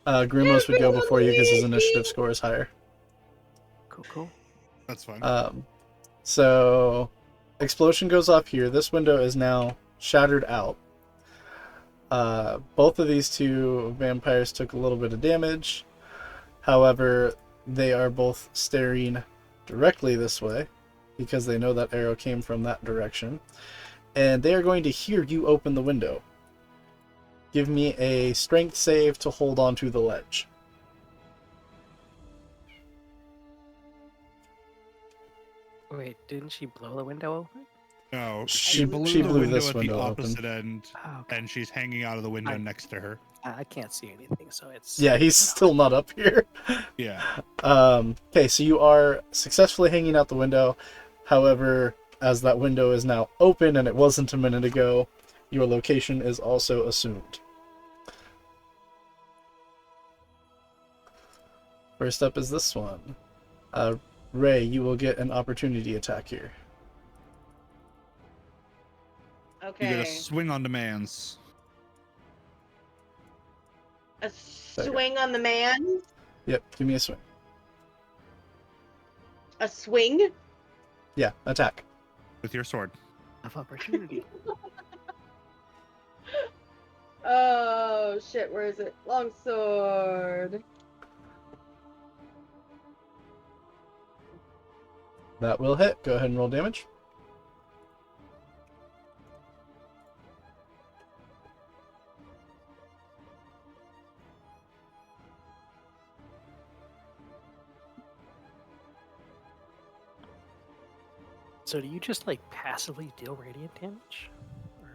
Grimos would go before you because his initiative score is higher. Cool. Cool. That's fine. So, explosion goes off here. This window is now shattered out. Both of these two vampires took a little bit of damage. However, they are both staring directly this way because they know that arrow came from that direction. And they are going to hear you open the window. Give me a strength save to hold onto the ledge. Wait, didn't she blow the window open? No, she blew blew the window this at window the open. opposite end, Oh, okay. and she's hanging out of the window I- next to her. I can't see anything, so it's. Yeah, he's still not up here. Yeah. Okay, so you are successfully hanging out the window. However, as that window is now open and it wasn't a minute ago, your location is also assumed. First up is this one. Ray, you will get an opportunity attack here. You Okay. get a swing on demands. A swing on the man. Yep, give me a swing. A swing. Yeah, attack. With your sword. Of opportunity. Oh shit! Where is it? Longsword. That will hit. Go ahead and roll damage. So do you just like passively deal radiant damage? Or...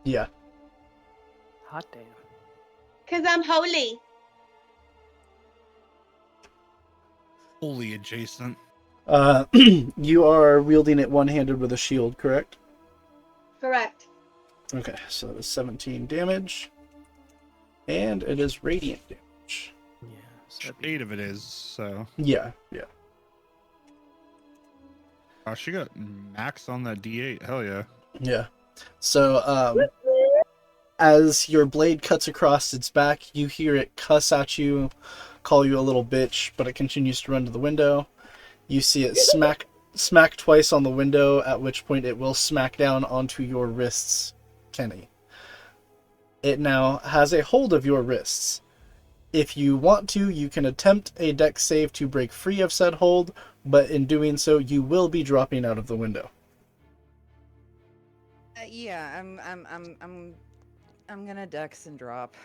Yeah. Hot damn. Cause I'm holy. Fully adjacent. You are wielding it one-handed with a shield, correct? Correct. Okay, so that is 17 damage. And it is radiant damage. Yeah. So that'd be- 8 of it is, so. Yeah, yeah. Oh, she got max on that D8. Hell yeah. Yeah. So, as your blade cuts across its back, you hear it cuss at you, call you a little bitch, but it continues to run to the window. You see it smack twice on the window, at which point it will smack down onto your wrists, Kenny. It now has a hold of your wrists. If you want to, you can attempt a dex save to break free of said hold, but in doing so, you will be dropping out of the window. Yeah, I'm gonna dex and drop.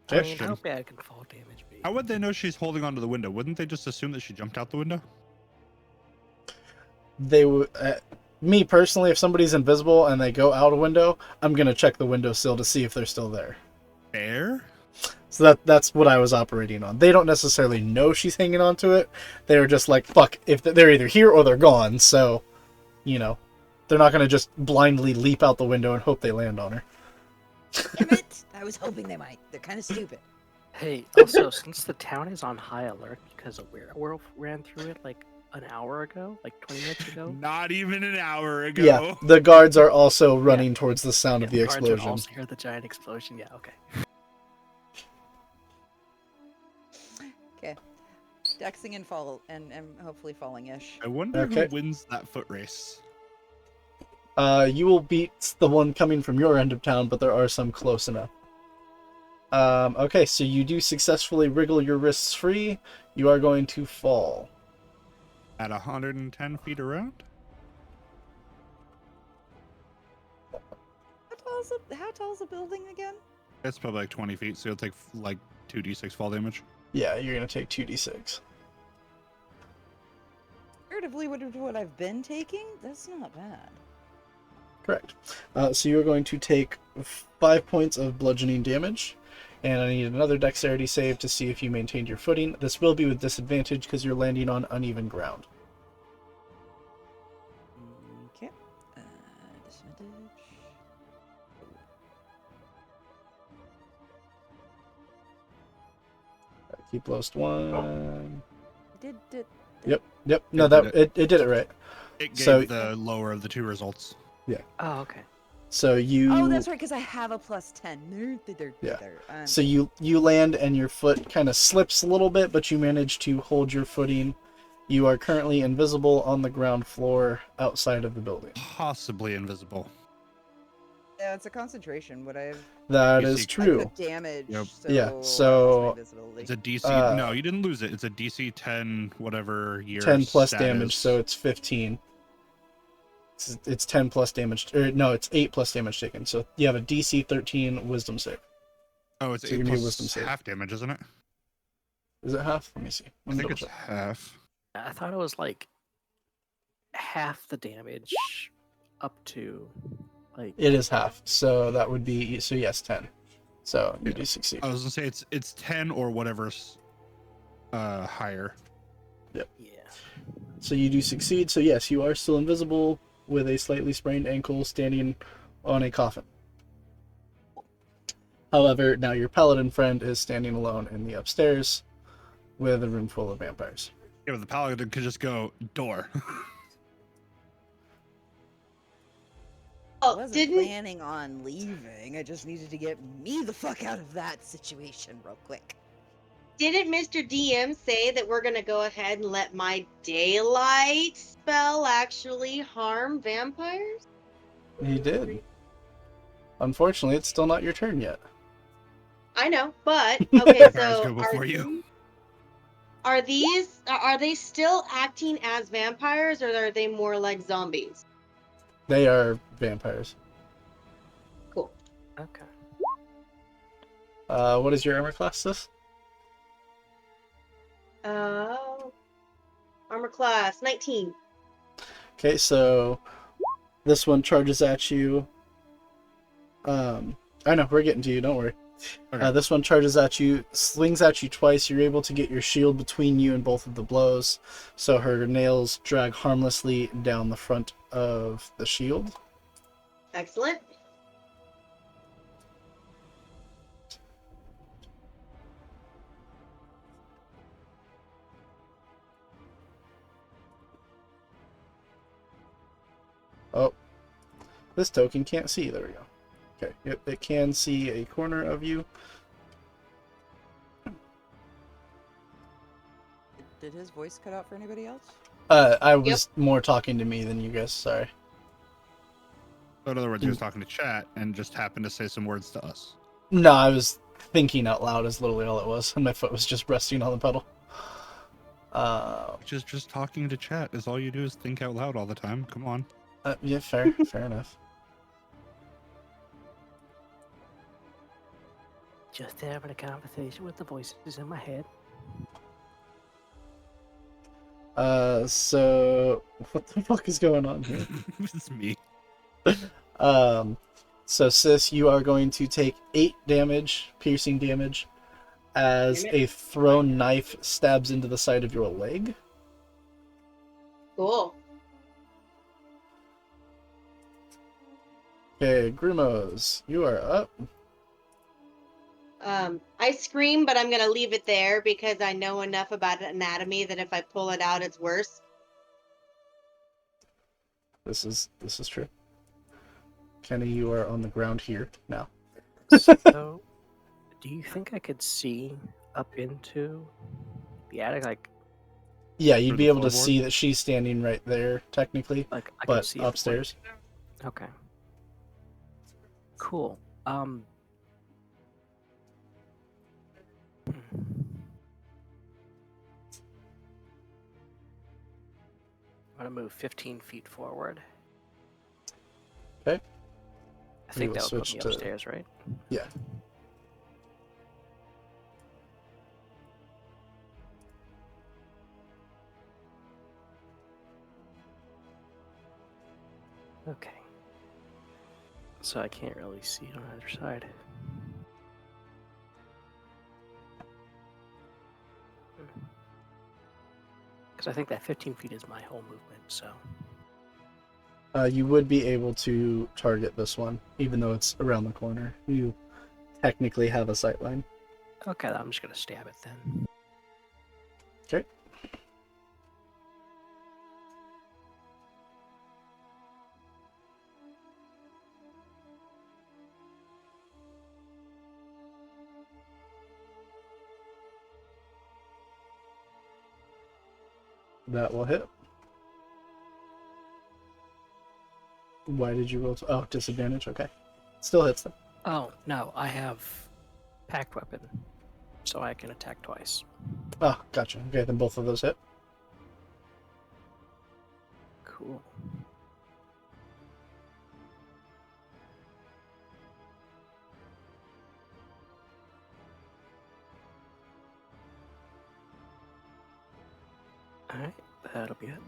I mean, Question. how bad can fall damage be? How would they know she's holding onto the window? Wouldn't they just assume that she jumped out the window? They would. Me personally, if somebody's invisible and they go out a window, I'm gonna check the windowsill to see if they're still there. Fair? So that's what I was operating on. They don't necessarily know she's hanging onto it. They're just like, fuck, if they're either here or they're gone. So, you know, they're not gonna just blindly leap out the window and hope they land on her. Damn it! I was hoping they might. They're kind of stupid. Hey, also, since the town is on high alert because a werewolf ran through it like an hour ago, like 20 minutes ago. Not even an hour ago. Yeah, the guards are also running towards the sound of the guards would explosion. also hear the giant explosion. Yeah, okay. Okay. Dexing and and hopefully falling-ish. I wonder Okay. who wins that foot race. You will beat the one coming from your end of town, but there are some close enough. Okay, so you do successfully wriggle your wrists free. You are going to fall. At 110 feet around? How tall is the building again? It's probably like 20 feet, so you'll take like 2d6 fall damage. Yeah, you're going to take 2d6. Comparatively, what I've been taking, that's not bad. Correct. So you're going to take 5 points of bludgeoning damage, and I need another dexterity save to see if you maintained your footing. This will be with disadvantage because you're landing on uneven ground. Okay. Disadvantage. Keep lowest one. Did Yep. No, it did it right. It gave So- the lower of the two results. Oh, okay. So you. Oh, that's right, because I have a +10. Yeah. I'm So you land and your foot kind of slips a little bit, but you manage to hold your footing. You are currently invisible on the ground floor outside of the building. Possibly invisible. Yeah, it's a concentration. Would I have That You is see- true. I took damage? Yep. So Yeah, I lost so- my visibility. It's a DC. No, you didn't lose it. It's a DC 10, whatever your 10 plus stat damage, is. so it's 15. It's 10 plus damage, or no, it's 8 plus damage taken. So you have a DC 13 wisdom save. Oh, it's so 8 give me a wisdom plus save. half damage, isn't it? Is it half? Let me see. I Let me think double it's check. half. I thought it was like half the damage up to like. It is half, so that would be, so yes, 10. So you Yeah. do succeed. I was gonna say it's 10 or whatever's higher. Yeah. So you do succeed. So yes, you are still invisible with a slightly sprained ankle standing on a coffin. However, now your paladin friend is standing alone in the upstairs with a room full of vampires. Yeah, but the paladin could just go door. I Oh, wasn't didn't planning on leaving. I just needed to get me the fuck out of that situation real quick. didn't Mr. DM say that we're gonna go ahead and let my daylight spell actually harm vampires? He did. Unfortunately, it's still not your turn yet. I know, but okay, Vampires so go before you. Are they still acting as vampires, or are they more like zombies? They are vampires. Cool. Okay. What is your armor class, sis? Armor class 19. Okay, so this one charges at you. I know, we're getting to you, don't worry. Okay. This one charges at you, slings at you twice. You're able to get your shield between you and both of the blows, so her nails drag harmlessly down the front of the shield. Excellent. Oh, this token can't see. There we go. Okay, it can see a corner of you. Did his voice cut out for anybody else? I was more talking to me than you guys. Sorry. So in other words, he was talking to chat and just happened to say some words to us. No, I was thinking out loud. Is literally all it was, and my foot was just resting on the pedal. Which is just talking to chat. Is all you do is think out loud all the time. Come on. Yeah, fair enough. Just having a conversation with the voices in my head. So what the fuck is going on here? It's me. So sis, you are going to take 8 damage, piercing damage, as a thrown knife stabs into the side of your leg. Cool. Okay, Grimos, you are up. I scream, but I'm gonna leave it there because I know enough about anatomy that if I pull it out, it's worse. This is true. Kenny, you are on the ground here now. So, do you think I could see up into the attic? Like, Yeah, you'd Through be the able to floorboard? see that she's standing right there, technically, I can but see it from upstairs. Okay. Cool. Hmm. I'm gonna move 15 feet forward. Okay. I think will that would put switch me to- upstairs, right? Yeah. Okay. So I can't really see it on either side. Because I think that 15 feet is my whole movement, so. You would be able to target this one, even though it's around the corner. You technically have a sight line. Okay, I'm just gonna stab it then. Okay. That will hit. Why did you roll? Oh, disadvantage. Okay. Still hits them. Oh, no, I have packed weapon, so I can attack twice. Oh, gotcha. Okay, then both of those hit. Cool. Alright, that'll be it.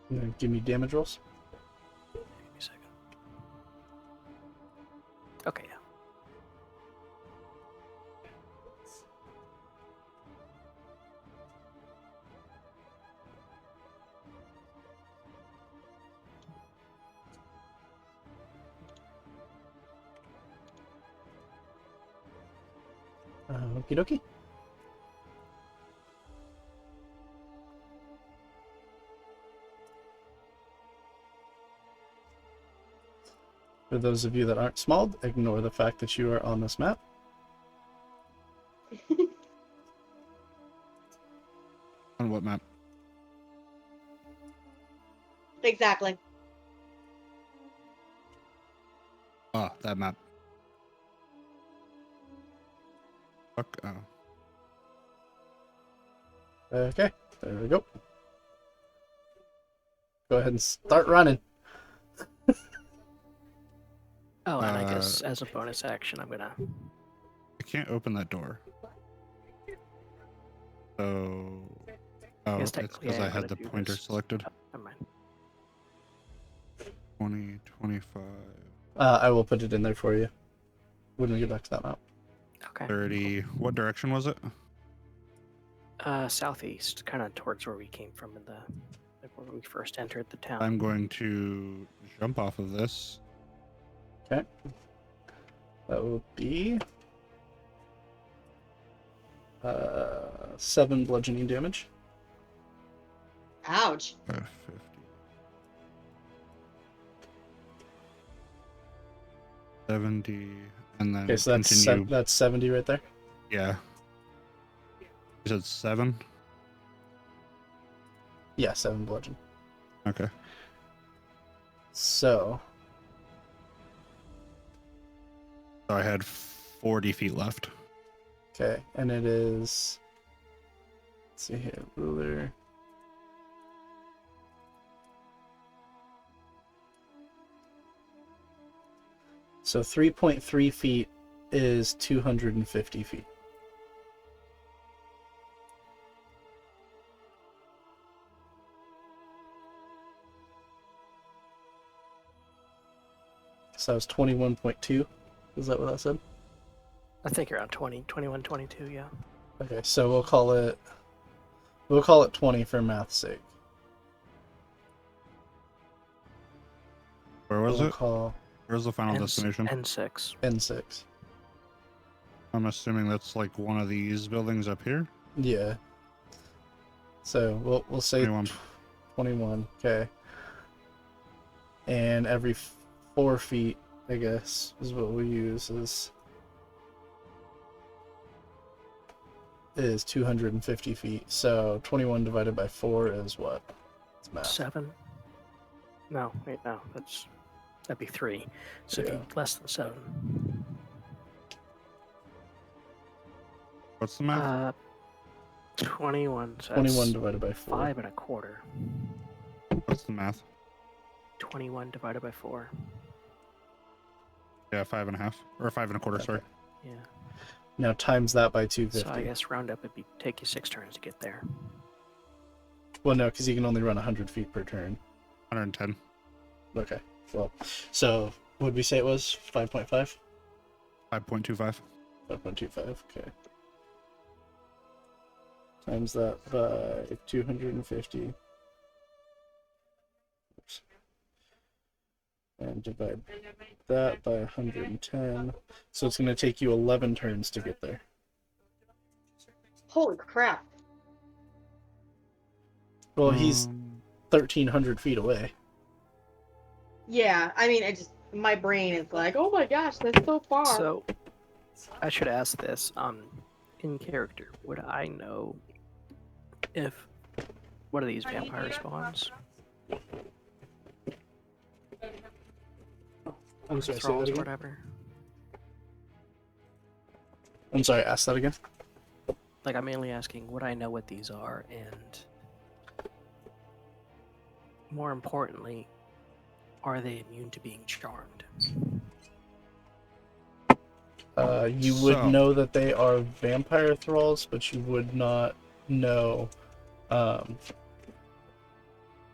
And then give me damage rolls. Give me a second. Okay, yeah. Okie dokie. For those of you that aren't small, ignore the fact that you are on this map. On what map? Exactly. Ah, that map. Fuck. Oh. Okay, there we go. Go ahead and start running. Oh, and I guess as a bonus action, I'm gonna. I can't open that door. So. Oh, guess it's technically because I I am had gonna the do pointer this. selected. Oh, never mind. 20, 25, I will put it in there for you when we get back to that map. Okay. 30. What direction was it? Southeast, kind of towards where we came from in the, like where we first entered the town. I'm going to jump off of this. Okay. That will be 7 bludgeoning damage. Ouch. 50. 70, and then Okay, so continue. that's 70 right there. Yeah. You said 7? Yeah, 7 bludgeon. Okay. So So I had 40 feet left. okay, and it is. Let's see here, ruler. So 3.3 feet is 250 feet. So that was 21.2. Is that what that said? I think around 20, 21, 22, yeah. Okay, so we'll call it 20 for math's sake. Where was We'll it? call Where's the final destination? N6. N6. I'm assuming that's like one of these buildings up here. Yeah. So we'll say 21. 21. Okay. And every 4 feet, I guess, is what we use is is 250 feet. So 21 divided by 4 is what? It's math. 7. No, wait, no. That'd be 3. So it'd Yeah. be less than 7. What's the math? 21. So 21 that's divided by 4. 5 1/4. What's the math? 21 divided by 4. Yeah, 5.5 or 5 1/4. Sorry. Yeah. Now times that by So I 250. guess round up, it'd take you 6 turns to get there. Well, no, because you can only run 100 feet per turn. 110. Okay. Well, so what would we say it was? 5.5? 5.25. 5.25. Okay. Times that by 250. Oops. And divide that by 110. So it's going to take you 11 turns to get there. Holy crap. Well, he's 1,300 feet away. Yeah, I mean, my brain is like, oh my gosh, that's so far. So I should ask this. In character, would I know if what are these vampire spawns? I'm sorry, say that Thralls or again. whatever. I'm sorry, ask that again. Like, I'm mainly asking, would I know what these are, and more importantly, are they immune to being charmed? You would So- know that they are vampire thralls, but you would not know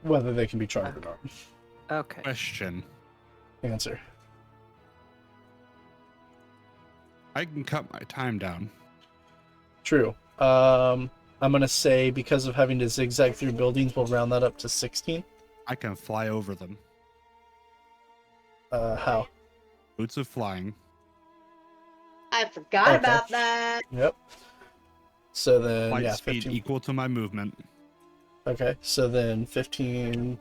whether they can be charmed or not. Okay. Question. Answer. I can cut my time down. True. I'm gonna say because of having to zigzag through buildings, we'll round that up to 16. I can fly over them. How? Boots of flying. I forgot Okay. about that. Yep. So then, Flight yeah, speed 15. equal to my movement. Okay, so then 15.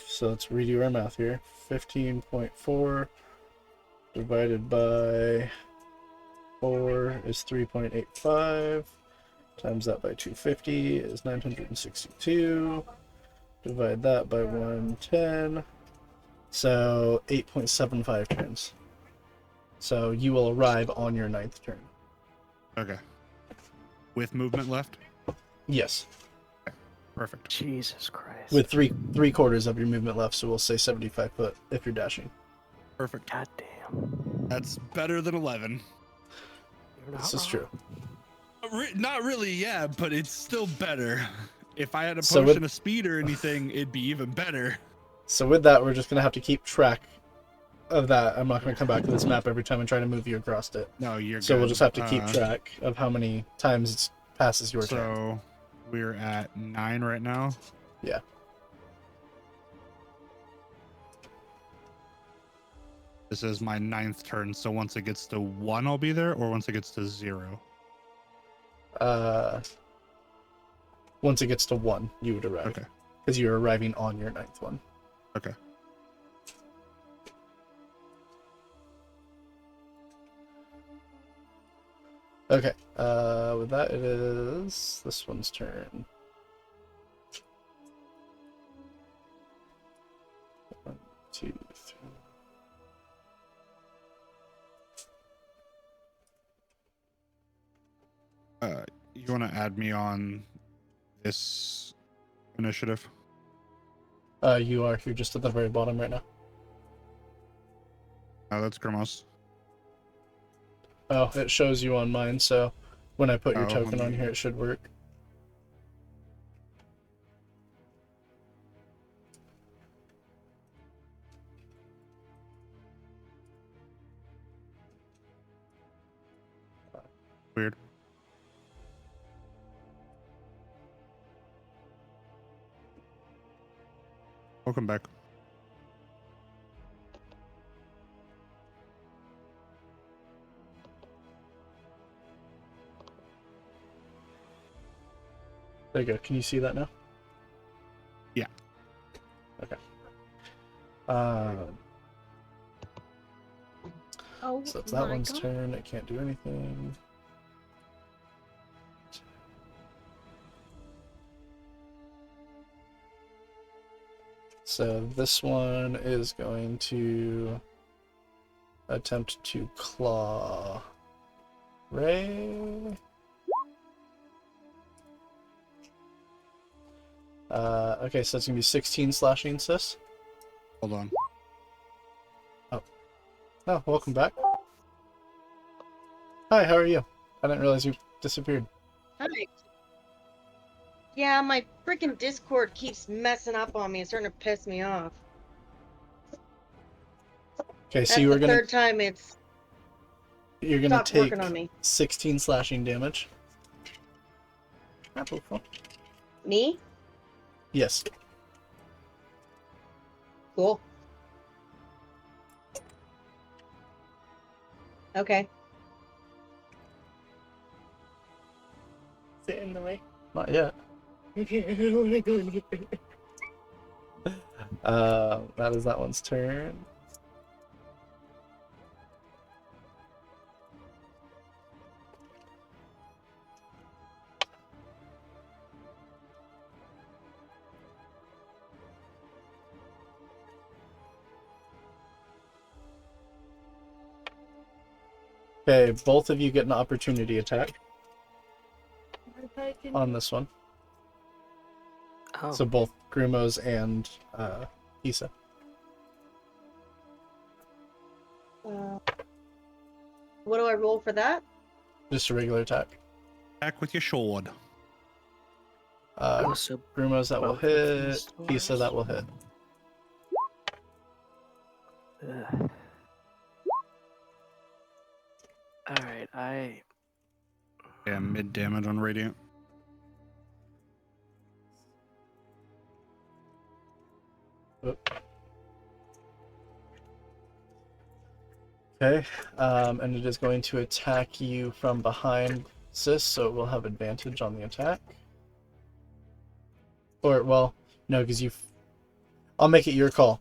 So let's redo our math here. 15.4 divided by 4 is 3.85. Times that by 250 is 962. Divide that by 110. So 8.75 turns. So you will arrive on your 9th turn. Okay. With movement left? Yes. Perfect. Jesus Christ. With three quarters of your movement left, so we'll say 75 foot if you're dashing. Perfect. God damn. That's better than 11. You're not This is wrong. true. Not really, yeah, but it's still better. If I had a So potion of speed or anything, it'd be even better. So with that, we're just going to have to keep track of that. I'm not going to come back to this map every time and try to move you across it. No, you're So good. we'll just have to keep track of how many times it passes your turn. So we're at 9 right now. Yeah. This is my 9th turn, so once it gets to 1, I'll be there, or once it gets to 0? Once it gets to 1, you would arrive. Okay. Because you're arriving on your 9th one. Okay. Okay. With that, it is this one's turn. 1, 2, 3. You want to add me on this initiative? You're just at the very bottom right now. Oh, that's Grimos. Oh, it shows you on mine, so when I put your Oh, token let on me- here, it should work. Weird. Welcome back. There you go. Can you see that now? Yeah. Okay. Oh So it's that my one's God. turn. It can't do anything. So this one is going to attempt to claw Ray. Okay, so it's gonna be 16 slashing, sis. Hold on. Oh, welcome back. Hi, how are you? I didn't realize you disappeared. Hi. Yeah, my freaking Discord keeps messing up on me. It's starting to piss me off. Okay, so That's you the were gonna third time it's you're gonna stopped take working on me. 16 slashing damage. Apple phone. Me? Yes. Cool. Okay. Sit in the way. Not yet. That is that one's turn. Okay, both of you get an opportunity attack on this one. Oh, So both Grumos and Isa. What do I roll for that? Just a regular attack. Attack with your sword. oh, so Grumos that will both of hit. these Isa that will hit. ugh. All right, Yeah, mid damage on radiant. Okay, and it is going to attack you from behind, sis, so it will have advantage on the attack. Or, well, no, because you've... I'll make it your call.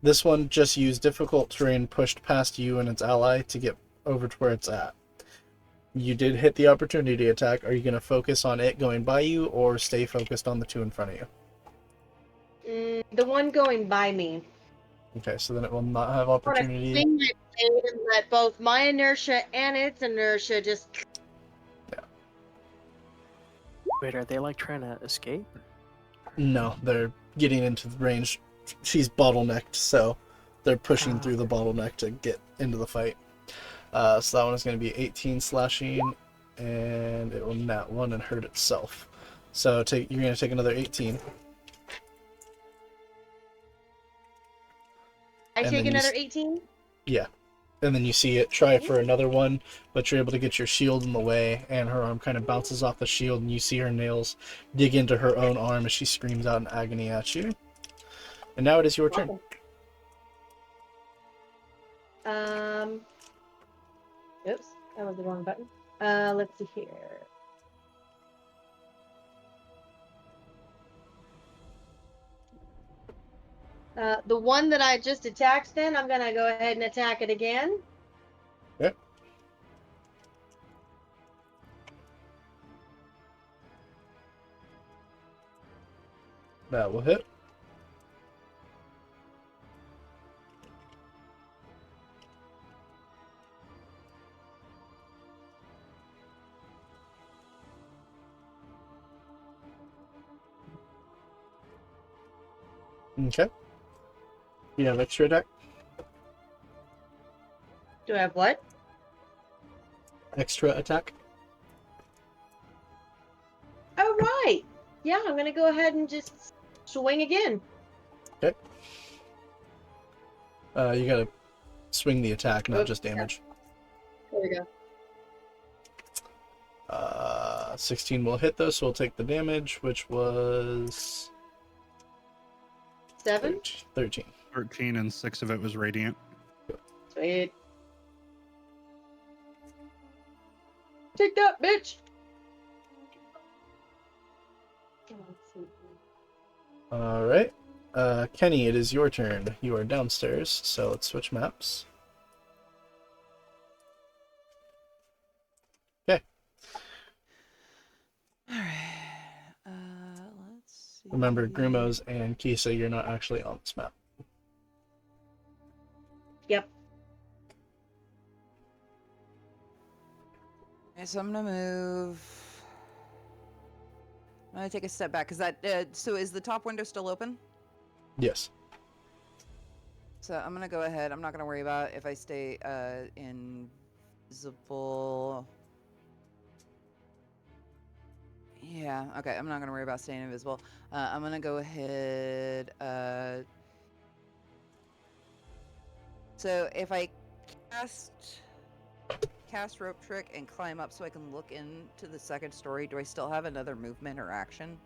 This one just used difficult terrain pushed past you and its ally to get over to where it's at. You did hit the opportunity attack. Are you going to focus on it going by you or stay focused on the two in front of you? The one going by me. Okay, so then it will not have I want to opportunity. swing my blade and let both my inertia and its inertia just. wait. Are they like trying to escape? No, they're getting into the range. She's bottlenecked, so they're pushing Ah, through the bottleneck to get into the fight. So that one is going to be 18 slashing, and it will nat 1 and hurt itself. So you're going to take another 18. I And take then another 18? Yeah. And then you see it try for another one, but you're able to get your shield in the way, and her arm kind of bounces off the shield, and you see her nails dig into her own arm as she screams out in agony at you. And now it is your turn. Oops, that was the wrong button. Let's see here. The one that I just attacked, then I'm gonna go ahead and attack it again. Yep. That will hit. Okay. You have extra attack? Do I have what? Extra attack? Oh, right. Yeah, I'm gonna go ahead and just swing again. Okay. You gotta swing the attack, not Oops, just damage. There we go. 16 will hit though, so we'll take the damage, which was 7. 13. 13 and 6 of it was radiant. Sweet. Take that, bitch. All right. Kenny, it is your turn. You are downstairs, so let's switch maps. Okay. All right. Let's see. Remember, Grimos and Kisa, you're not actually on this map. Yep. Okay, so I'm gonna move. I'm gonna take a step back because that. So is the top window still open? Yes. So I'm gonna go ahead. I'm not gonna worry about if I stay invisible. Yeah. Okay. I'm not gonna worry about staying invisible. I'm gonna go ahead. So if I cast rope trick and climb up so I can look into the second story, do I still have another movement or action?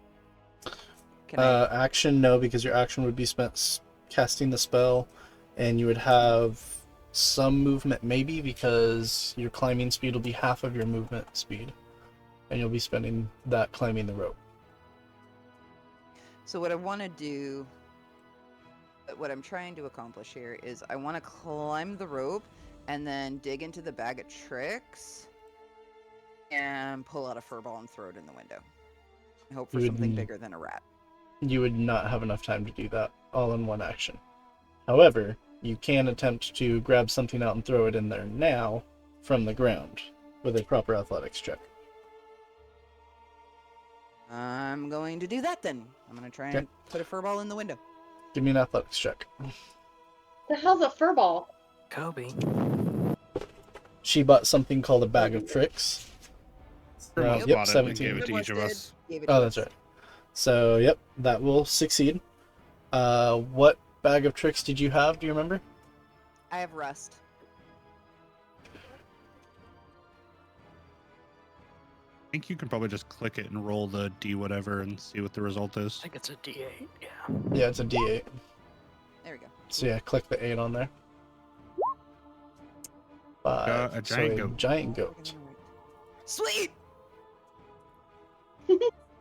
Can Action, no, because your action would be spent casting the spell, and you would have some movement maybe because your climbing speed will be half of your movement speed, and you'll be spending that climbing the rope. So what I want to do, what I'm trying to accomplish here is I want to climb the rope and then dig into the bag of tricks and pull out a furball and throw it in the window. And hope for You something would- bigger than a rat. You would not have enough time to do that all in one action. However, you can attempt to grab something out and throw it in there now from the ground with a proper athletics check. I'm going to do that then. I'm going to try Okay. and put a furball in the window. Give me an athletics check. The hell's a furball? Kobe. She bought something called a bag of tricks. Grimos Yep, bought it and 17. gave it to Grimos each of did. us. Gave it Oh, to that's us. right. So, yep, that will succeed. What bag of tricks did you have? Do you remember? I have rust. I think you can probably just click it and roll the D whatever and see what the result is. I think it's a D8. Yeah. Yeah, it's a D8. There we go. So yeah, click the 8 on there. 5. A giant so goat. Giant goat. Sweet!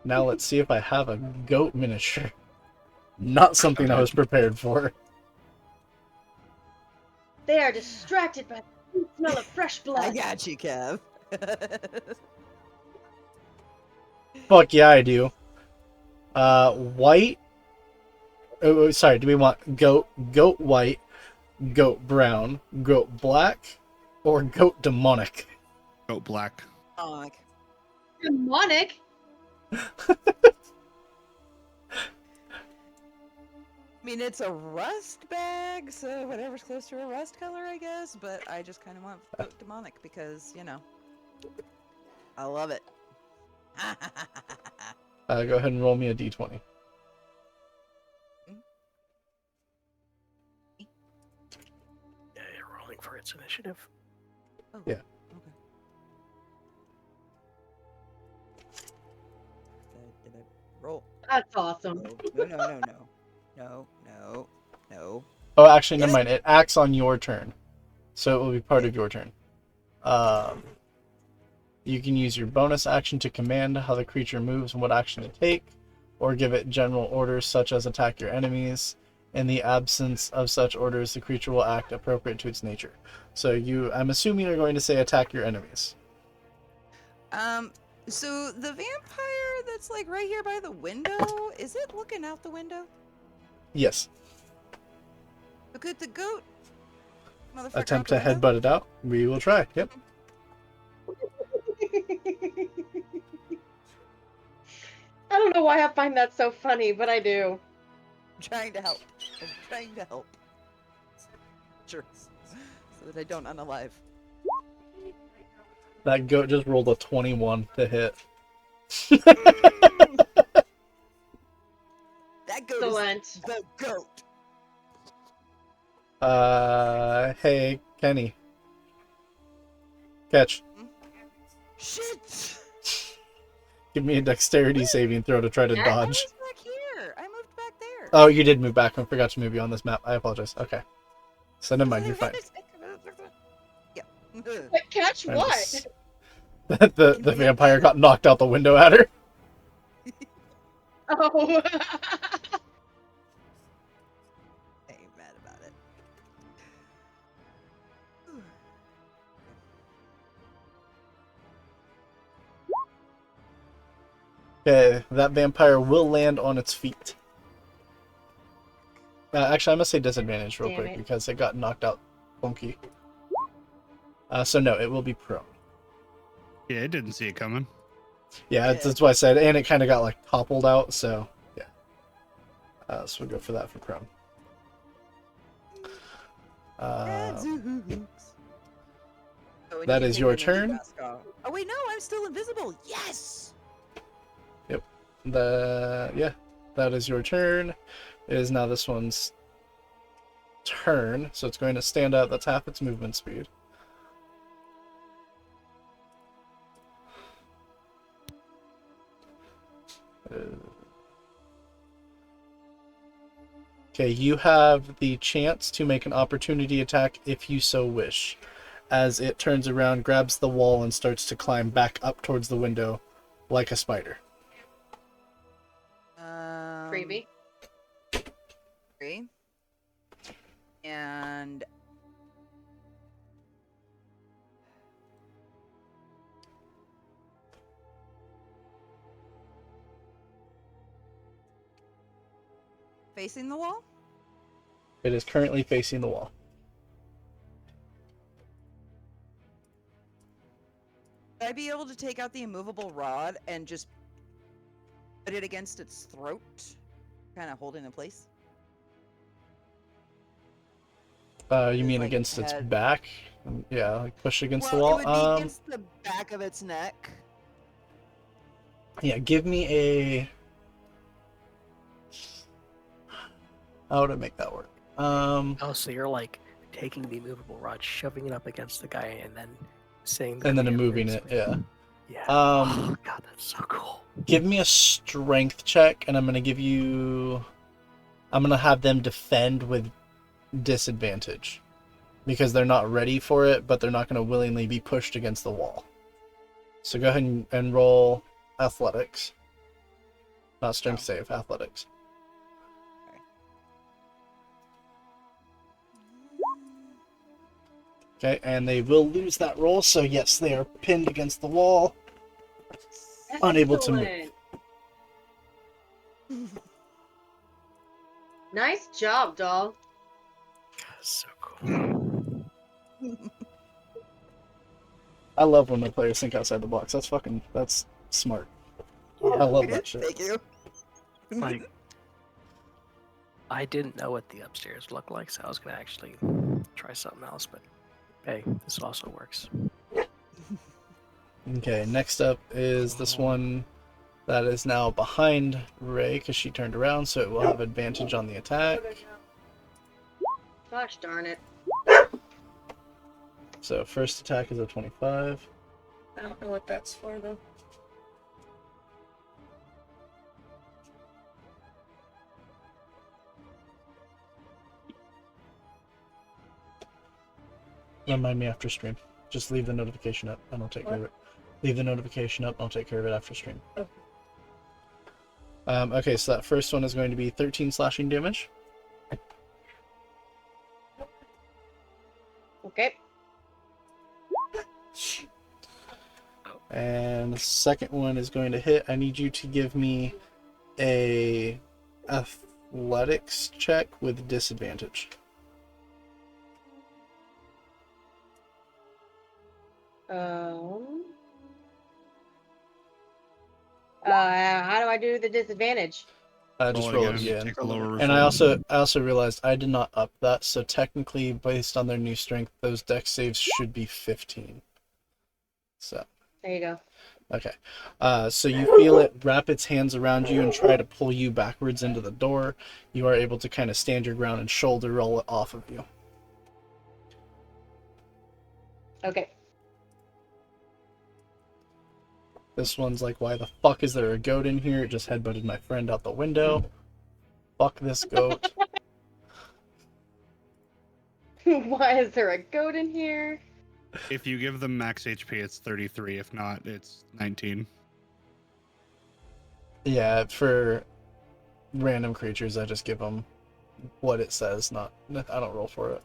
Now let's see if I have a goat miniature. Not something I was prepared for. They are distracted by the smell of fresh I blood. got you, Kev. Fuck yeah, I do. White. Oh, sorry. Do we want goat white, goat brown, goat black, or goat demonic? Goat black. Oh, Demonic. I mean, it's a rust bag, so whatever's close to a rust color, I guess. But I just kind of want goat demonic because, you know, I love it. Go ahead and roll me a d20. Yeah, you're rolling for its initiative. Oh, Yeah. Okay. Did I roll? That's awesome. No. Oh, actually, never mind. It acts on your turn, so it will be part of your turn. You can use your bonus action to command how the creature moves and what action to take, or give it general orders such as attack your enemies. In the absence of such orders, the creature will act appropriate to its nature. So I'm assuming you're going to say attack your enemies. So the vampire that's like right here by the window, is it looking out the window? Yes. Could the goat motherfucker Attempt to out the window? headbutt it out. We will try. Yep. I don't know why I find that so funny, but I do. I'm trying to help. Sure. So that I don't unalive. That goat just rolled a 21 to hit. That goat Excellent. is the goat. Hey, Kenny. Catch. Shit! Give me a dexterity saving throw to try to I dodge. was back here. I moved back there. Oh, you did move back. I forgot to move you on this map. I apologize. Okay. So never mind, you're fine. Yeah. But catch I what? just- the vampire got knocked out the window at her. Oh. I ain't mad about it. Okay, that vampire will land on its feet. Actually, I must say disadvantage real Damn quick it. because it got knocked out funky. So no, it will be prone. Yeah, it didn't see it coming. Yeah, Yeah. that's what I said, and it kind of got like toppled out. So yeah, so we'll go for that for prone. Oh, and That you is take your the ninja turn. mask off. Oh wait, no, I'm still invisible. Yes. That is your turn. It is now this one's turn, so it's going to stand up. That's half its movement speed. Okay, you have the chance to make an opportunity attack if you so wish. As it turns around, grabs the wall, and starts to climb back up towards the window like a spider. Creepy. 3. And facing the wall? It is currently facing the wall. Would I be able to take out the immovable rod and just put it against its throat? Kind of hold it in place? You mean Like against its head. back? Yeah, like push against the Well, it wall. would be against the back of its neck. Yeah, give me a. How would I make that work? Oh, so you're like taking the movable rod, shoving it up against the guy, and then saying the And then command moving words. it. Yeah. Yeah. Um, Oh god, that's so cool. Give me a strength check, and I'm gonna give you. I'm gonna have them defend with disadvantage because they're not ready for it, but they're not gonna willingly be pushed against the wall. So go ahead and roll athletics. Not strength save, athletics. Okay, and they will lose that roll, so yes, they are pinned against the wall, unable to move. Excellent. Nice job, doll. That's so cool. I love when my players think outside the box. That's smart. I love that shit. Thank you. Like, I didn't know what the upstairs looked like, so I was gonna actually try something else, but hey, this also works. Okay, next up is this one that is now behind Ray because she turned around, so it will have advantage on the attack. Gosh darn it. So first attack is a 25. I don't know what that's for though. Remind me after stream. Just leave the notification up and I'll take care of it. Leave the notification up, I'll take care of it after stream. Okay. Okay, so that first one is going to be 13 slashing damage. Okay. And the second one is going to hit. I need you to give me a athletics check with disadvantage. How do I do the disadvantage? Just roll it again. Take a lower And I result. also realized I did not up that, so technically, based on their new strength, those dex saves should be 15. So, There you go. okay. So you feel it wrap its hands around you and try to pull you backwards into the door. You are able to kind of stand your ground and shoulder roll it off of you. Okay. This one's like, why the fuck is there a goat in here? It just headbutted my friend out the window. Fuck this goat. Why is there a goat in here? If you give them max HP, it's 33. If not, it's 19. Yeah, for random creatures, I just give them what it says. I don't roll for it.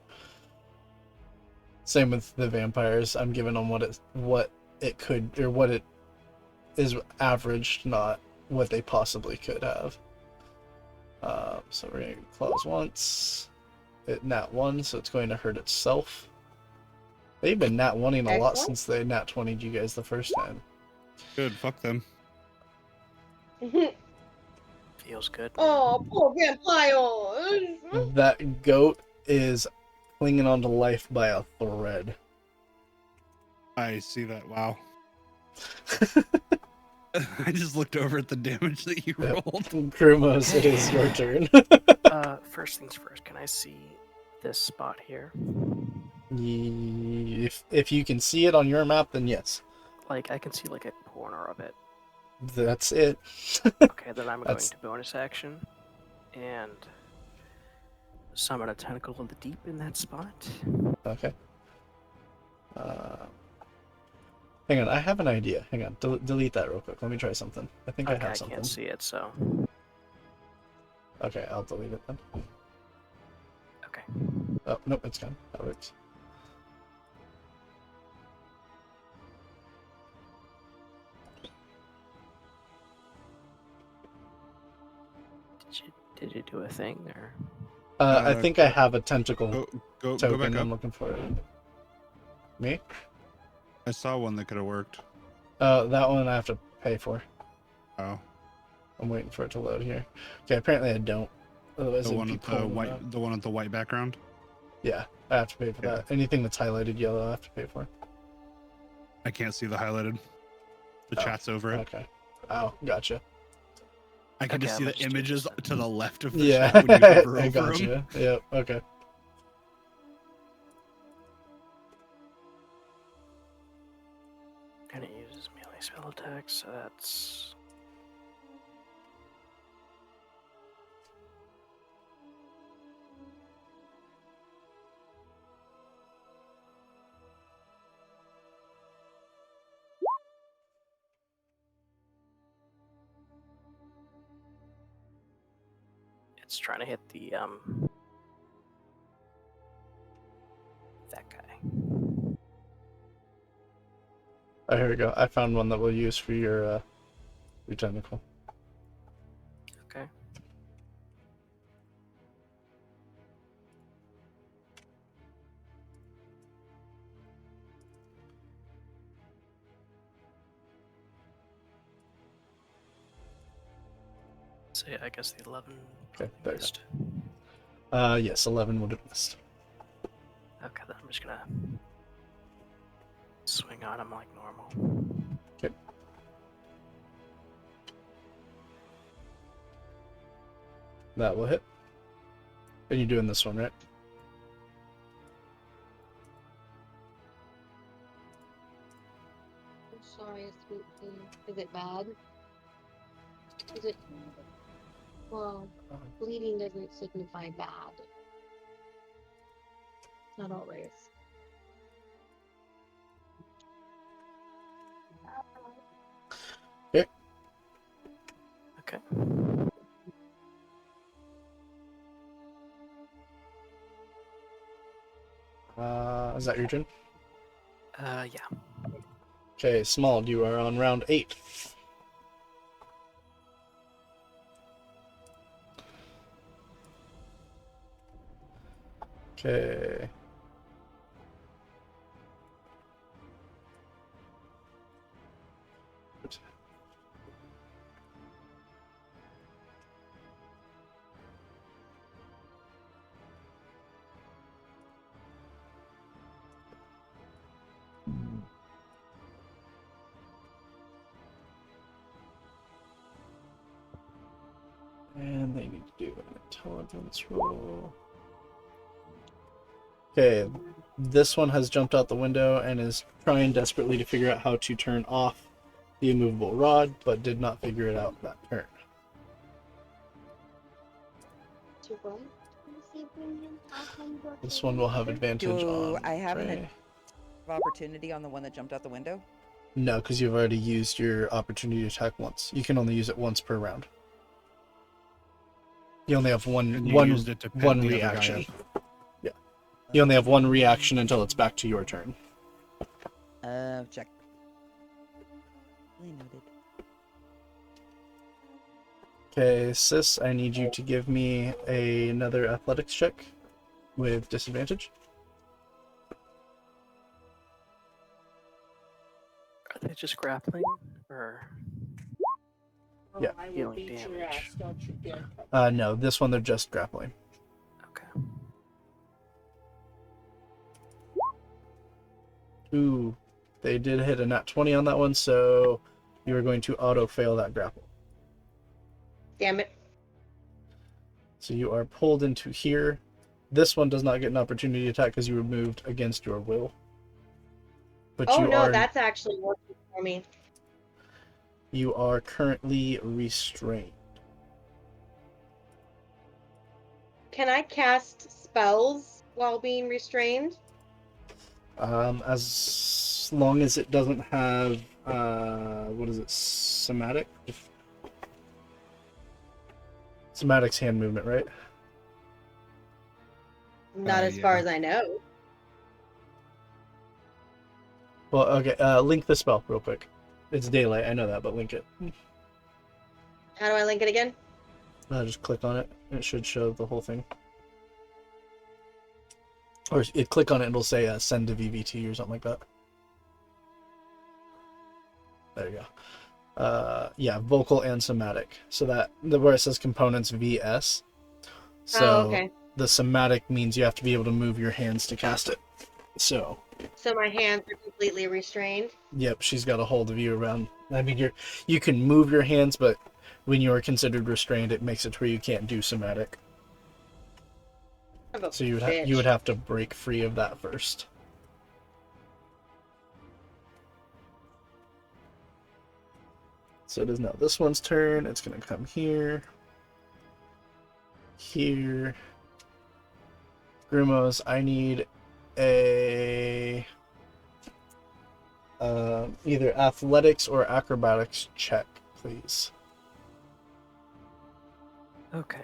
Same with the vampires. I'm giving them what it could, or what it is averaged, not what they possibly could have. So we're going to claws once. It nat 1, so it's going to hurt itself. They've been nat 1ing a lot Excellent. since they nat 20'd you guys the first time. Good, fuck them. Feels good. Oh, poor vampire. That goat is clinging on to life by a thread. I see that. Wow. I just looked over at the damage that you Yep. rolled. Krumos, it is your turn. First things first, can I see this spot here? If you can see it on your map, then yes. Like, I can see like a corner of it. That's it. Okay, then I'm going That's- to bonus action and summon a tentacle of the deep in that spot. Okay. Hang on, I have an idea. Hang on, delete that real quick. Let me try something. I think I Okay, have I something. can't see it, so Okay, I'll delete it then. okay. Oh, nope, it's gone. That works. Did you do a thing or? I think I have a tentacle Go token. back up. I'm looking for it. Me? I saw one that could have worked. That one I have to pay for. Oh, I'm waiting for it to load here. Okay, apparently I don't. Otherwise, the it'd one be with the pulling white, up. the one with the white background. Yeah, I have to pay for Yeah. that. Anything that's highlighted yellow, I have to pay for. I can't see the highlighted. The Oh, chat's over it. Okay. Oh, gotcha. I can Okay, just see I'm the just doing images this then. to the left of the Yeah, chat when you hover I over them. gotcha. Yep. Okay. And it uses melee spell attacks, so that's it's trying to hit the that guy. Oh, here we go. I found one that we'll use for your tentacle. Okay. So yeah, I guess the 11 Okay, there you go. missed. Yes, 11 would have missed. Okay, then I'm just gonna swing on him like normal. Okay. That will hit. And you're doing this one, right? I'm sorry, sweet thing. Is it bad? Is it? Well, bleeding doesn't signify bad. Not always. Okay. Is that your turn? Yeah. Okay, Small, you are on round 8. Okay. And they need to do an intelligence roll. Okay, this one has jumped out the window and is trying desperately to figure out how to turn off the immovable rod, but did not figure it out that turn. To what? This one will have advantage Do on I have an Prey. opportunity on the one that jumped out the window? No, because you've already used your opportunity to attack once. You can only use it once per round. You only have And you one used it to pen one the other guy reaction. up. Yeah, you only have one reaction until it's back to your turn. Check. Noted. Okay, sis, I need you to give me another athletics check with disadvantage. Are they just grappling or Yeah. I will healing beat your damage? ass, don't you dare. No, this one they're just grappling. Okay. Ooh, they did hit a nat 20 on that one, so you are going to auto-fail that grapple. Damn it. So you are pulled into here. This one does not get an opportunity to attack because you were moved against your will. But Oh you no, are that's actually working for me. you are currently restrained. Can I cast spells while being restrained? As long as it doesn't have what is it, somatic? Somatic's hand movement, right? Not as far Yeah. as I know. Well, okay. Link the spell real quick. It's daylight, I know that, but link it. How do I link it again? Just click on it. It should show the whole thing. Or click on it and it'll say send to VVT or something like that. There you go. Yeah, vocal and somatic. So that where it says components VS. So Oh, okay. the somatic means you have to be able to move your hands to cast it. So So my hands are completely restrained. yep, she's got a hold of you around. I mean, you can move your hands, but when you are considered restrained, it makes it to where you can't do somatic. Son of a So you would bitch. have to break free of that first. So it is now this one's turn. It's gonna come here, here. Grumos, I need a either athletics or acrobatics check, please. Okay.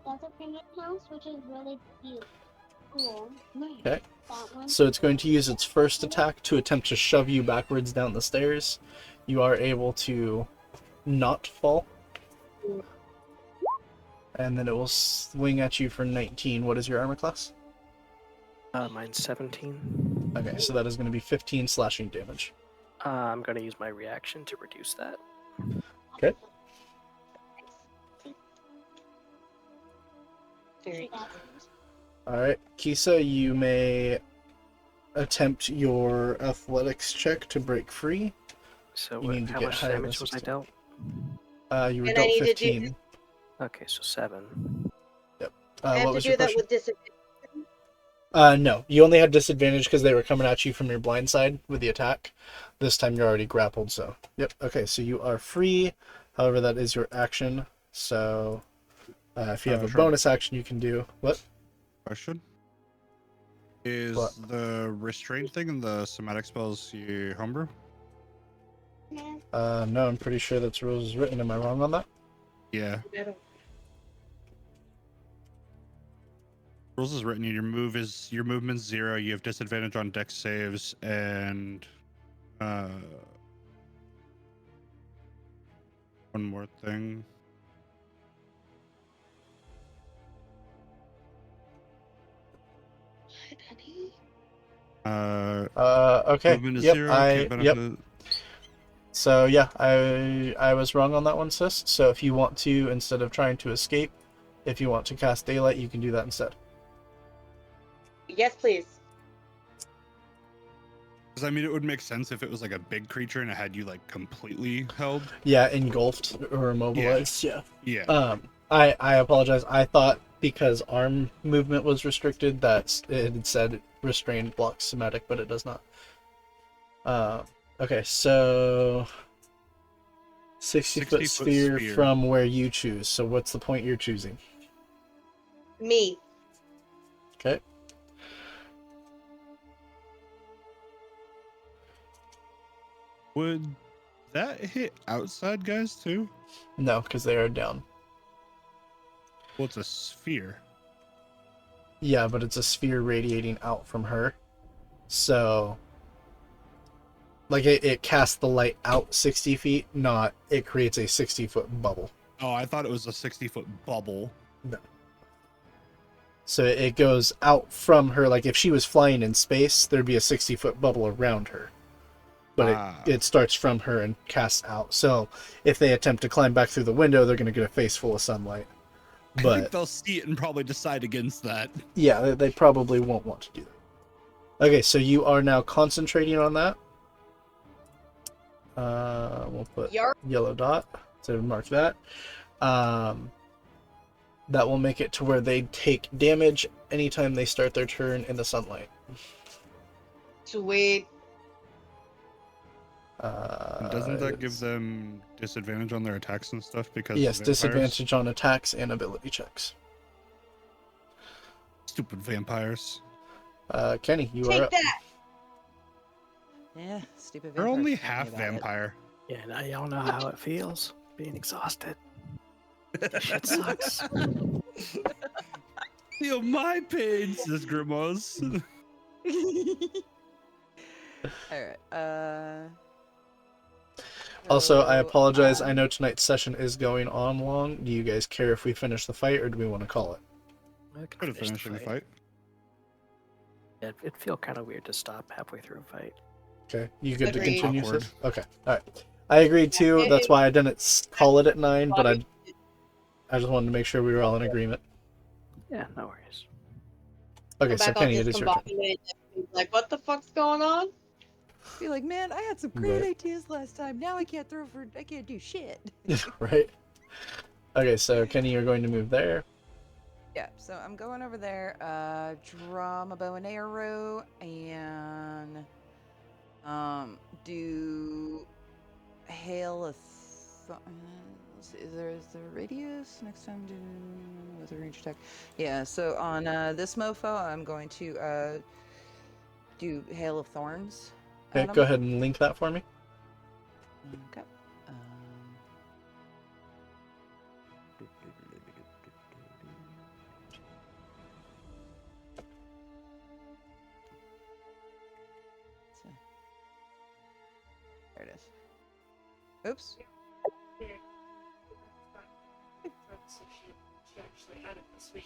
That's a penguin house, which is really cute. Cool. Nice. Okay. That one. So it's going to use its first attack to attempt to shove you backwards down the stairs. You are able to not fall. And then it will swing at you for 19. What is your armor class? Mine's 17. Okay, so that is going to be 15 slashing damage. I'm going to use my reaction to reduce that. Okay. Very Alright, Kisa, you may attempt your athletics check to break free. So You need to how get much higher than damage was I 16. dealt? You were And I dealt need to do 15. Okay, so 7. I have What to was do your that question? with disadvantage. No, you only had disadvantage because they were coming at you from your blind side with the attack. This time you're already grappled, so. Yep, okay, so you are free. However, that is your action. So, if you have a Sure. bonus action, you can do. What? Question. Is What? the restraint thing and the somatic spells you homebrew? No, I'm pretty sure that's rules is written. Am I wrong on that? Yeah. Rules is written. Your movement's 0. You have disadvantage on dex saves and one more thing. Okay. Movement is Yep, 0. yep. Benefit. So, yeah, I was wrong on that one, sis. So if you want to, instead of trying to escape, if you want to cast Daylight, you can do that instead. Yes, please. Because I mean, it would make sense if it was like a big creature and it had you like completely held. Yeah, engulfed or immobilized. Yeah. Yeah. I apologize. I thought because arm movement was restricted that it had said restrained blocks somatic, but it does not. Okay, so 60-foot 60-foot sphere sphere. from where you choose. So what's the point you're choosing? Me. Okay. Would that hit outside guys too? No, because they are down. Well, it's a sphere. Yeah, but it's a sphere radiating out from her. So Like it casts the light out 60 feet, not it creates a 60-foot bubble. Oh, I thought it was a 60-foot bubble. No. So it goes out from her. Like if she was flying in space, there'd be a 60-foot bubble around her. But it starts from her and casts out. So if they attempt to climb back through the window, they're going to get a face full of sunlight. I think But they'll see it and probably decide against that. yeah, they probably won't want to do that. Okay, so you are now concentrating on that. We'll put Yarp. yellow dot to mark that. That will make it to where they take damage anytime they start their turn in the sunlight. Sweet. Doesn't that give them disadvantage on their attacks and stuff because yes, of vampires? disadvantage on attacks and ability checks. Stupid vampires. Kenny, you are Take up. that. Yeah, stupid. They're vampires, only tell me half about it. vampire. Yeah, now y'all know how it feels being exhausted. This shit sucks. Feel my pain, says Grimos. All right. Also, I so, apologize. I know tonight's session is going on long. Do you guys care if we finish the fight, or do we want to call it? I Could have finished the fight. Yeah, it'd feel kind of weird to stop halfway through a fight. Okay, you good to Agreed. continue, Awkward. sis? Okay, all right. I agreed too. it- That's it- why I didn't call it at 9, but I just wanted to make sure we were all in agreement. Yeah, no worries. Okay, Go so back on Kenny, it is your turn. discombobulated. Like, what the fuck's going on? be like, man, I had some great Right. ideas last time. Now I can't do shit. Right? Okay, so Kenny, you're going to move there. Yeah, so I'm going over there, draw my bow and arrow, and do hail a is there radius next time? Do with a range attack? Yeah, so on this mofo, I'm going to do hail of thorns. Okay, at 'em. go ahead and link that for me. Okay. So, there it is. Oops. She actually had it this week.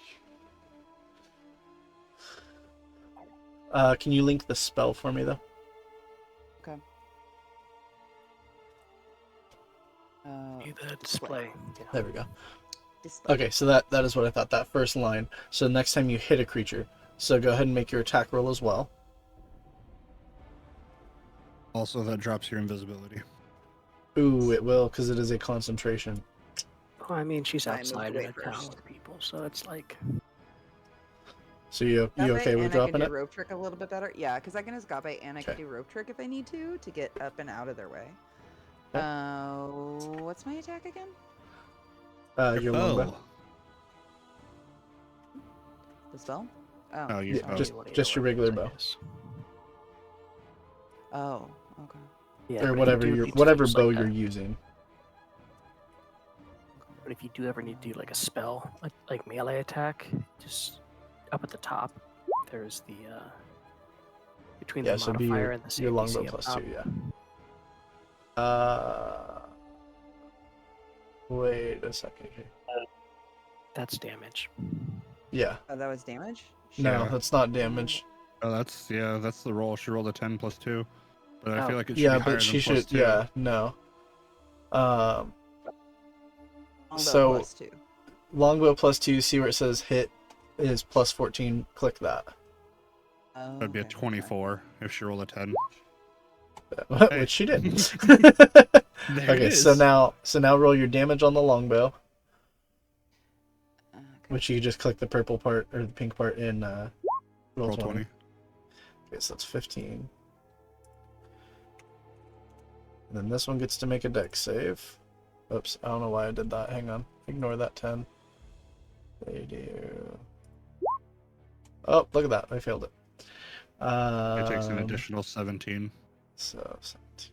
Can you link the spell for me, though? Okay. Need the display. Yeah. There we go. Display. Okay, so that is what I thought, that first line. So next time you hit a creature, so go ahead and make your attack roll as well. Also, that drops your invisibility. Ooh, it will, because it is a concentration. Well, I mean, she's I moved outside away in a town first. with people, so it's like, So you Escape, okay with and dropping I it? can do rope trick a little bit better. Yeah, because I can escape and I can Okay. do rope trick if I need to get up and out of their way. Okay. What's my attack again? Your longbow. The spell? Oh, Oh. your Yeah, bow. just- one of your regular bow. weapons, Oh. Okay. yeah, Or but if whatever you do your need to whatever use, bow like, you're a- using. But if you do ever need to do like a spell, like melee attack, just up at the top, there's the between Yeah, the so be modifier and the save your DC longbow up plus top. 2, yeah. Wait a second here. That's damage. Yeah. Oh, that was damage? No, Yeah. that's not damage. Oh, that's the roll. She rolled a 10 plus 2. But I Oh. feel like it should Yeah, be higher but she than plus should. 2. Yeah, no. Longbow So- plus 2. Longbow plus 2. See where it says hit is plus 14. Click that. Oh, That'd be a okay, okay. 24 if she rolled a 10. Which she did. There Okay, it so is. now roll your damage on the longbow, Okay. which you just click the purple part or the pink part in roll Roll 20. 20. Okay, so that's 15. And then this one gets to make a dex save. Oops, I don't know why I did that. Hang on. Ignore that 10. They do. Oh, look at that. I failed it. It takes an additional 17. So 17.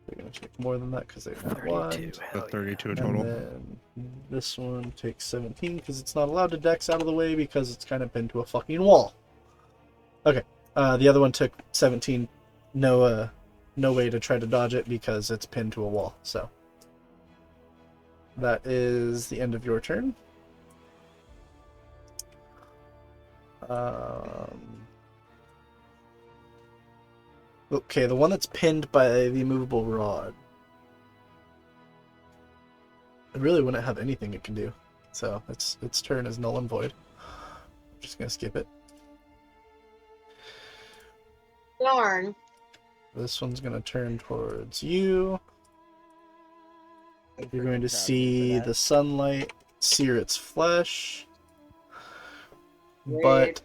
They're going to take more than that because they have one. 32. So Hell 32 And total. then this one takes 17 because it's not allowed to dex out of the way because it's kind of pinned to a fucking wall. Okay. The other one took 17 no way to try to dodge it because it's pinned to a wall. So that is the end of your turn. Okay, the one that's pinned by the immovable rod. It really wouldn't have anything it can do. So its turn is null and void. I'm just gonna skip it. Darn. This one's gonna turn towards you. You're going to see the sunlight sear its flesh. But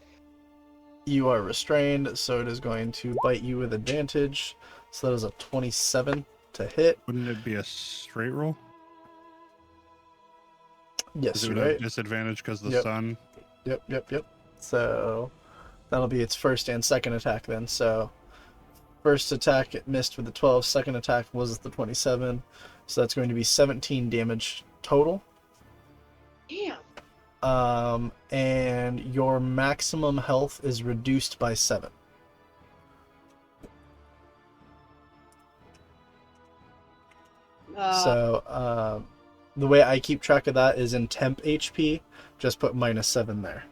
you are restrained, so it is going to bite you with advantage. So that is a 27 to hit. Wouldn't it be a straight roll? Yes, Because it you're would have right. disadvantage because the Yep. sun. Yep. So that'll be its first and second attack then. So first attack it missed with the 12, second attack was the 27. So that's going to be 17 damage total. Damn. And your maximum health is reduced by 7. So the way I keep track of that is in temp HP, just put -7 there.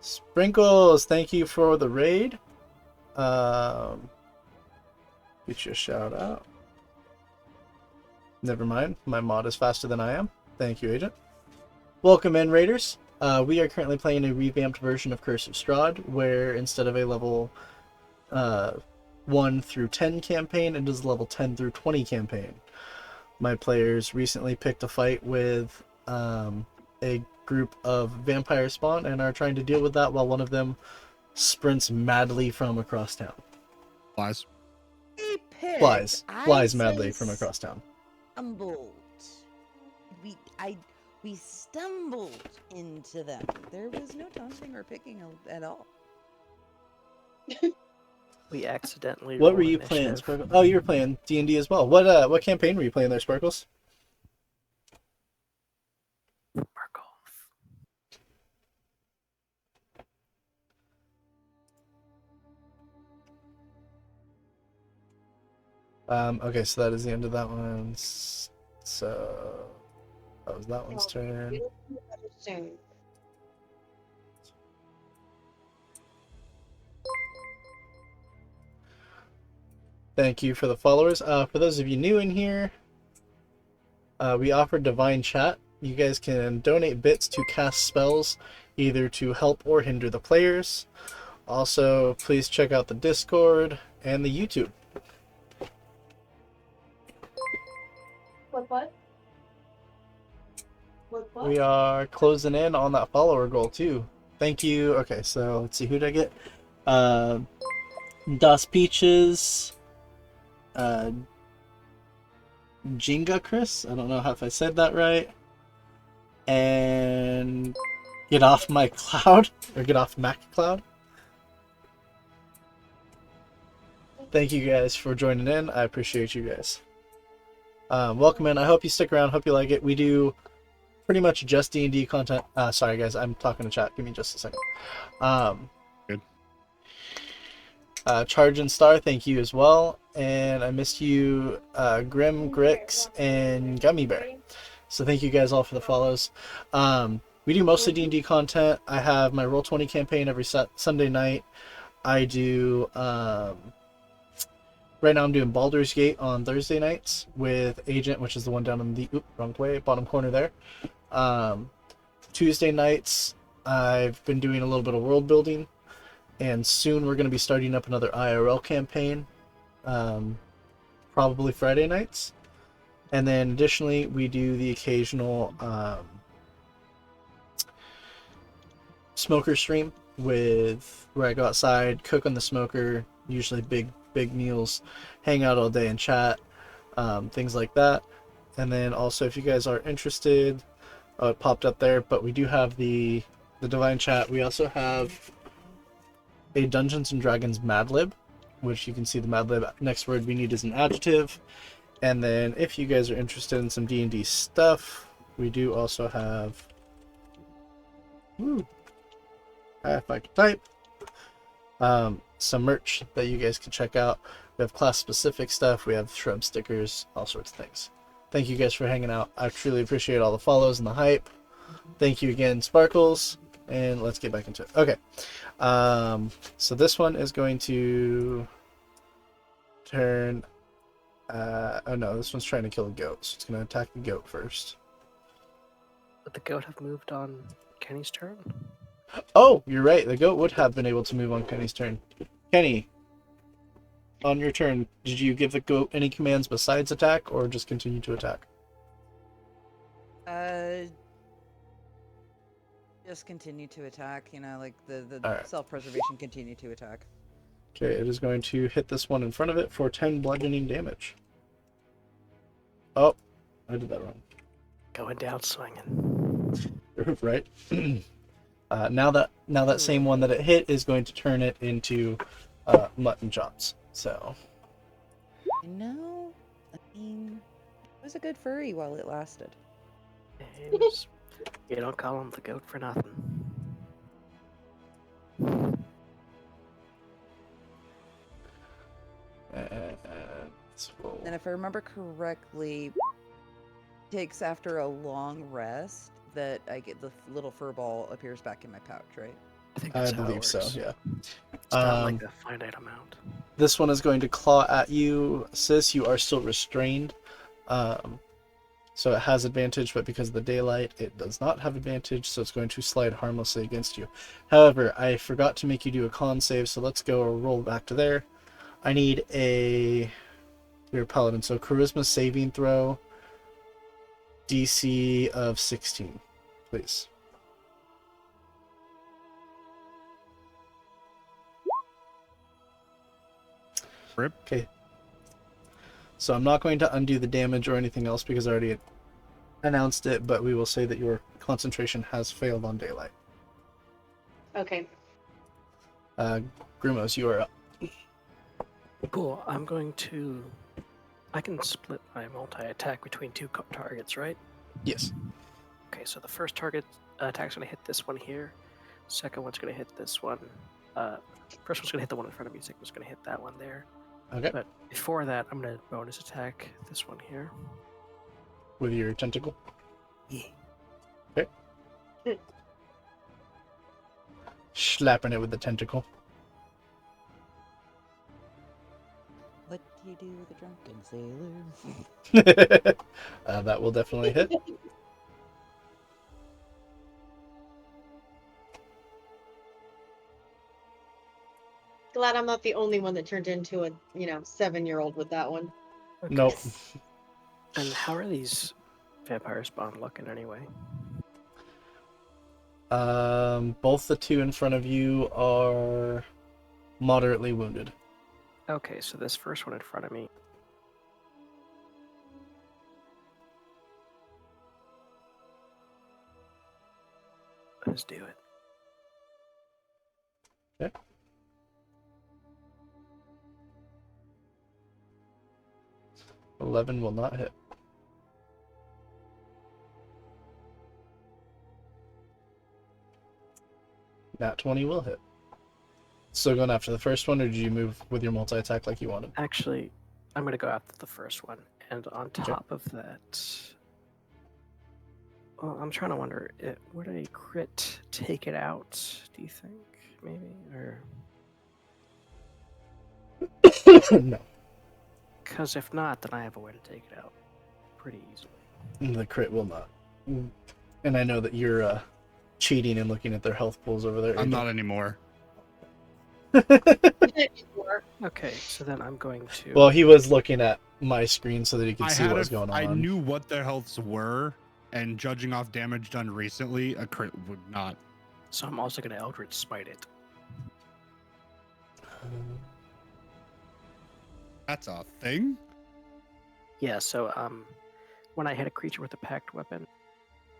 Sprinkles, thank you for the raid. Get you a shout out. Never mind, my mod is faster than I am. Thank you, Agent. Welcome in, Raiders. We are currently playing a revamped version of Curse of Strahd, where instead of a level 1 through 10 campaign, it is a level 10 through 20 campaign. My players recently picked a fight with a group of vampire spawn and are trying to deal with that while one of them sprints madly from across town. Flies. Flies madly from across town. Stumbled. We stumbled into them. There was no taunting or picking at all. We accidentally. What were rolled you playing, initiative. Sparkles? Oh, you were playing D&D as well. What campaign were you playing there, Sparkles? Sparkles. Okay, so that is the end of that one. So that was that one's turn. Soon. Thank you for the followers. For those of you new in here, we offer Divine Chat. You guys can donate bits to cast spells, either to help or hinder the players. Also, please check out the Discord and the YouTube. What? We are closing in on that follower goal too. Thank you. Okay, so let's see, who did I get? Das Peaches, Jinga Chris. I don't know if I said that right. And Get Off My Cloud, or Get Off Mac Cloud. Thank you guys for joining in. I appreciate you guys. Welcome in. I hope you stick around. Hope you like it. We do pretty much just D&D content. Sorry guys, I'm talking to chat. Give me just a second. Good. Charge and Star, thank you as well. And I missed you, Grim, Grix, and Gummy Bear. So thank you guys all for the follows. We do mostly D&D content. I have my Roll20 campaign every Sunday night. I do... right now I'm doing Baldur's Gate on Thursday nights with Agent, which is the one down in the wrong way, bottom corner there. Tuesday nights I've been doing a little bit of world building, and soon we're going to be starting up another IRL campaign, probably Friday nights. And then additionally we do the occasional smoker stream where I go outside, cook on the smoker, usually big meals, hang out all day and chat, things like that. And then also, if you guys are interested, it popped up there, but we do have the Divine Chat. We also have a Dungeons and Dragons Mad Lib, which you can see the Mad Lib next word we need is an adjective. And then if you guys are interested in some D&D stuff, we do also have if I can type, some merch that you guys can check out. We have class-specific stuff. We have shrub stickers, all sorts of things. Thank you guys for hanging out. I truly appreciate all the follows and the hype. Thank you again, Sparkles. And let's get back into it. Okay. So this one is going to turn... oh no, this one's trying to kill a goat. So it's going to attack the goat first. Would the goat have moved on Kenny's turn? Oh, you're right. The goat would have been able to move on Kenny's turn. Kenny, on your turn, did you give the goat any commands besides attack, or just continue to attack? Just continue to attack, like the Alright. self-preservation, continue to attack. Okay, it is going to hit this one in front of it for 10 bludgeoning damage. Oh, I did that wrong. Going down swinging. Right? Now that same one that it hit is going to turn it into mutton chops. So I mean, it was a good furry while it lasted. You don't call him the goat for nothing. And if I remember correctly, it takes after a long rest that I get the little fur ball appears back in my pouch, right? I think I that's how it believe so, works. yeah. It's not like a finite amount. This one is going to claw at you, Sis. You are still restrained. So it has advantage, but because of the daylight, it does not have advantage, so it's going to slide harmlessly against you. However, I forgot to make you do a con save, so let's go roll back to there. I need your paladin, so charisma saving throw, DC of 16, please. Rip. Okay. So I'm not going to undo the damage or anything else because I already announced it, but we will say that your concentration has failed on daylight. Okay. Grimos, you are up. Cool. I'm going to... I can split my multi-attack between two targets, right? Yes. Okay, so the first target attack's going to hit this one here. Second one's going to hit this one. First one's going to hit the one in front of me. Second one's going to hit that one there. Okay. But before that, I'm going to bonus attack this one here. With your tentacle. Yeah. Okay. Slapping it with the tentacle. What do you do with a drunken sailor? That will definitely hit. Glad I'm not the only one that turned into a 7-year-old with that one. Okay. Nope. And how are these vampire spawn looking anyway? Both the two in front of you are moderately wounded. Okay, so this first one in front of me. Let's do it. Okay. $11 will not hit. Nat 20 will hit. So going after the first one, or did you move with your multi-attack like you wanted? Actually, I'm going to go after the first one. And on top of that... Well, I'm trying to wonder, would a crit take it out, do you think? Maybe? Or... No. Because if not, then I have a way to take it out pretty easily. The crit will not. And I know that you're cheating and looking at their health pools over there. I'm not anymore. Okay, so then I'm going to... Well, he was looking at my screen so that he could see what was going on. I knew what their healths were, and judging off damage done recently, a crit would not. So I'm also going to Eldritch Smite it. That's a thing? Yeah, so when I hit a creature with a packed weapon,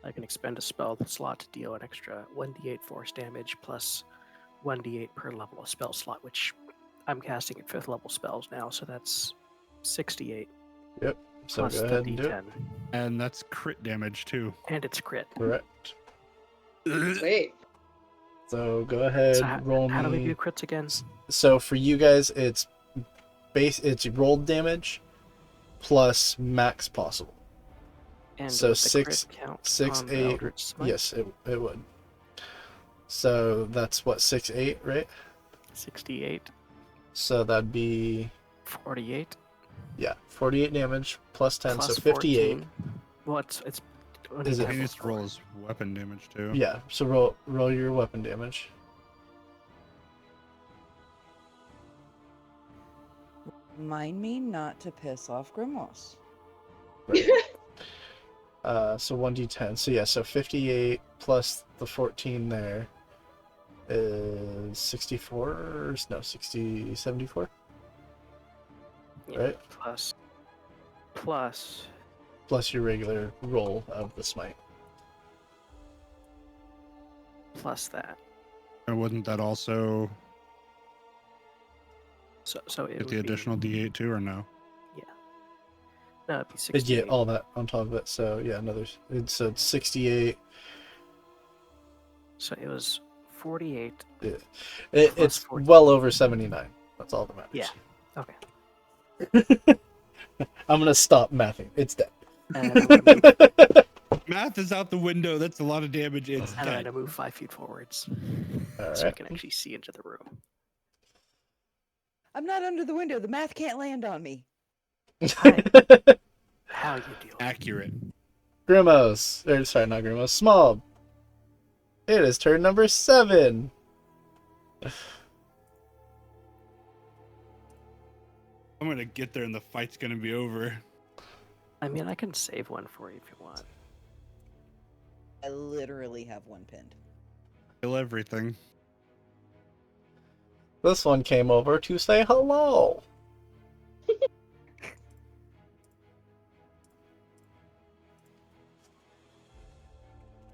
I can expend a spell slot to deal an extra 1d8 force damage plus 1d8 per level of spell slot, which I'm casting at 5th level spells now, so that's 68. Yep. So plus go the ahead and do it. D10. And that's crit damage too. And it's crit. Correct. Wait. So go So ahead, roll how do we me. do crits again? So for you guys, it's rolled damage plus max possible. And So would the crit 6, count 6, on the 8. Eldritch Smite? Yes, it would. So that's what 6, 8, right? 68, So that'd be 48, 48 damage plus 10, so plus 58. 14. Well, it's Is it- He needs to roll his weapon damage too. Yeah, so roll your weapon damage. Mind me not to piss off Grimos. Right. So 1d10. So yeah, so 58 plus the 14 there is 64, or no, 74, Yeah, right? plus Plus your regular roll of the smite. plus that. And wouldn't that also So it get would the additional be, D8 too, or no? no, it'd be But 68. get all that on top of it. So yeah, it's 68. So it was 48. It's 14. well over 79. That's all that matters. Yeah. Okay. I'm gonna stop mathing. It's dead. And I'm gonna move, Math is out the window. That's a lot of damage. It's and I'm dead. gonna move 5 feet forwards, All so I right. can actually see into the room. I'm not under the window. The math can't land on me. Hi. How you doing? Accurate. Grimos. Sorry, not Grimos. Small. It is turn number 7. I'm gonna get there and the fight's gonna be over. I mean, I can save one for you if you want. I literally have one pinned. Kill everything. This one came over to say hello.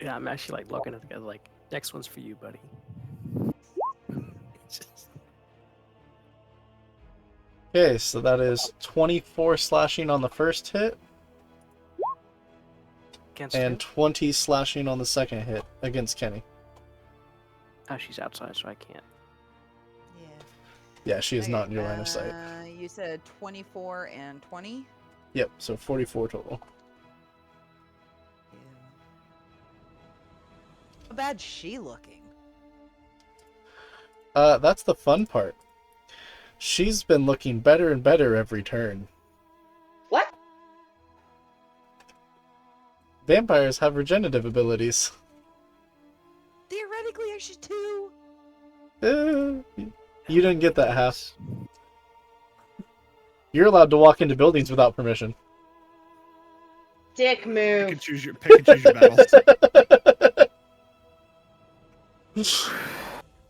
Yeah, I'm actually like looking at the guy like, next one's for you, buddy. Just- Okay, so that is 24 slashing on the first hit Against and him? 20 slashing on the second hit against Kenny. Oh, she's outside, so I can't. Yeah. Yeah, she is not in your line of sight. You said 24 and 20? Yep, so 44 total. Yeah. How bad's she looking? That's the fun part. She's been looking better and better every turn. What? Vampires have regenerative abilities. Theoretically, I should too. You didn't get that half. You're allowed to walk into buildings without permission. Dick Pick and move. choose your battles.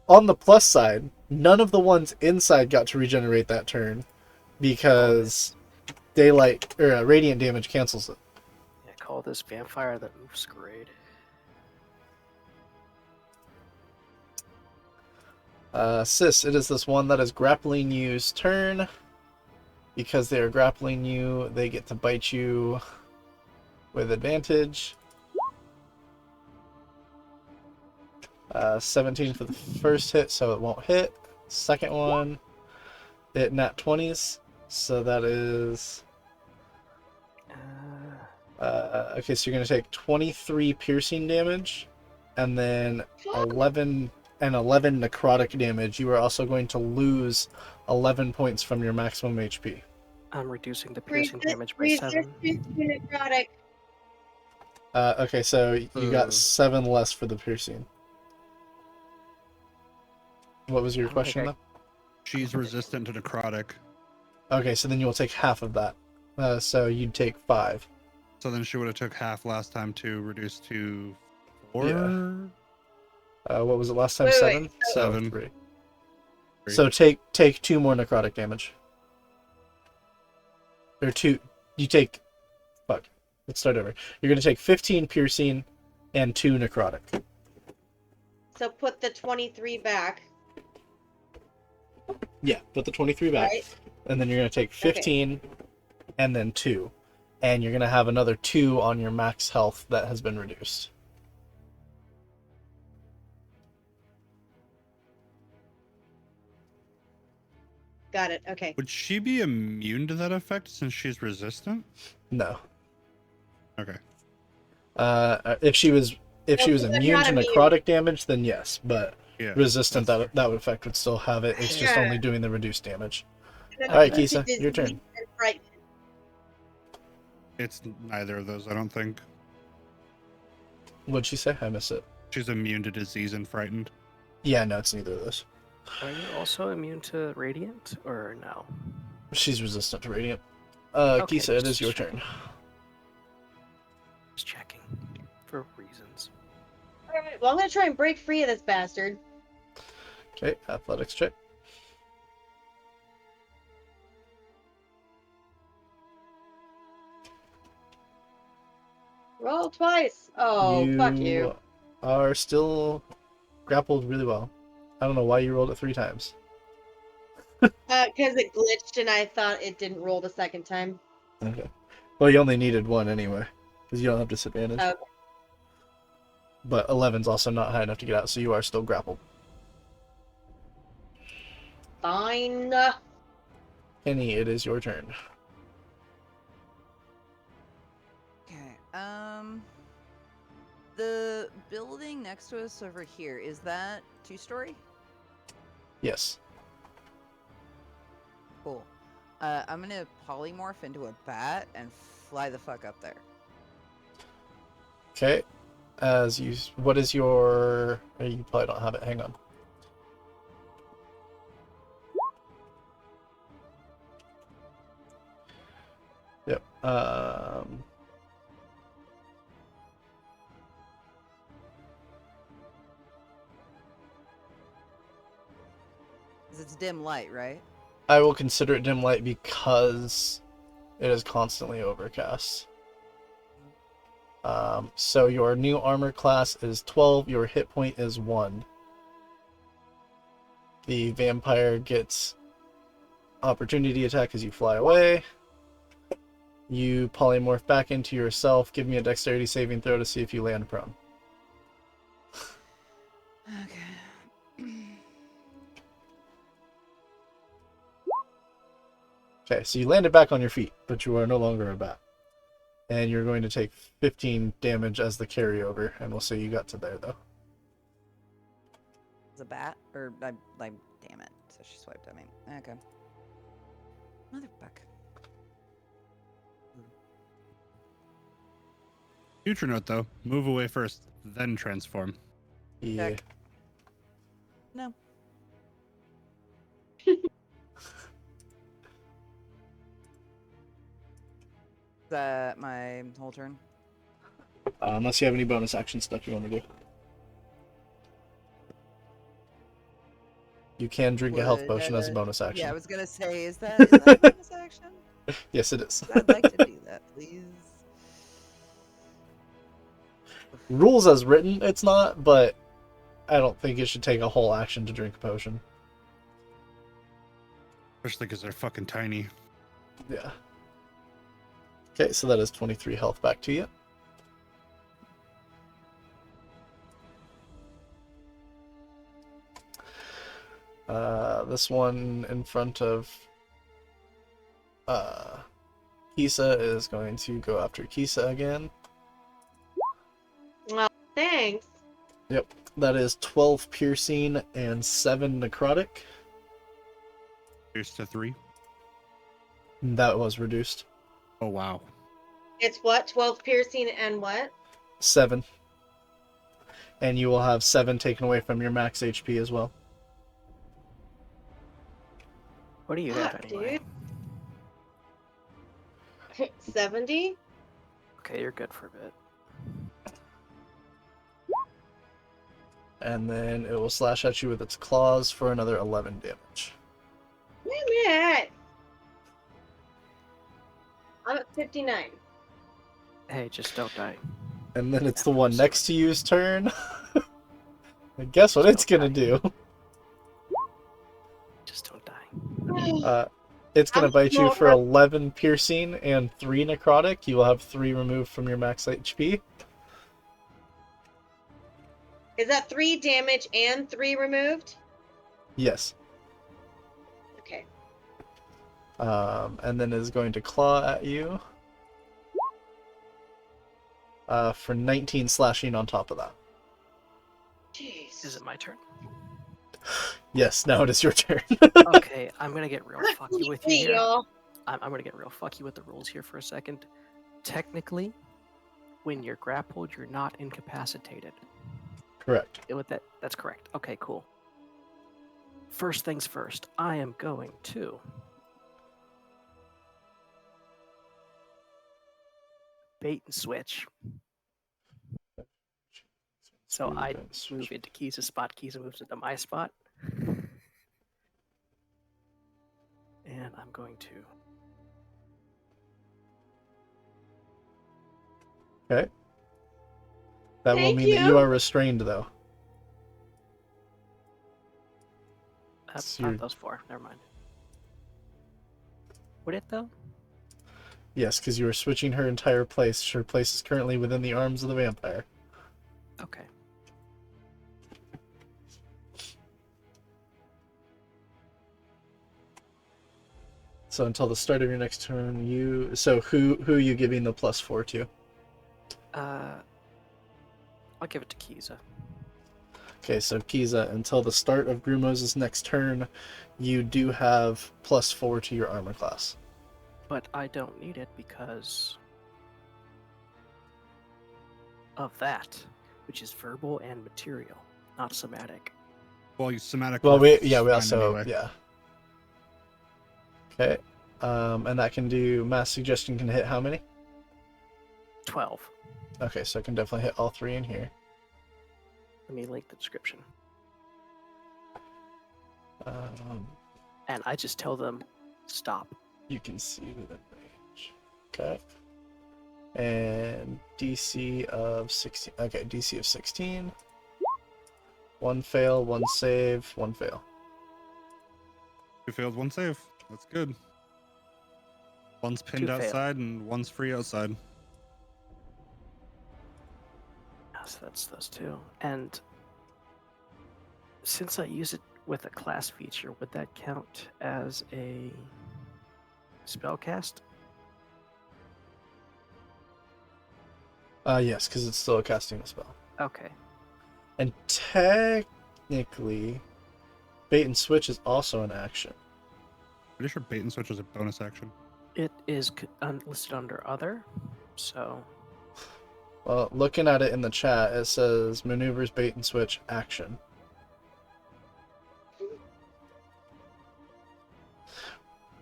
On the plus side, none of the ones inside got to regenerate that turn because daylight or radiant damage cancels it. Yeah, call this vampire that moves grade. Sis, it is this one that is grappling you's turn. Because they are grappling you, they get to bite you with advantage. 17 for the first hit, so it won't hit. Second one, it nat 20s, so that is... okay, so you're going to take 23 piercing damage, and then 11 necrotic damage. You are also going to lose 11 points from your maximum HP. I'm reducing the piercing damage by Resistance 7. to necrotic. Okay, so you got 7 less for the piercing. What was your I don't question, think though? She's resistant to necrotic, Okay, so then you'll take half of that. So you'd take 5. so then she would have took half last time to reduce to 4. Yeah. What was it last time? Wait, 7? wait, So 7. 3. Three. So take 2 more necrotic damage. Or 2. You take... Fuck. Let's start over. You're going to take 15 piercing and 2 necrotic. So put the 23 back. Yeah, put the 23 back. Right. And then you're going to take 15 and then 2. And you're going to have another 2 on your max health that has been reduced. got it. Okay. Would she be immune to that effect since she's resistant? No. Okay. If she was Well, immune not to immune. necrotic damage, then yes. But Yeah. resistant, that's that effect would still have it. It's just Yeah. only doing the reduced damage. And All right, then Kisa, disease your turn. and frightened. It's neither of those, I don't think. What'd she say? I missed it. She's immune to disease and frightened. Yeah, no, it's neither of those. Are you also immune to radiant or no? She's resistant to radiant. Okay, Kisa, it is just your checking. turn. Just checking for reasons. All right. Well, I'm gonna try and break free of this bastard. Okay, athletics check. Roll twice. Oh, fuck you. Are still grappled really well. I don't know why you rolled it 3 times. Because it glitched and I thought it didn't roll the second time. Okay. Well, you only needed 1 anyway, because you don't have disadvantage. Okay. But 11's also not high enough to get out, so you are still grappled. Fine. Kenny, it is your turn. Okay. The building next to us over here, is that 2-story? Yes. Cool. I'm gonna polymorph into a bat and fly the fuck up there. Okay. What is your? You probably don't have it. Hang on. Yep. 'Cause it's dim light, right? I will consider it dim light because it is constantly overcast. So your new armor class is 12. Your hit point is 1. The vampire gets opportunity attack as you fly away. You polymorph back into yourself. Give me a dexterity saving throw to see if you land prone. Okay. Okay, so you landed back on your feet, but you are no longer a bat. And you're going to take 15 damage as the carryover, and we'll say you got to there, though. It's a bat? Or, damn it. So she swiped at me. Okay. Motherfuck. Future note, though. Move away first, then transform. Yeah. Check. No. Is that my whole turn? Unless you have any bonus action stuff you want to do. You can drink a health Would, potion as a bonus action. Yeah, I was gonna say, is that a bonus action? Yes, it is. I'd like to do that, please. Rules as written, it's not, but I don't think it should take a whole action to drink a potion. Especially because they're fucking tiny. Yeah. Okay, so that is 23 health back to you. This one in front of Kisa is going to go after Kisa again. Well, thanks. Yep, that is 12 piercing and 7 necrotic. Here's to 3. That was reduced. Oh, wow. It's what? 12 piercing and what? 7. And you will have 7 taken away from your max HP as well. What do you have anyway? Dude. 70? Okay, you're good for a bit. And then it will slash at you with its claws for another 11 damage. Wait a minute. I'm at 59. Hey, just don't die. And then it's the one next to you's turn. And guess what it's gonna do? Just don't die. It's gonna I'm bite you for more- 11 piercing and 3 necrotic. You will have 3 removed from your max HP. Is that 3 damage and 3 removed? Yes. Okay. And then is going to claw at you for 19 slashing on top of that. Jeez. Is it my turn? Yes, now it is your turn. Okay, I'm gonna get real fucky with you here. Y'all. I'm gonna get real fucky with the rules here for a second. Technically, when you're grappled, you're not incapacitated. Correct. That's correct. Okay, cool. First things first, I am going to bait and switch. So I move into Kiza's spot. Kiza moves into my spot. And I'm going to. Okay. That will Thank mean that you you. are restrained, though. So you're- Not those four. Never mind. Would it though? Yes, because you are switching her entire place. Her place is currently within the arms of the vampire. Okay. So until the start of your next turn, you. So who are you giving the +4 to? I'll give it to Kiza. Okay, so Kiza, until the start of Grumos' next turn, you do have +4 to your armor class. But I don't need it because of that, which is verbal and material, not somatic. Well, you somatic. Well, we're we fine also anyway. yeah. Okay, and that can do mass suggestion. Can hit how many? 12. Okay, so I can definitely hit all 3 in here. Let me link the description. Um, And I just tell them, stop. you can see within range. Okay. And DC of 16. Okay, DC of 16. 1 fail, 1 save, 1 fail. 2 failed, 1 save. That's good. One's pinned 2 fail. outside and one's free outside. So that's those two. And since I use it with a class feature, would that count as a spell cast? Yes, because it's still casting a spell. Okay. And technically, bait and switch is also an action. Pretty sure bait and switch is a bonus action. It is listed under other, so Well, looking at it in the chat, it says maneuvers, bait and switch, action.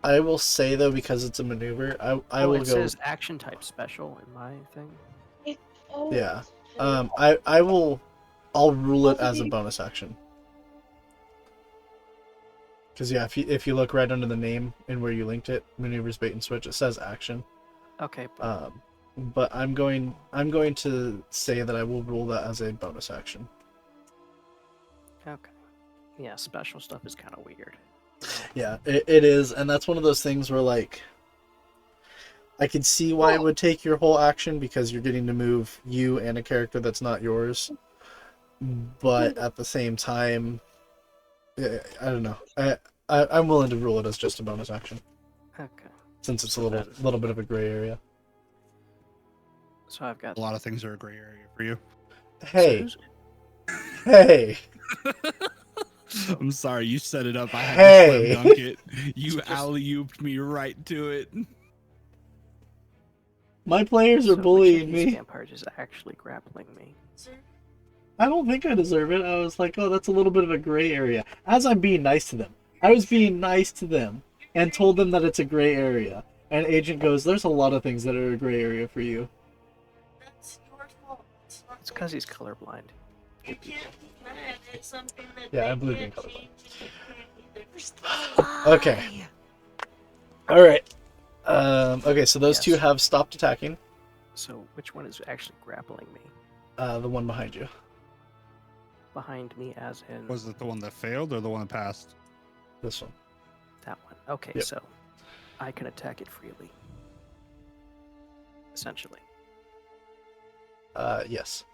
I will say though, because it's a maneuver, I will it go. says action type special in my thing. Oh. Yeah. I'll rule it as a bonus action. Because yeah, if you look right under the name and where you linked it, maneuvers, bait and switch, it says action. Okay. But But I'm going to say that I will rule that as a bonus action. okay. Yeah, special stuff is kind of weird. Yeah, it is, and that's one of those things where like I can see why it would take your whole action because you're getting to move you and a character that's not yours. But at the same time, I don't know. I'm willing to rule it as just a bonus action Okay. since it's So a little bit of a gray area. So I've got A lot of things are a gray area for you. Hey, So hey, I'm sorry, you set it up. I had Hey. to slam dunk it. You Just- alley-ooped me right to it. my players are which of bullying these me. vampires is actually grappling me? I don't think I deserve it. I was like, oh, that's a little bit of a gray area. As I'm being nice to them. I was being nice to them and told them that it's a gray area. And Agent goes, there's a lot of things that are a gray area for you. That's your fault. It's not It's because theirs. he's colorblind. You can't be mad at something that Yeah, they I'm blue can't green colorblind. change and you can't either. Okay. Alright. Okay, so those two Yes. have stopped attacking. So which one is actually grappling me? The one behind you. Behind me, as in Was it the one that failed or the one that passed? This one. that one. Okay, Yep. so I can attack it freely. Essentially. Yes.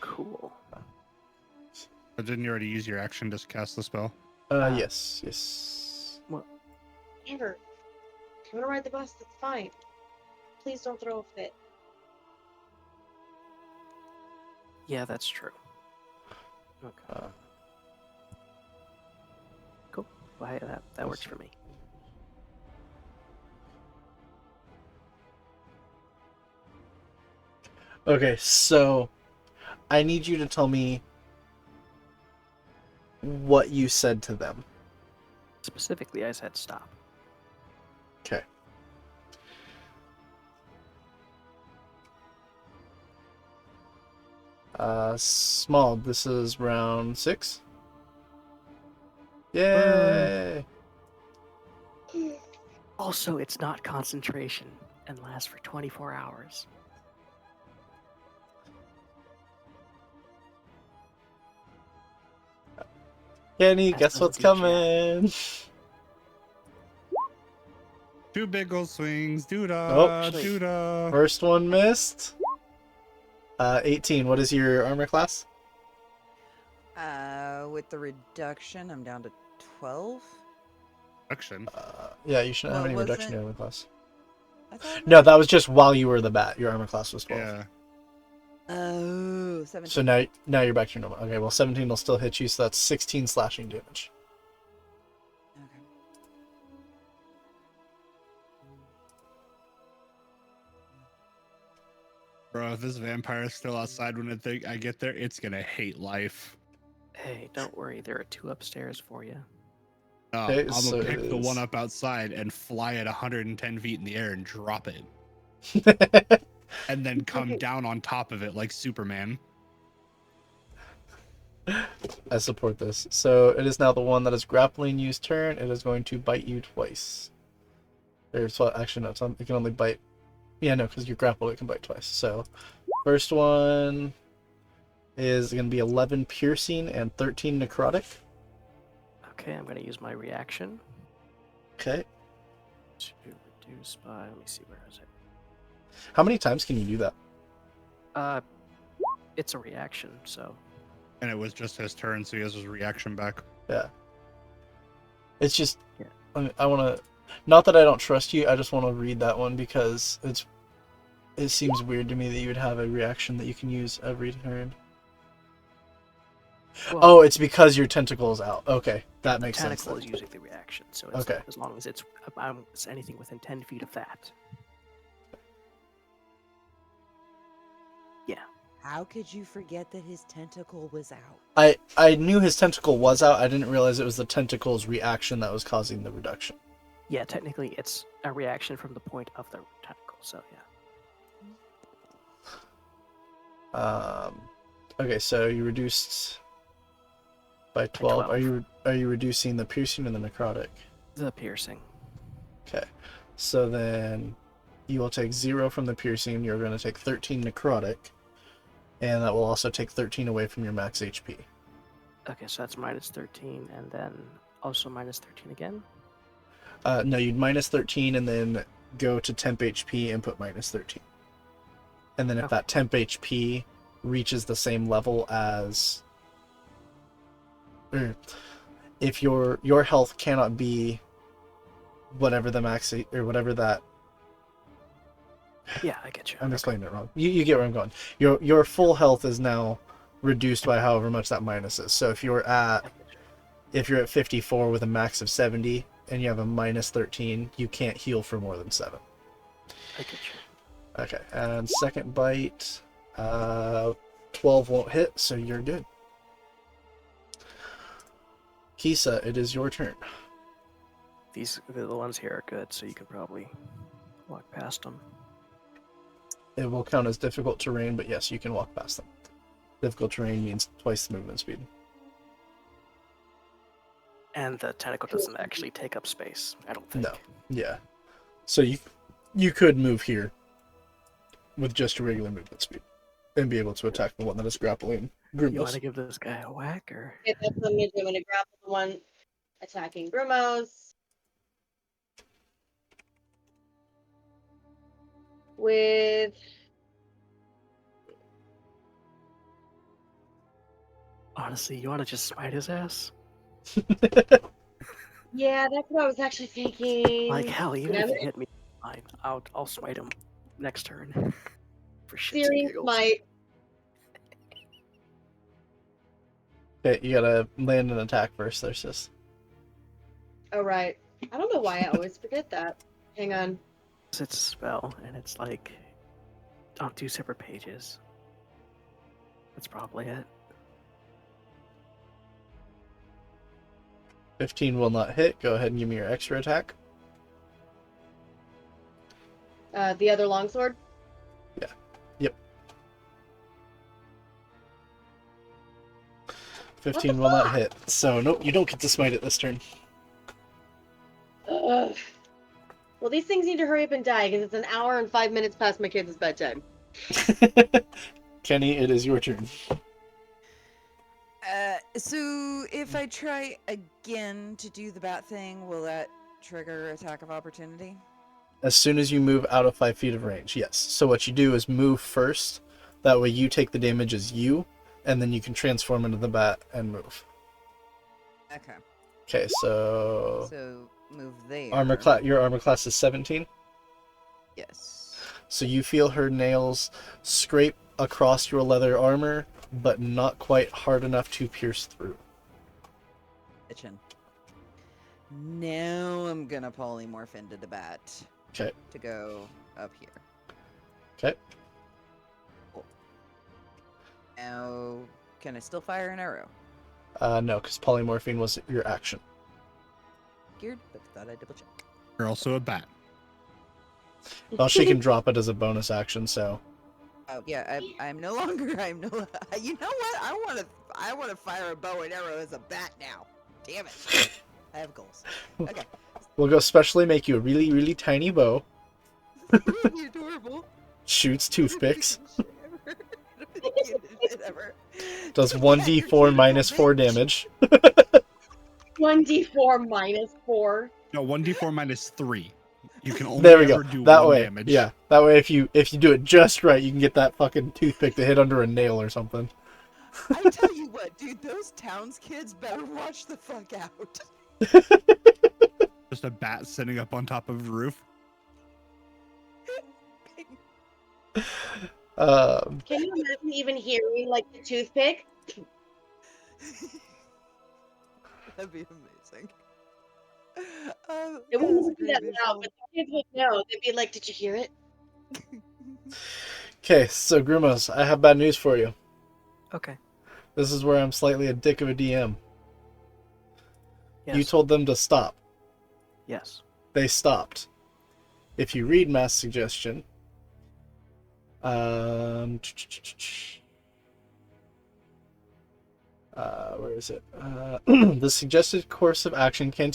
Cool. But didn't you already use your action to cast the spell? Yes, yes. Amber, if you want to ride the bus, that's fine. Please don't throw a fit. Yeah, that's true. Okay. Cool. Well, hey, that works for me. Okay, so I need you to tell me what you said to them. Specifically, I said stop. Okay. Small. This is round 6. Yay! Also, it's not concentration and lasts for 24 hours. Kenny, As guess doesn't what's do jack. coming? 2 big ol' swings. Doodah. Oh, Doodah. First one missed. 18. What is your armor class? With the reduction, I'm down to 12. Action. Yeah, you shouldn't have What any was reduction it? in your armor class. I thought No, that was just while you were the bat. Your armor class was 12. Yeah. Oh, 17. So now you're back to your normal. Okay, well 17 will still hit you, so that's 16 slashing damage. Okay. Bro, if this vampire is still outside when I get there, it's gonna hate life. Hey, don't worry. There are 2 upstairs for you. Okay, I'm so gonna it pick the one is- up outside and fly at 110 feet in the air and drop it. And then come down on top of it like Superman. I support this. So it is now the one that is grappling you's turn. It is going to bite you twice. Actually, no, it can only bite. Yeah, no, because you're grappled, it can bite twice. So, first one is going to be 11 piercing and 13 necrotic. Okay, I'm going to use my reaction Okay. to reduce by. Let me see, where is it? How many times can you do that? It's a reaction, so And it was just his turn, so he has his reaction back. Yeah. It's just, Yeah. I want to, not that I don't trust you, I just want to read that one because it seems weird to me that you would have a reaction that you can use every turn. well, Oh, it's because your tentacle is out. Okay, that the makes sense. tentacle Then. is using the reaction, so it's Okay. as long as it's anything within 10 feet of that. Yeah. How could you forget that his tentacle was out? I knew his tentacle was out. I didn't realize it was the tentacle's reaction that was causing the reduction. Yeah, technically it's a reaction from the point of the tentacle, so yeah. Okay, so you reduced by 12. 12. Are you reducing the piercing and the necrotic? The piercing. Okay, so then you will take 0 from the piercing. You're going to take 13 necrotic, and that will also take 13 away from your max HP. Okay, so that's minus 13, and then also minus 13 again? No, you'd minus 13 and then go to temp HP and put minus 13. And then if Okay. that temp HP reaches the same level as, or if your health cannot be whatever the max or whatever that, Yeah, I get you. I'm explaining it wrong. You get where I'm going. Your full health is now reduced by however much that minus is. So if you're at 54 with a max of 70 and you have a minus 13, you can't heal for more than 7. I get you. Okay, and second bite, 12 won't hit, so you're good. Kisa, it is your turn. The ones here are good, so you can probably walk past them. It will count as difficult terrain, but yes, you can walk past them. Difficult terrain means twice the movement speed. And the tentacle doesn't actually take up space, I don't think. No. Yeah. So you could move here with just a regular movement speed and be able to attack the one that is grappling You want Grumos. to give this guy a whack, or? Okay, that's what I'm gonna do. I'm gonna grapple the one attacking Brumos. With Honestly, you want to just smite his ass? Yeah, that's what I was actually thinking. Like hell, even Yeah, if you hit me, fine. I'll smite him next turn for shits and Searing giggles. smite. Okay, you gotta land an attack first, there, sis. Oh right. I don't know why I always forget that. Hang on. It's a spell, and it's like on 2 separate pages. That's probably it. 15 will not hit. Go ahead and give me your extra attack. The other longsword. Yeah. Yep. 15 will not hit. So, nope, you don't get to smite it this turn. Ugh. Well, these things need to hurry up and die because it's an hour and 5 minutes past my kids' bedtime. Kenny, it is your turn. So if I try again to do the bat thing, will that trigger attack of opportunity? As soon as you move out of 5 feet of range, yes. So what you do is move first. That way you take the damage as you, and then you can transform into the bat and move. Okay. Okay, so So move there. your armor class is 17. Yes. So you feel her nails scrape across your leather armor, but not quite hard enough to pierce through. Kitchen. Now I'm gonna polymorph into the bat. Okay. To go up here. Okay. Cool. Now, can I still fire an arrow? No, because polymorphine was your action. Geared, but thought I'd double check. You're also a bat. Well, she can drop it as a bonus action, so. Oh yeah, I'm no longer. I'm no. You know what? I wanna fire a bow and arrow as a bat now. Damn it! I have goals. Okay. We'll go specially make you a really, really tiny bow. That would be adorable. Shoots toothpicks. Ever. Does 1d4 minus 4 damage. 1d4 minus 4. No, 1d4 minus 3. You can only There we go. ever do That 1 way, damage. yeah. That way, if you do it just right, you can get that fucking toothpick to hit under a nail or something. I tell you what, dude, those towns kids better watch the fuck out. Just a bat sitting up on top of a roof. Can you imagine even hearing like the toothpick? That'd be amazing. It That's wouldn't a be great that visual. loud, but the kids would know. They'd be like, "Did you hear it?" Okay, so Grumos, I have bad news for you. Okay. This is where I'm slightly a dick of a DM. Yes. You told them to stop. Yes. They stopped. If you read Mass Suggestion, where is it? The suggested course of action can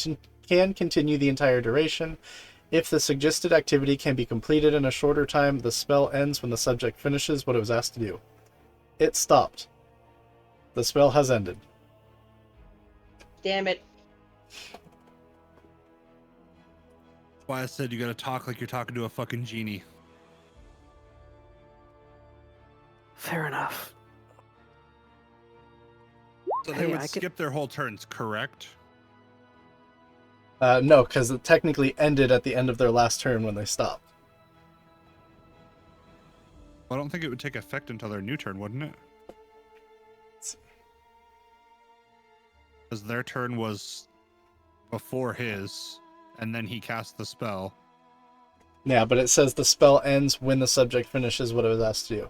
continue the entire duration. If the suggested activity can be completed in a shorter time, the spell ends when the subject finishes what it was asked to do. It stopped. The spell has ended. Damn it! That's why I said you gotta talk like you're talking to a fucking genie. Fair enough. So they Hey, would I could- skip their whole turns, correct? No, because it technically ended at the end of their last turn when they stopped. I don't think it would take effect until their new turn, wouldn't it? Because their turn was before his, and then he cast the spell. Yeah, but it says the spell ends when the subject finishes what it was asked to do.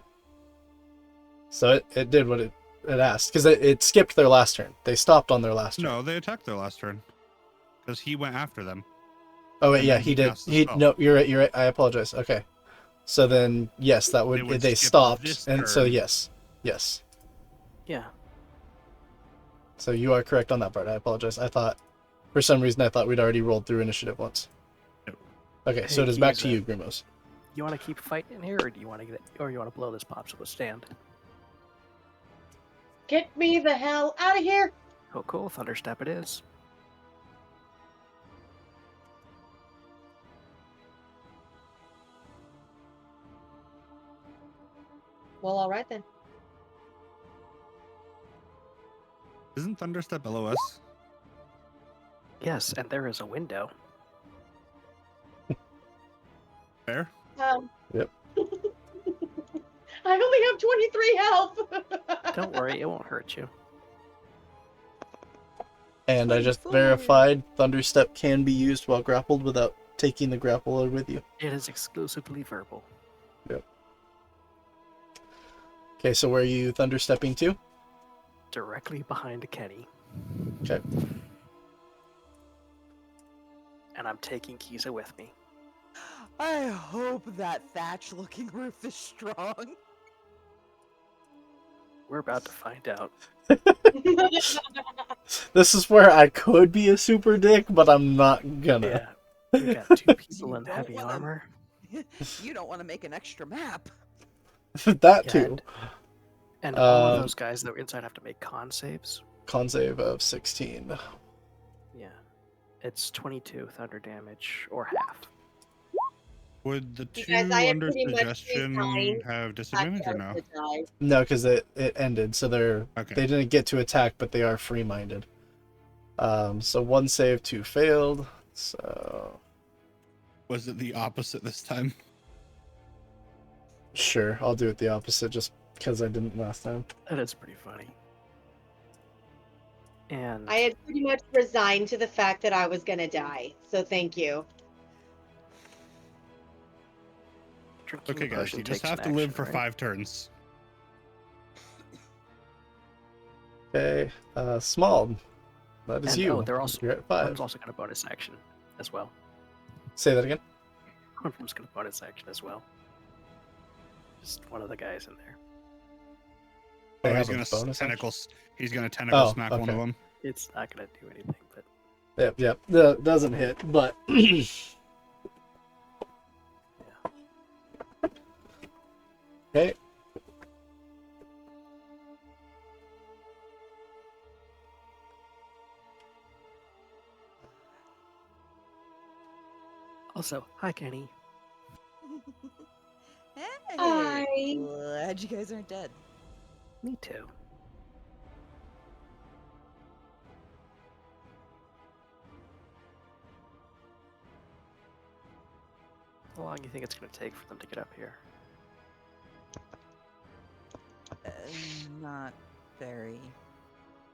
So it did what it asked, because it skipped their last turn. They stopped on their last turn. No, they attacked their last turn. Because he went after them. Oh, wait, and yeah, then he did. cast the He spell. No, you're right, I apologize. Okay. So then, yes, that would, would they skip stopped, this and so turn. yes. Yeah. So you are correct on that part. I apologize. For some reason, I thought we'd already rolled through initiative once. Nope. Okay, so Hey, it is back Keys, to you, Grimos. You want to keep fighting here, or do you want to you want to blow this pop so it stand? Get me the hell out of here! Oh, cool. Thunderstep it is. Well, all right then. Isn't Thunderstep LOS? Yes, and there is a window. Fair? Yep. I only have 23 health. Don't worry, it won't hurt you. And I just 24. verified Thunderstep can be used while grappled without taking the grappler with you. It is exclusively verbal. Okay, so where are you Thunderstepping to? Directly behind Kenny. Okay. And I'm taking Kisa with me. I hope that thatch-looking roof is strong. We're about to find out. This is where I could be a super dick, but I'm not gonna. Yeah. We got 2 people You in don't heavy wanna- armor. You don't want to make an extra map. That Yeah, too. And all of Um, those guys that were inside have to make con saves. Con save of 16. Yeah. It's 22 thunder damage, or half. Would the You two guys, I have under pretty much suggestion resigned. have disadvantage or no? No, because it ended, so Okay. they didn't get to attack, but they are free minded. So 1 save, 2 failed. So Was it the opposite this time? sure, I'll do it the opposite just because I didn't last time. That is pretty funny. And I had pretty much resigned to the fact that I was gonna die. So thank you. drinking Okay, the guys, potion you just takes have an to live action, for right? 5 turns. Okay, Small. That is And, you. oh, they're also- You're at One 5. of them's also going to bonus action as well. Say that again. One of them's going to bonus action as well. Just one of the guys in there. They Oh, have he's a gonna bonus action? tentacles. He's gonna tentacle Oh, smack one of okay. them. It's not going to do anything, but Yep. That doesn't hit, but okay. also, hi Kenny. Hey, Hi. glad you guys aren't dead. Me too. How long do you think it's going to take for them to get up here? Not very.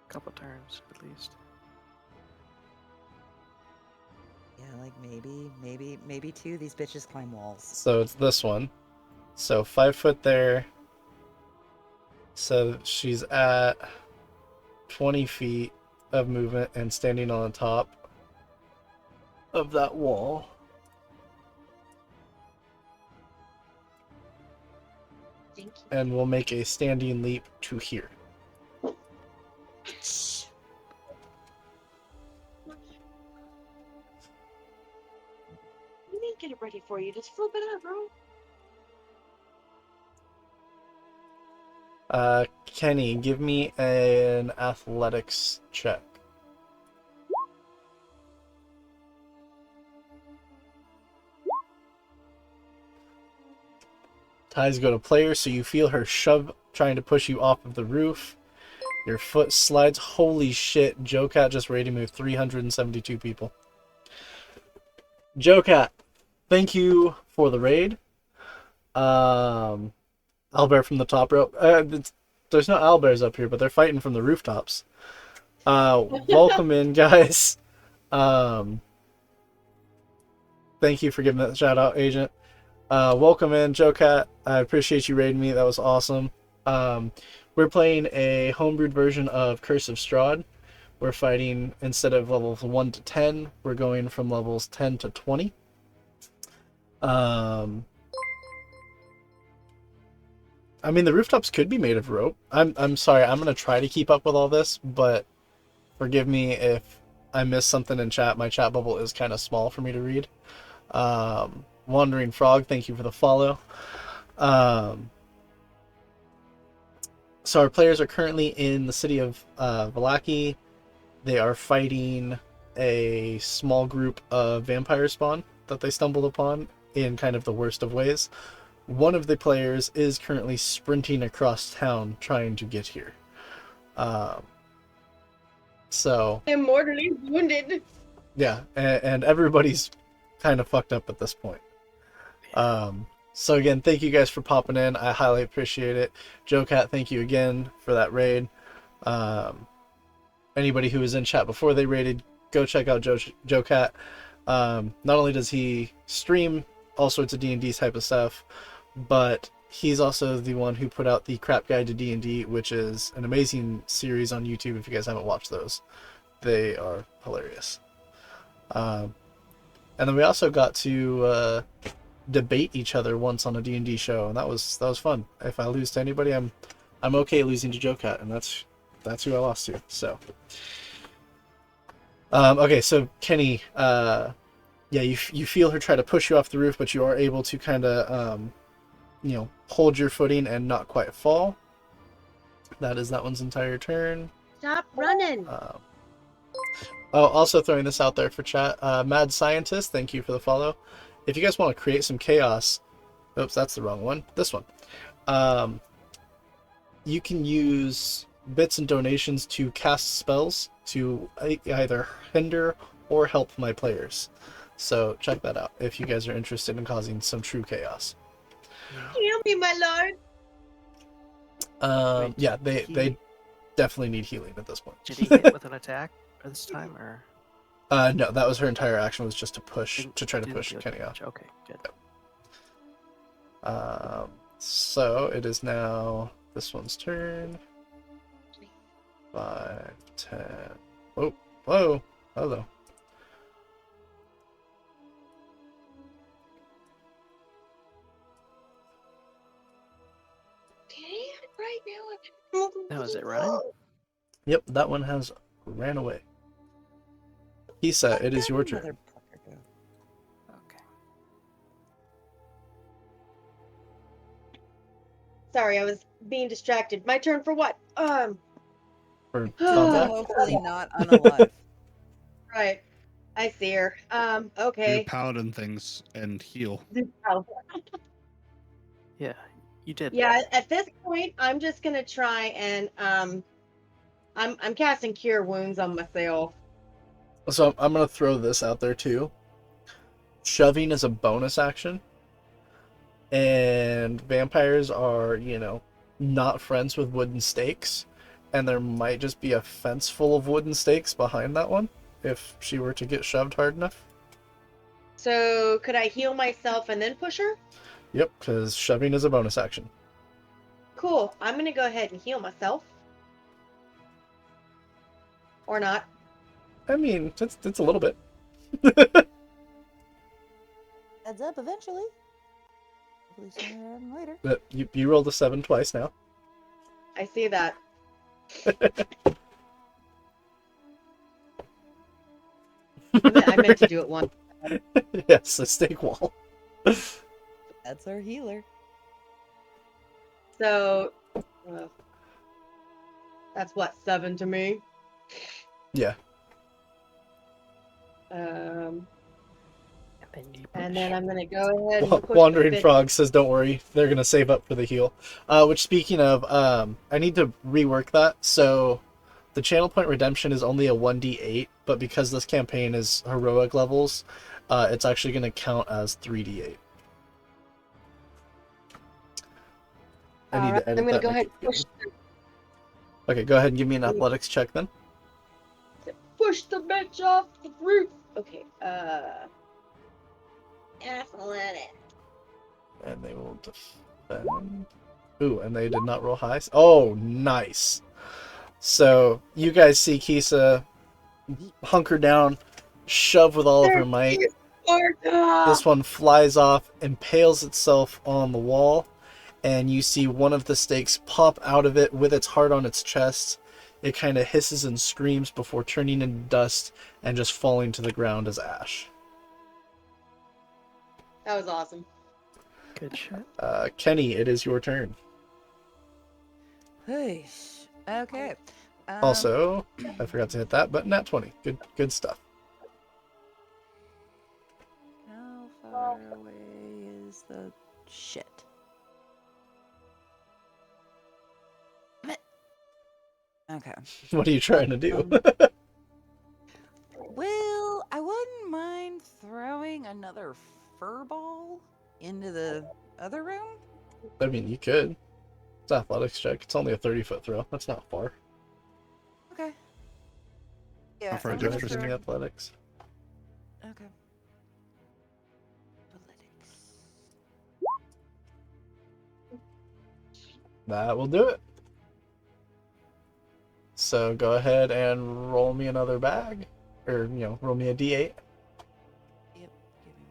A couple turns, at least. Yeah, like maybe 2. These bitches climb walls. So it's this one. So 5 foot there. So she's at 20 feet of movement and standing on the top of that wall. Thank you. And we'll make a standing leap to here. Let me get it ready for you. Just flip it up, bro. Kenny, give me an athletics check. Ties go to player, so you feel her shove trying to push you off of the roof. Your foot slides. Holy shit, Joe-Cat just raided me with 372 people. Joe-Cat, thank you for the raid. Owlbear from the top rope. There's no owlbears up here, but they're fighting from the rooftops. Welcome in, guys. Thank you for giving that shout out, Agent. Welcome in, Joe-Cat. I appreciate you raiding me. That was awesome. We're playing a homebrewed version of Curse of Strahd. We're fighting, instead of levels 1 to 10, we're going from levels 10 to 20. I mean, the rooftops could be made of rope. I'm sorry, I'm gonna try to keep up with all this, but forgive me if I miss something in chat. My chat bubble is kind of small for me to read. Wandering Frog, thank you for the follow. So our players are currently in the city of Vallaki. They are fighting a small group of vampire spawn that they stumbled upon in kind of the worst of ways. One of the players is currently sprinting across town trying to get here. So I'm mortally wounded. yeah, and everybody's kind of fucked up at this point. So again, thank you guys for popping in. I highly appreciate it. Joe Cat, thank you again for that raid. Anybody who was in chat before they raided, go check out Joe Cat. Not only does he stream all sorts of D&D type of stuff, but he's also the one who put out the Crap Guide to D&D, which is an amazing series on YouTube if you guys haven't watched those. They are hilarious. And then we also got to debate each other once on a D&D show, and that was fun. If I lose to anybody, I'm okay losing to Joe Cat, and that's who I lost to. So okay, so Kenny, yeah, you feel her try to push you off the roof, but you are able to kind of hold your footing and not quite fall. That is that one's entire turn. Stop running. Oh, also throwing this out there for chat. Mad Scientist, thank you for the follow. If you guys want to create some chaos, oops, that's the wrong one. This one. You can use bits and donations to cast spells to either hinder or help my players. So check that out if you guys are interested in causing some true chaos. Heal me, my lord. Wait, Yeah, they definitely need healing at this point. Did he hit with an attack this time, or No, that was her entire action, was just to push, to try to didn't push do it Kenny off. damage? Okay, good. So it is now this one's turn. 5, 10. Whoa, whoa, hello. Okay, right now. Now is it running? Yep, that one has ran away. Kisa, it is your turn. Motherfucker go. Okay. Sorry, I was being distracted. My turn for what? For So combat. hopefully not unalive. Right. I see her. Do Okay. paladin things and heal. Oh. Yeah, you did. Yeah, at this point, I'm just gonna try and I'm casting Cure Wounds on myself. So I'm gonna throw this out there too. Shoving is a bonus action, and vampires are, not friends with wooden stakes, and there might just be a fence full of wooden stakes behind that one if she were to get shoved hard enough. So could I heal myself and then push her? Yep, because shoving is a bonus action. Cool. I'm gonna go ahead and heal myself. Or not. I mean, it's a little bit. Heads up eventually. Hopefully sooner rather than later. But you rolled a 7 twice now. I see that. I meant to do it once. Yes, a stake wall. That's our healer. So that's what, 7 to me? Yeah. And then I'm gonna go ahead and push Wandering the bit. Frog says, "Don't worry, they're gonna save up for the heal." Which, speaking of, I need to rework that. So, the channel point redemption is only a 1d8, but because this campaign is heroic levels, it's actually gonna count as 3d8. I need to edit I'm gonna that. go and ahead make and it good. Okay, go ahead and give me an athletics check then. push the bitch off the roof. Okay, athletic. And they will defend. Ooh, and they did not roll high. Oh, nice. So you guys see Kisa hunker down, shove with all of her might. This one flies off, impales itself on the wall, and you see one of the stakes pop out of it with its heart on its chest. It kind of hisses and screams before turning into dust and just falling to the ground as ash. That was awesome. Good shit. Kenny, it is your turn. Hey. Okay. Also, I forgot to hit that, but nat 20. Good stuff. How far away is the shit? Damn it. Okay. What are you trying to do? into the other room? I mean, you could. It's athletics check. It's only a 30-foot throw. That's not far. Okay. Yeah, For a I'm Go gonna ahead, dexterous give me throw- athletics. Okay. Athletics. That will do it. So go ahead and roll me another bag. Or, roll me a d8. Yep. Give me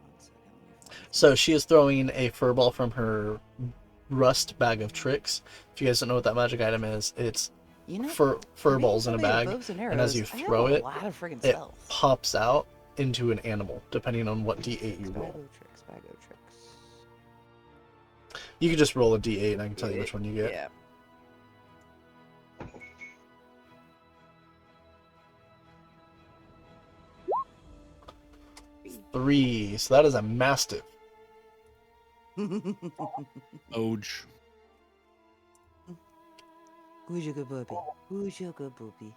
1 second. Let me find this. So she is throwing a furball from her rust bag of tricks. If you guys don't know what that magic item is, it's You know, fur being balls in a somebody with bag. bows and And as you arrows, I have throw a it, lot of friggin' it stealth. pops out into an animal, depending on what d8 you roll. Bago tricks, bago tricks. You can just roll a d8 and I can tell you which one you get. Yeah. Three. So that is a mastiff. Oge. Who's your good booby? Who's your good booby?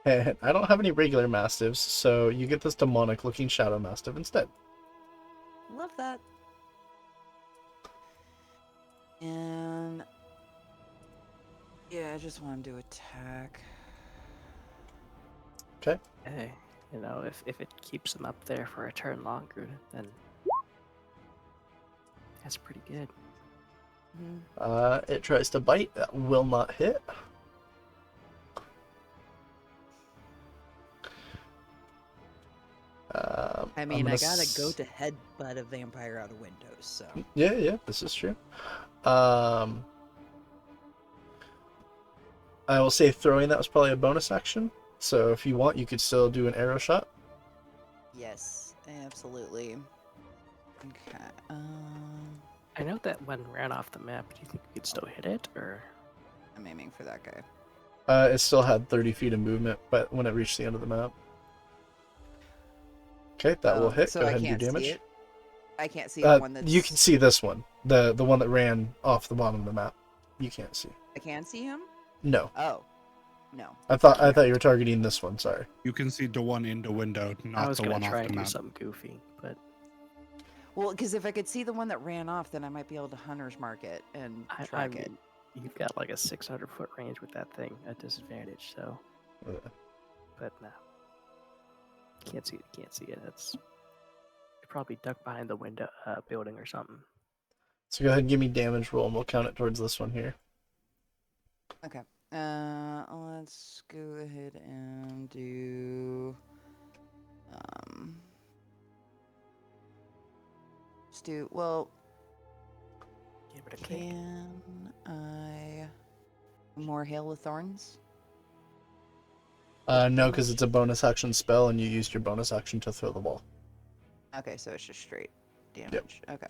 And I don't have any regular mastiffs, so you get this demonic looking shadow mastiff instead. Love that. And yeah, I just want him to attack. Hey, if it keeps them up there for a turn longer, then that's pretty good. Mhm. It tries to bite. That will not hit. I I'm mean, gonna I gotta go to headbutt a vampire out of windows, so. Yeah, this is true. I will say throwing that was probably a bonus action. So if you want, you could still do an arrow shot. Yes, absolutely. Okay. I know that one ran off the map. Do you think we could still hit it, or I'm aiming for that guy. It still had 30 feet of movement, but when it reached the end of the map. Okay, that will hit. So Go I ahead and do can't see damage. it. I can't see the one that's. You can see this one, the one that ran off the bottom of the map. You can't see. I can see him. No, Oh, no. I thought you were targeting this one. Sorry. You can see the one in the window, I not was the gonna one try off and the do map. something goofy, but Well, because if I could see the one that ran off, then I might be able to hunter's mark it and I track it. mean, you've got like a 600-foot range with that thing at disadvantage. So, but no, can't see it. Can't see it. That's it probably ducked behind the window, building or something. So go ahead and give me damage roll, and we'll count it towards this one here. Okay. Let's go ahead and do. Let's do. Well, Give it a kick. can I more hail with thorns? No, because it's a bonus action spell, and you used your bonus action to throw the ball. Okay, so it's just straight damage. Okay.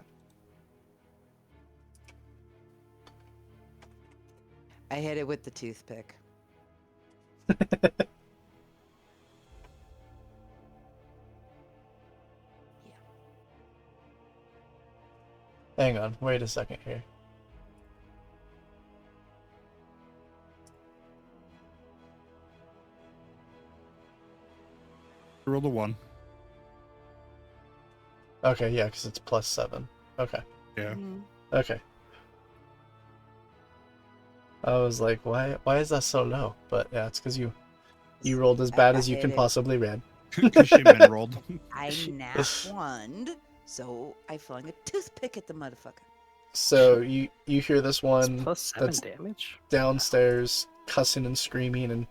I hit it with the toothpick. Hang on, wait a second here. Roll the 1. Okay, yeah, because it's +7. Okay. Yeah. Okay. I was like, why is that so low? But yeah, it's because you rolled as bad as you can possibly read. Shipman rolled. I nat one, so I flung a toothpick at the motherfucker. So you hear this It's one +7 that's damage. downstairs cussing and screaming and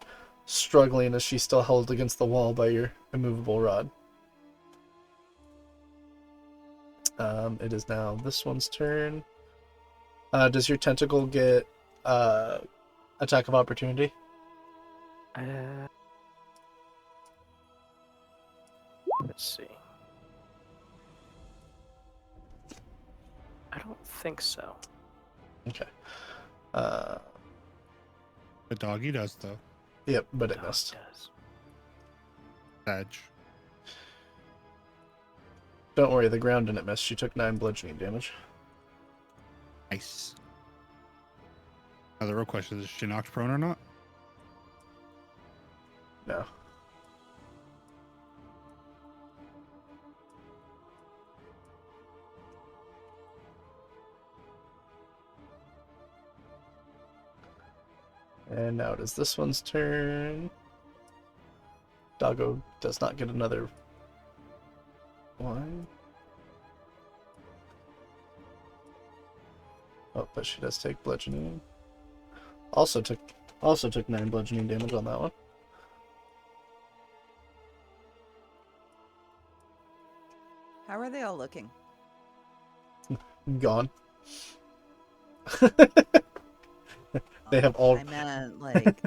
struggling as she's still held against the wall by your immovable rod. It is now this one's turn. Does your tentacle get attack of opportunity? Let's see. I don't think so. Okay. The doggy does, though. Yep, but it Dog missed. does. Badge. Don't worry, the ground didn't miss. She took 9 bludgeoning damage. Nice. Now the real question is she knocked prone or not? No. And now it is this one's turn. Doggo does not get another one. Oh, but she does take bludgeoning. Also took 9 bludgeoning damage on that one. How are they all looking? Gone. They have all I meant, like,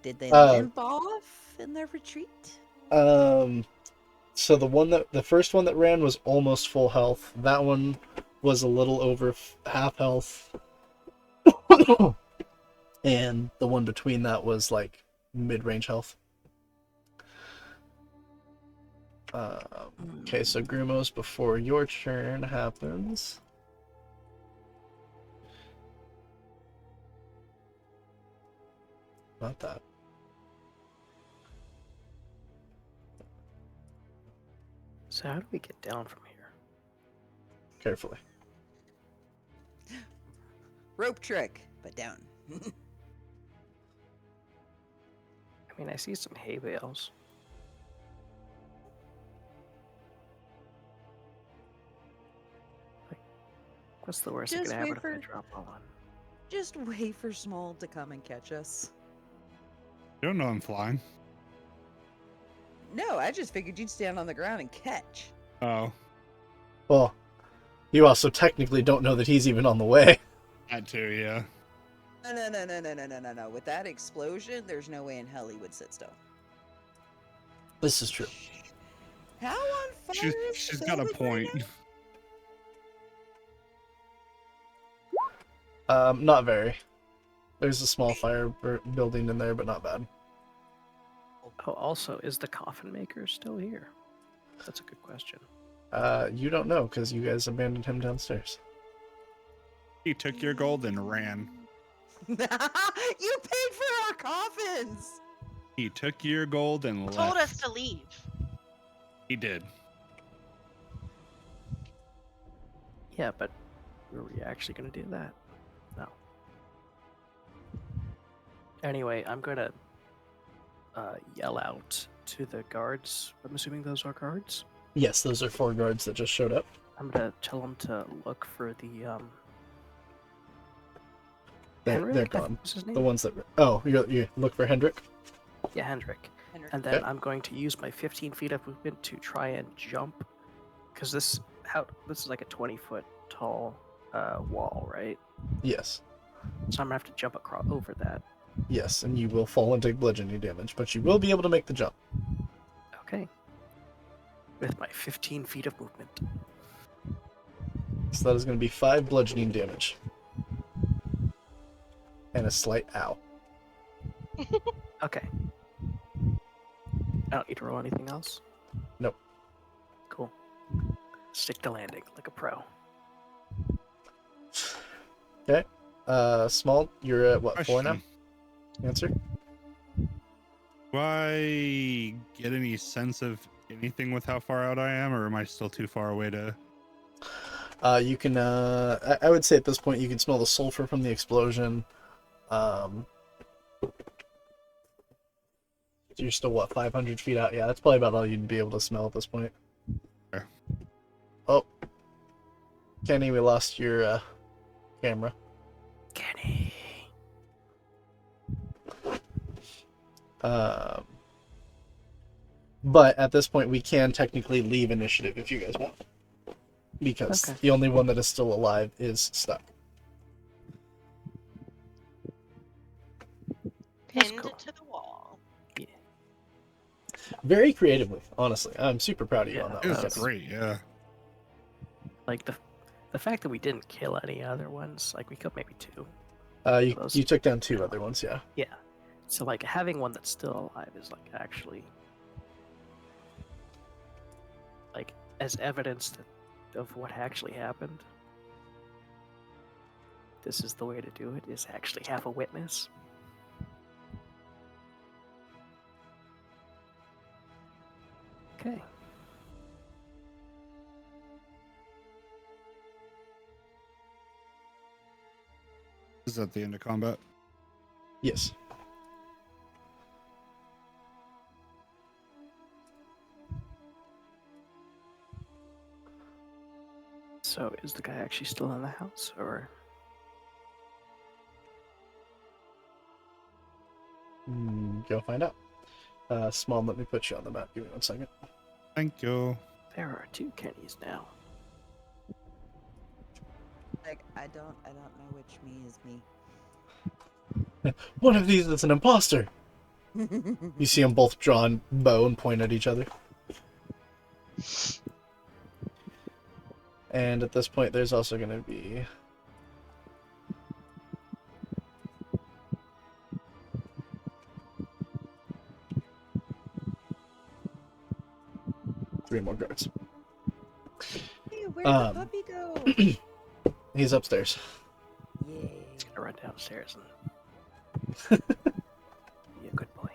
did they Uh, limp off in their retreat? So the first one that ran was almost full health. That one was a little over half health. And the one between that was like mid-range health. Okay, so Grumos, before your turn happens. Not that. So how do we get down from here? Carefully. Rope trick, but down. I mean, I see some hay bales. Like, what's the worst that Just could happen wait if I for- drop on one? Just wait for Small to come and catch us. You don't know I'm flying. No, I just figured you'd stand on the ground and catch. Oh, Well, you also technically don't know that he's even on the way. that too, yeah. No. With that explosion, there's no way in hell he would sit still. This is true. How on fire is the She's got a building point. right Not very. There's a small fire building in there, but not bad. Oh, also, is the coffin maker still here? That's a good question. You don't know because you guys abandoned him downstairs. He took your gold and ran. now? You paid for our coffins! He took your gold and left. Told us to leave. He did. Yeah, but were we actually going to do that? No. Anyway, I'm going to yell out to the guards. I'm assuming those are guards. Yes, those are 4 guards that just showed up. I'm going to tell them to look for the They're Henrik, I think gone. was his name? The ones that... Oh, you look for Hendrik? Yeah, Hendrik. Henrik. And then Okay. I'm going to use my 15 feet of movement to try and jump, because this is like a 20-foot tall wall, right? Yes. So I'm gonna have to jump across over that. Yes, and you will fall and take bludgeoning damage, but you will be able to make the jump. Okay. With my 15 feet of movement. So that is going to be 5 bludgeoning damage. And a slight ow. Okay. I don't need to roll anything else? Nope. Cool. Stick to landing like a pro. Okay. Small, you're at what, 4 now? Question. Answer? Do I get any sense of anything with how far out I am, or am I still too far away to... You can, I would say at this point you can smell the sulfur from the explosion. You're still, what, 500 feet out? Yeah, that's probably about all you'd be able to smell at this point. Okay. Oh. Kenny, we lost your, camera. Kenny. But at this point, we can technically leave initiative if you guys want. Because Okay. the only one that is still alive is stuck. That's Pinned cool. to the wall. Yeah. Very creatively, honestly. I'm super proud of you on Yeah, that It one. was Yes. great, yeah. Like the fact that we didn't kill any other ones, like we killed maybe 2. You Those- took down 2 other ones, yeah. Yeah. So like having one that's still alive is like actually like as evidence of what actually happened. This is the way to do it, is actually have a witness. Okay. Is that the end of combat? Yes. So is the guy actually still in the house, or? Go find out. Small, let me put you on the map. Give me 1 second. Thank you. There are 2 Kennys now. Like, I don't know which me is me. One of these is an imposter. You see them both draw a bow and point at each other. And at this point, there's also going to be... three more guards. Hey, where'd the puppy go? He's upstairs. Yay. He's gonna run downstairs and be a good boy.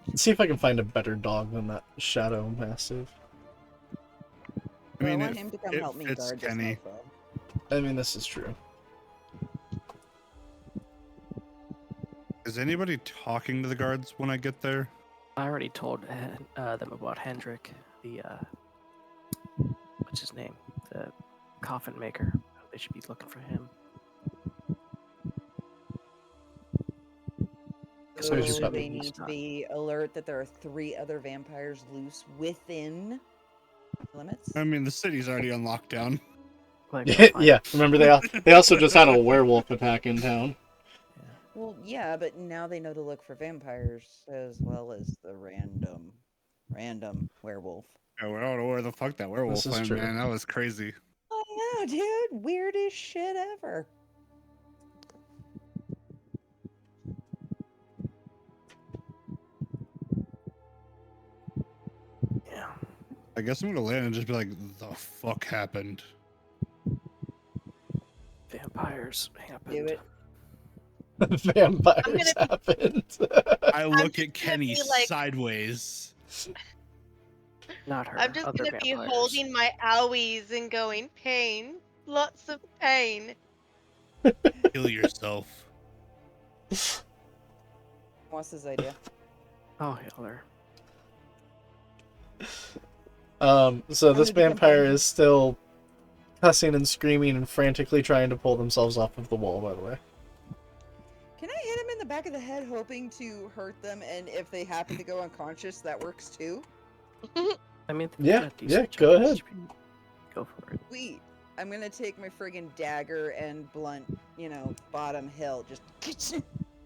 Let's see if I can find a better dog than that shadow mastiff. Well, I want him to come it help me fits guard this Kenny. mofo. I mean, this is true. Is anybody talking to the guards when I get there? I already told them about Hendrik, the what's his name, the coffin maker. They should be looking for him. So I'm you So probably they assuming he's need to not- be alert that there are 3 other vampires loose within limits. I mean, the city's already on lockdown. Like, I'll find- Yeah, remember they also just had a werewolf attack in town. Well, yeah, but now they know to look for vampires as well as the random werewolf. Yeah, I don't know where the fuck that werewolf This is went, true. man. That was crazy. I know, dude. Weirdest shit ever. Yeah. I guess I'm gonna land and just be like, the fuck happened? Vampires happened. Do it. Vampires happened. I look just at gonna Kenny be like- sideways. Not her. I'm just other gonna be vampires. holding my owies and going, pain. Lots of pain. Kill yourself. What's his idea? Oh, Hitler. So this I'm gonna become vampire Benji. is still cussing and screaming and frantically trying to pull themselves off of the wall, by the way. Can I hit him in the back of the head hoping to hurt them, and if they happen to go unconscious, that works too? I mean, Yeah, got decent yeah, go chance. ahead. Go for it. Sweet. I'm gonna take my friggin' dagger and blunt, bottom hilt. Just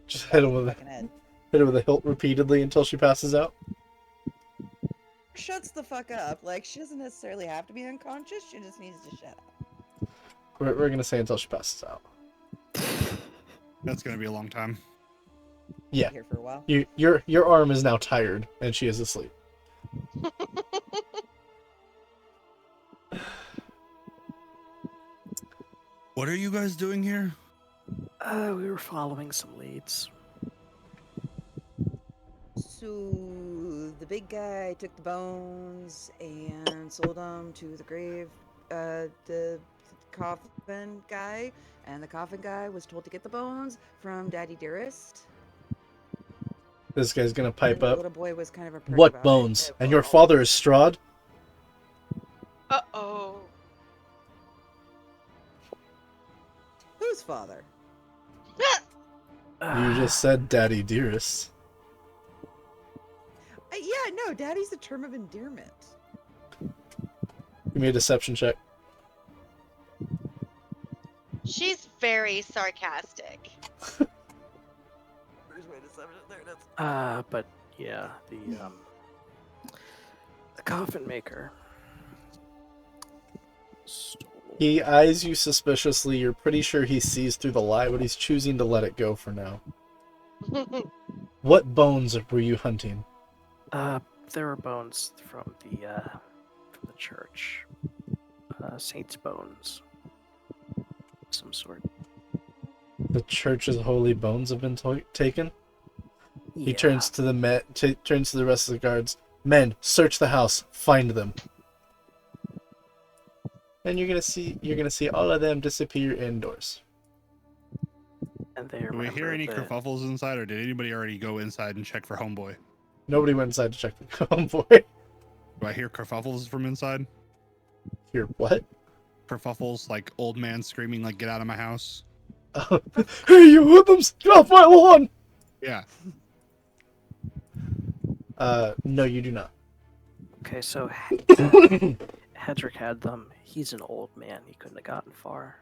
Just hit him with fucking head. a hilt repeatedly until she passes out. Shuts the fuck up. Like, she doesn't necessarily have to be unconscious. She just needs to shut up. We're gonna say until she passes out. That's gonna be a long time. Yeah. Here for a while. Your arm is now tired and she is asleep. What are you guys doing here? We were following some leads. So the big guy took the bones and sold them to the coffin guy, and the coffin guy was told to get the bones from Daddy Dearest. This guy's gonna And pipe the up. little boy was kind of a prick What about it. bones? And your father is Strahd? Uh-oh. Whose father? You just said Daddy Dearest. Yeah, no, Daddy's a term of endearment. Give me a deception check. She's very sarcastic. Where's my deception? There it is. But yeah, the coffin maker stole. He eyes you suspiciously. You're pretty sure he sees through the lie, but he's choosing to let it go for now. What bones were you hunting? There were bones from the church. Saints' bones. Some sort. The church's holy bones have been taken? He Yeah. turns to turns to the rest of the guards. Men, search the house. Find them. And you're gonna see all of them disappear indoors. And they Do we hear remember any that kerfuffles inside, or did anybody already go inside and check for homeboy? Nobody went inside to check the convoy. Do I hear kerfuffles from inside? Here, what? Kerfuffles, like old man screaming, like, get out of my house? Hey, you hoodlums! Get off my lawn! Yeah. No, you do not. okay, so Hedrick had them. He's an old man. He couldn't have gotten far.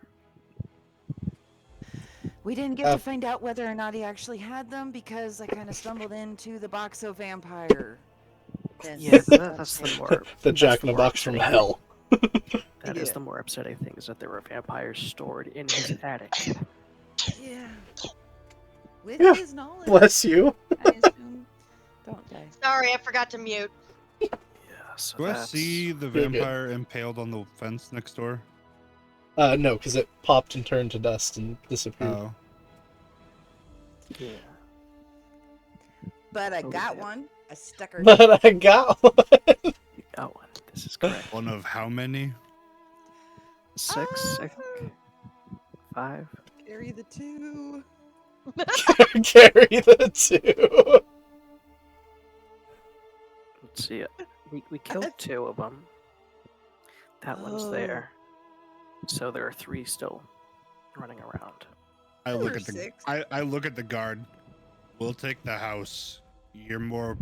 We didn't get to find out whether or not he actually had them because I kind of stumbled into the Boxo vampire. Yeah, that's the more The that's Jack in the the more Box from upsetting- hell. That is Yeah. the more upsetting thing, is that there were vampires stored in his attic. Yeah. With Yeah. his knowledge. Bless you. I assume. Don't die. Sorry, I forgot to mute. Yeah, so Do I that's... see the You're good. vampire impaled on the fence next door? No, because it popped and turned to dust and disappeared. Oh. Yeah. But I Oh, got yeah. one. I stuck her. But I got one. You got one. This is correct. One of how many? 6, I think. 5. Carry the 2. Carry the 2. Let's see it. We killed 2 of them. That one's there. So there are 3 still running around. I look Or at the 6. I look at the guard. We'll take the house. You're more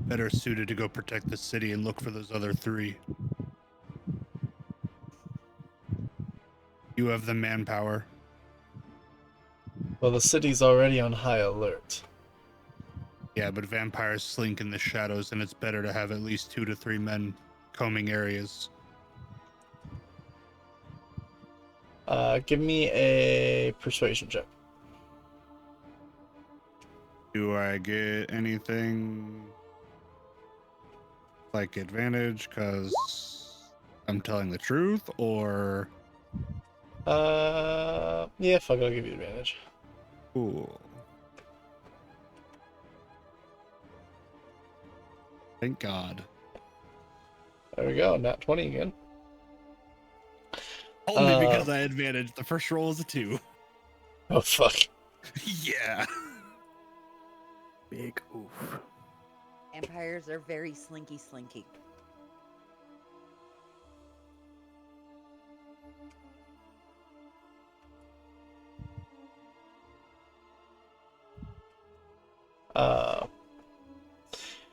better suited to go protect the city and look for those other 3. You have the manpower. Well, the city's already on high alert. Yeah, but vampires slink in the shadows, and it's better to have at least 2 to 3 men combing areas. Give me a persuasion check. Do I get anything like advantage because I'm telling the truth, or Yeah, fuck it, I'll give you advantage. cool? Thank God. There we go, nat 20 again. Only because I advantage. The first roll is a 2. Oh, fuck. Yeah. Big oof. Vampires are very slinky.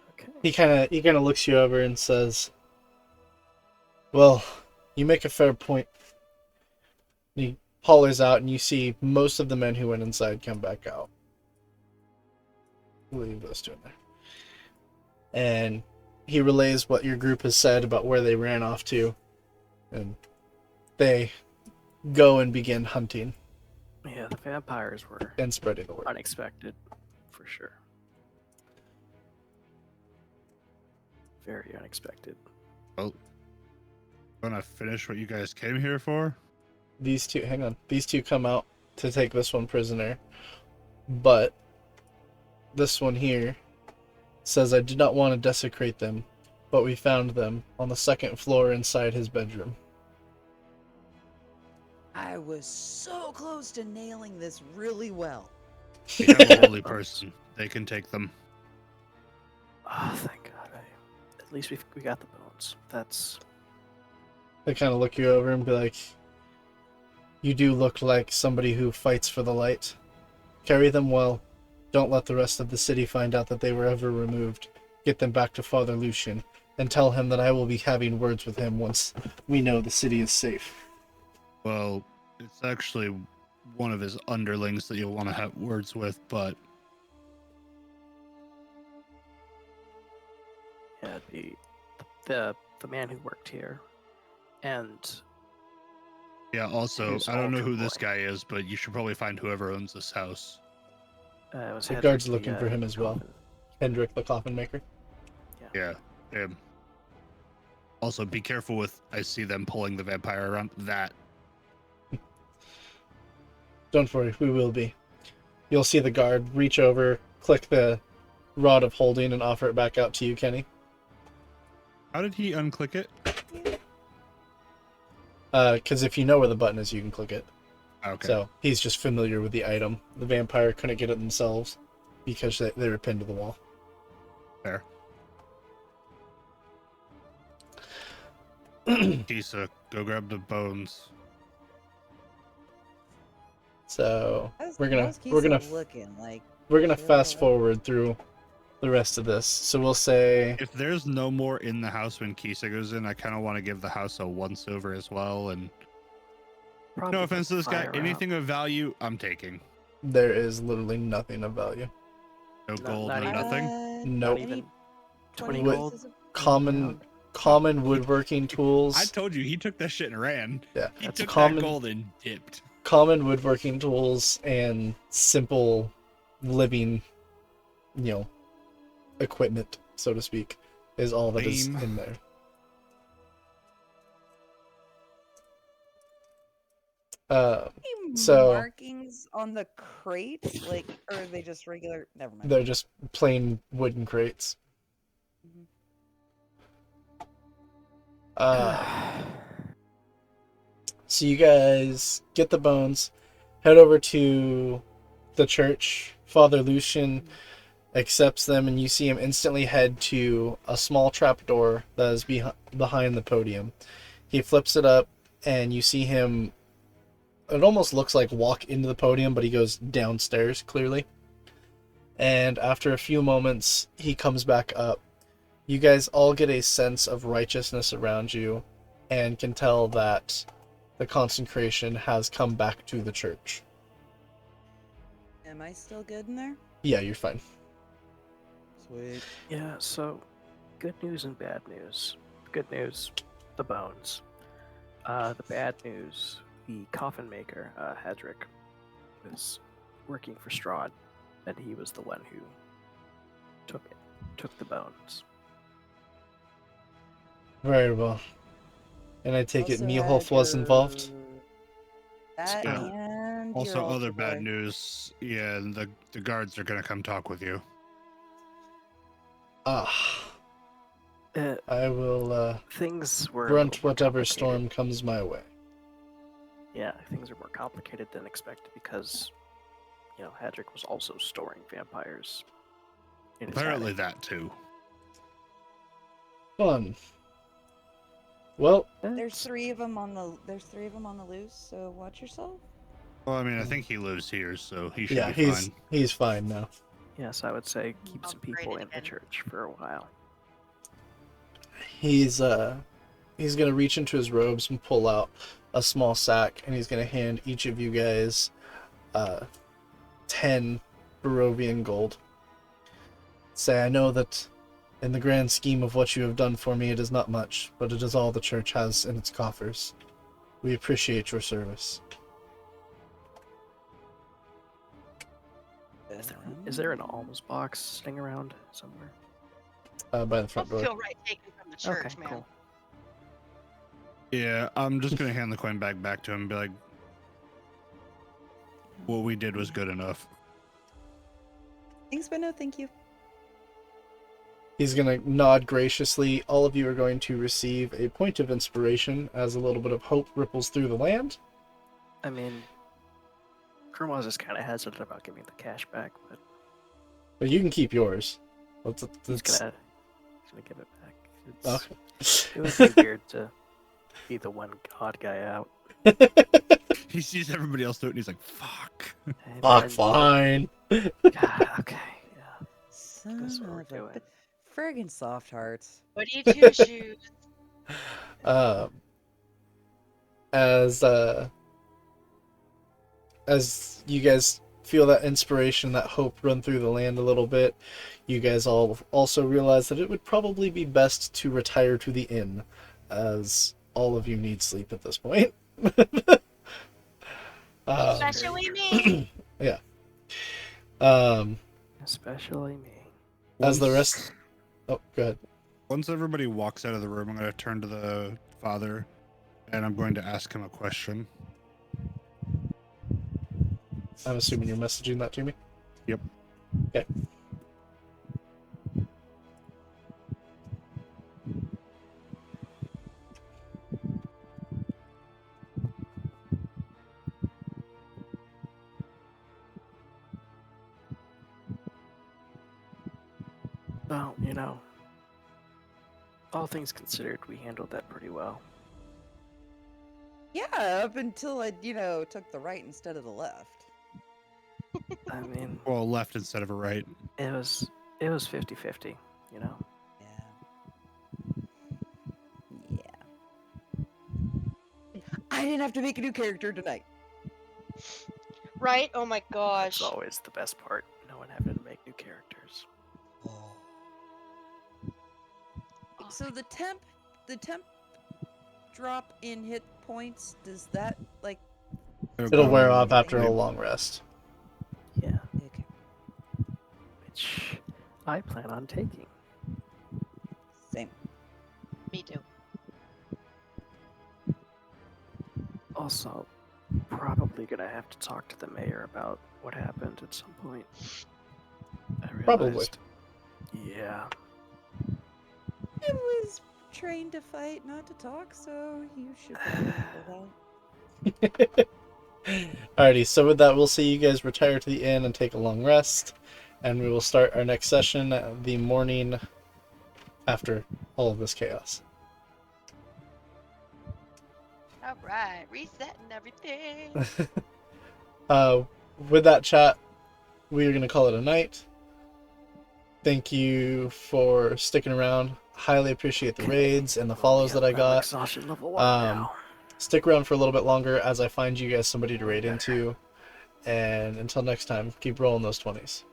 Okay. He kind of looks you over and says, "Well, you make a fair point." He hollers out, and you see most of the men who went inside come back out. We'll leave those 2 in there. And he relays what your group has said about where they ran off to, and they go and begin hunting Yeah, the vampires were and spreading the word. unexpected, for sure. Very unexpected. Well, gonna finish what you guys came here for? These 2, hang on. These 2 come out to take this one prisoner, but this one here says, "I did not want to desecrate them, but we found them on the 2nd floor inside his bedroom." I was so close to nailing this really well. We have a holy person. They can take them. Oh, thank God. At least we got the bones. That's... They kind of look you over and be like, "You do look like somebody who fights for the light. Carry them well. Don't let the rest of the city find out that they were ever removed. Get them back to Father Lucian, and tell him that I will be having words with him once we know the city is safe." Well, it's actually one of his underlings that you'll want to have words with, but Yeah, the man who worked here. And yeah, also, His I don't know altar who this boy. guy is, but you should probably find whoever owns this house. it was The Hedrick, guard's looking for the him as well. coffin. Hendrik, the coffin maker. Yeah, him. Also, be careful with, I see them pulling the vampire around. That. Don't worry, we will be. You'll see the guard reach over, click the rod of holding, and offer it back out to you, Kenny. How did he unclick it? Because if you know where the button is, you can click it. Okay. So he's just familiar with the item. The vampire couldn't get it themselves because they were pinned to the wall. There. Kisa, go grab the bones. So How's we're gonna Kisa looking like? fast chill? forward through the rest of this. So we'll say If there's no more in the house when Kisa goes in, I kind of want to give the house a once over as well. And Probably no offense to this guy, fire anything of value, I'm taking. there is literally nothing of value. No Not- gold, not no even- nothing. out. Nope. Not even 20 What- gold. Common woodworking tools. I told you he took that shit and ran. Yeah, He that's took common. that gold and dipped. Common woodworking tools and simple living, equipment, so to speak, is all that is Lame. in there. So- markings on the crates, like, or are they just regular? Never mind. They're just plain wooden crates. Mhm. So you guys get the bones, head over to the church. Father Lucian accepts them, and you see him instantly head to a small trapdoor that is behind the podium. He flips it up, and you see him. It almost looks like walk into the podium, but he goes downstairs, clearly. And after a few moments, he comes back up. You guys all get a sense of righteousness around you, and can tell that the consecration has come back to the church. Am I still good in there? Yeah, you're fine. Sweet. Yeah, so good news and bad news. Good news, the bones. The bad news, the coffin maker, Hedrick, was working for Strahd, and he was the one who took the bones. Very well. And I take it Also Mihulf had was involved? your- That Yeah. and Also, your other altar bad boy. news. Yeah, the guards are gonna come talk with you. Ah, Uh, I will things were a grunt little more whatever complicated. storm comes my way. Yeah, things are more complicated than expected because, Hedrick was also storing vampires. In his Apparently, attic. that too. Fun. Well, There's three of them on the loose, so watch yourself. Well, I mean, I think he lives here, so he should yeah, be he's fine. he's fine now. Yes, I would say keep some Upgrade people it in the again. church for a while. He's gonna reach into his robes and pull out a small sack, and he's gonna hand each of you guys 10 Barovian gold. Say, I know that in the grand scheme of what you have done for me, it is not much, but it is all the church has in its coffers. We appreciate your service. Is there an alms box sitting around somewhere? By the front Don't door. feel right taking from the church, Okay, man. cool. Yeah, I'm just gonna hand the coin back to him and be like, what we did was good enough. Thanks, but no thank you. He's gonna nod graciously. All of you are going to receive a point of inspiration as a little bit of hope ripples through the land. I mean, Grandma's just kind of hesitant about giving the cash back, but But you can keep yours. he's gonna give it back. Okay. It would be weird to be the one odd guy out. He sees everybody else do it, and he's like, "Fuck." And Fuck, then- fine. God, okay, yeah. Son That's what we're of a doing. friggin' soft hearts. What do you choose? As you guys feel that inspiration, that hope run through the land a little bit, you guys all also realize that it would probably be best to retire to the inn, as all of you need sleep at this point. Especially me. Especially me. As the rest... Oh, go ahead. Once everybody walks out of the room, I'm gonna turn to the father, and I'm going to ask him a question. I'm assuming you're messaging that to me? Yep. Okay. Well, all things considered, we handled that pretty well. Yeah, up until I, took the right instead of the left. I mean, Well, left instead of a right. it was 50-50, Yeah. Yeah. I didn't have to make a new character tonight. Right? Oh my That's gosh. always the best part. No one having to make new characters. So the temp drop in hit points, does that It'll stay wear the off after a same? long rest. Yeah, Okay. which I plan on taking. Same. Me too. Also, probably gonna have to talk to the mayor about what happened at some point. I Probably. realized. Yeah. I was trained to fight, not to talk, so you should remember that. Alrighty, so with that, we'll see you guys retire to the inn and take a long rest, and we will start our next session the morning after all of this chaos. All right, resetting everything. With that, chat, we are going to call it a night. Thank you for sticking around. Highly appreciate the raids and the follows that I I'm got. exhaustion level 1 now. Stick around for a little bit longer as I find you guys somebody to raid into. And until next time, keep rolling those 20s.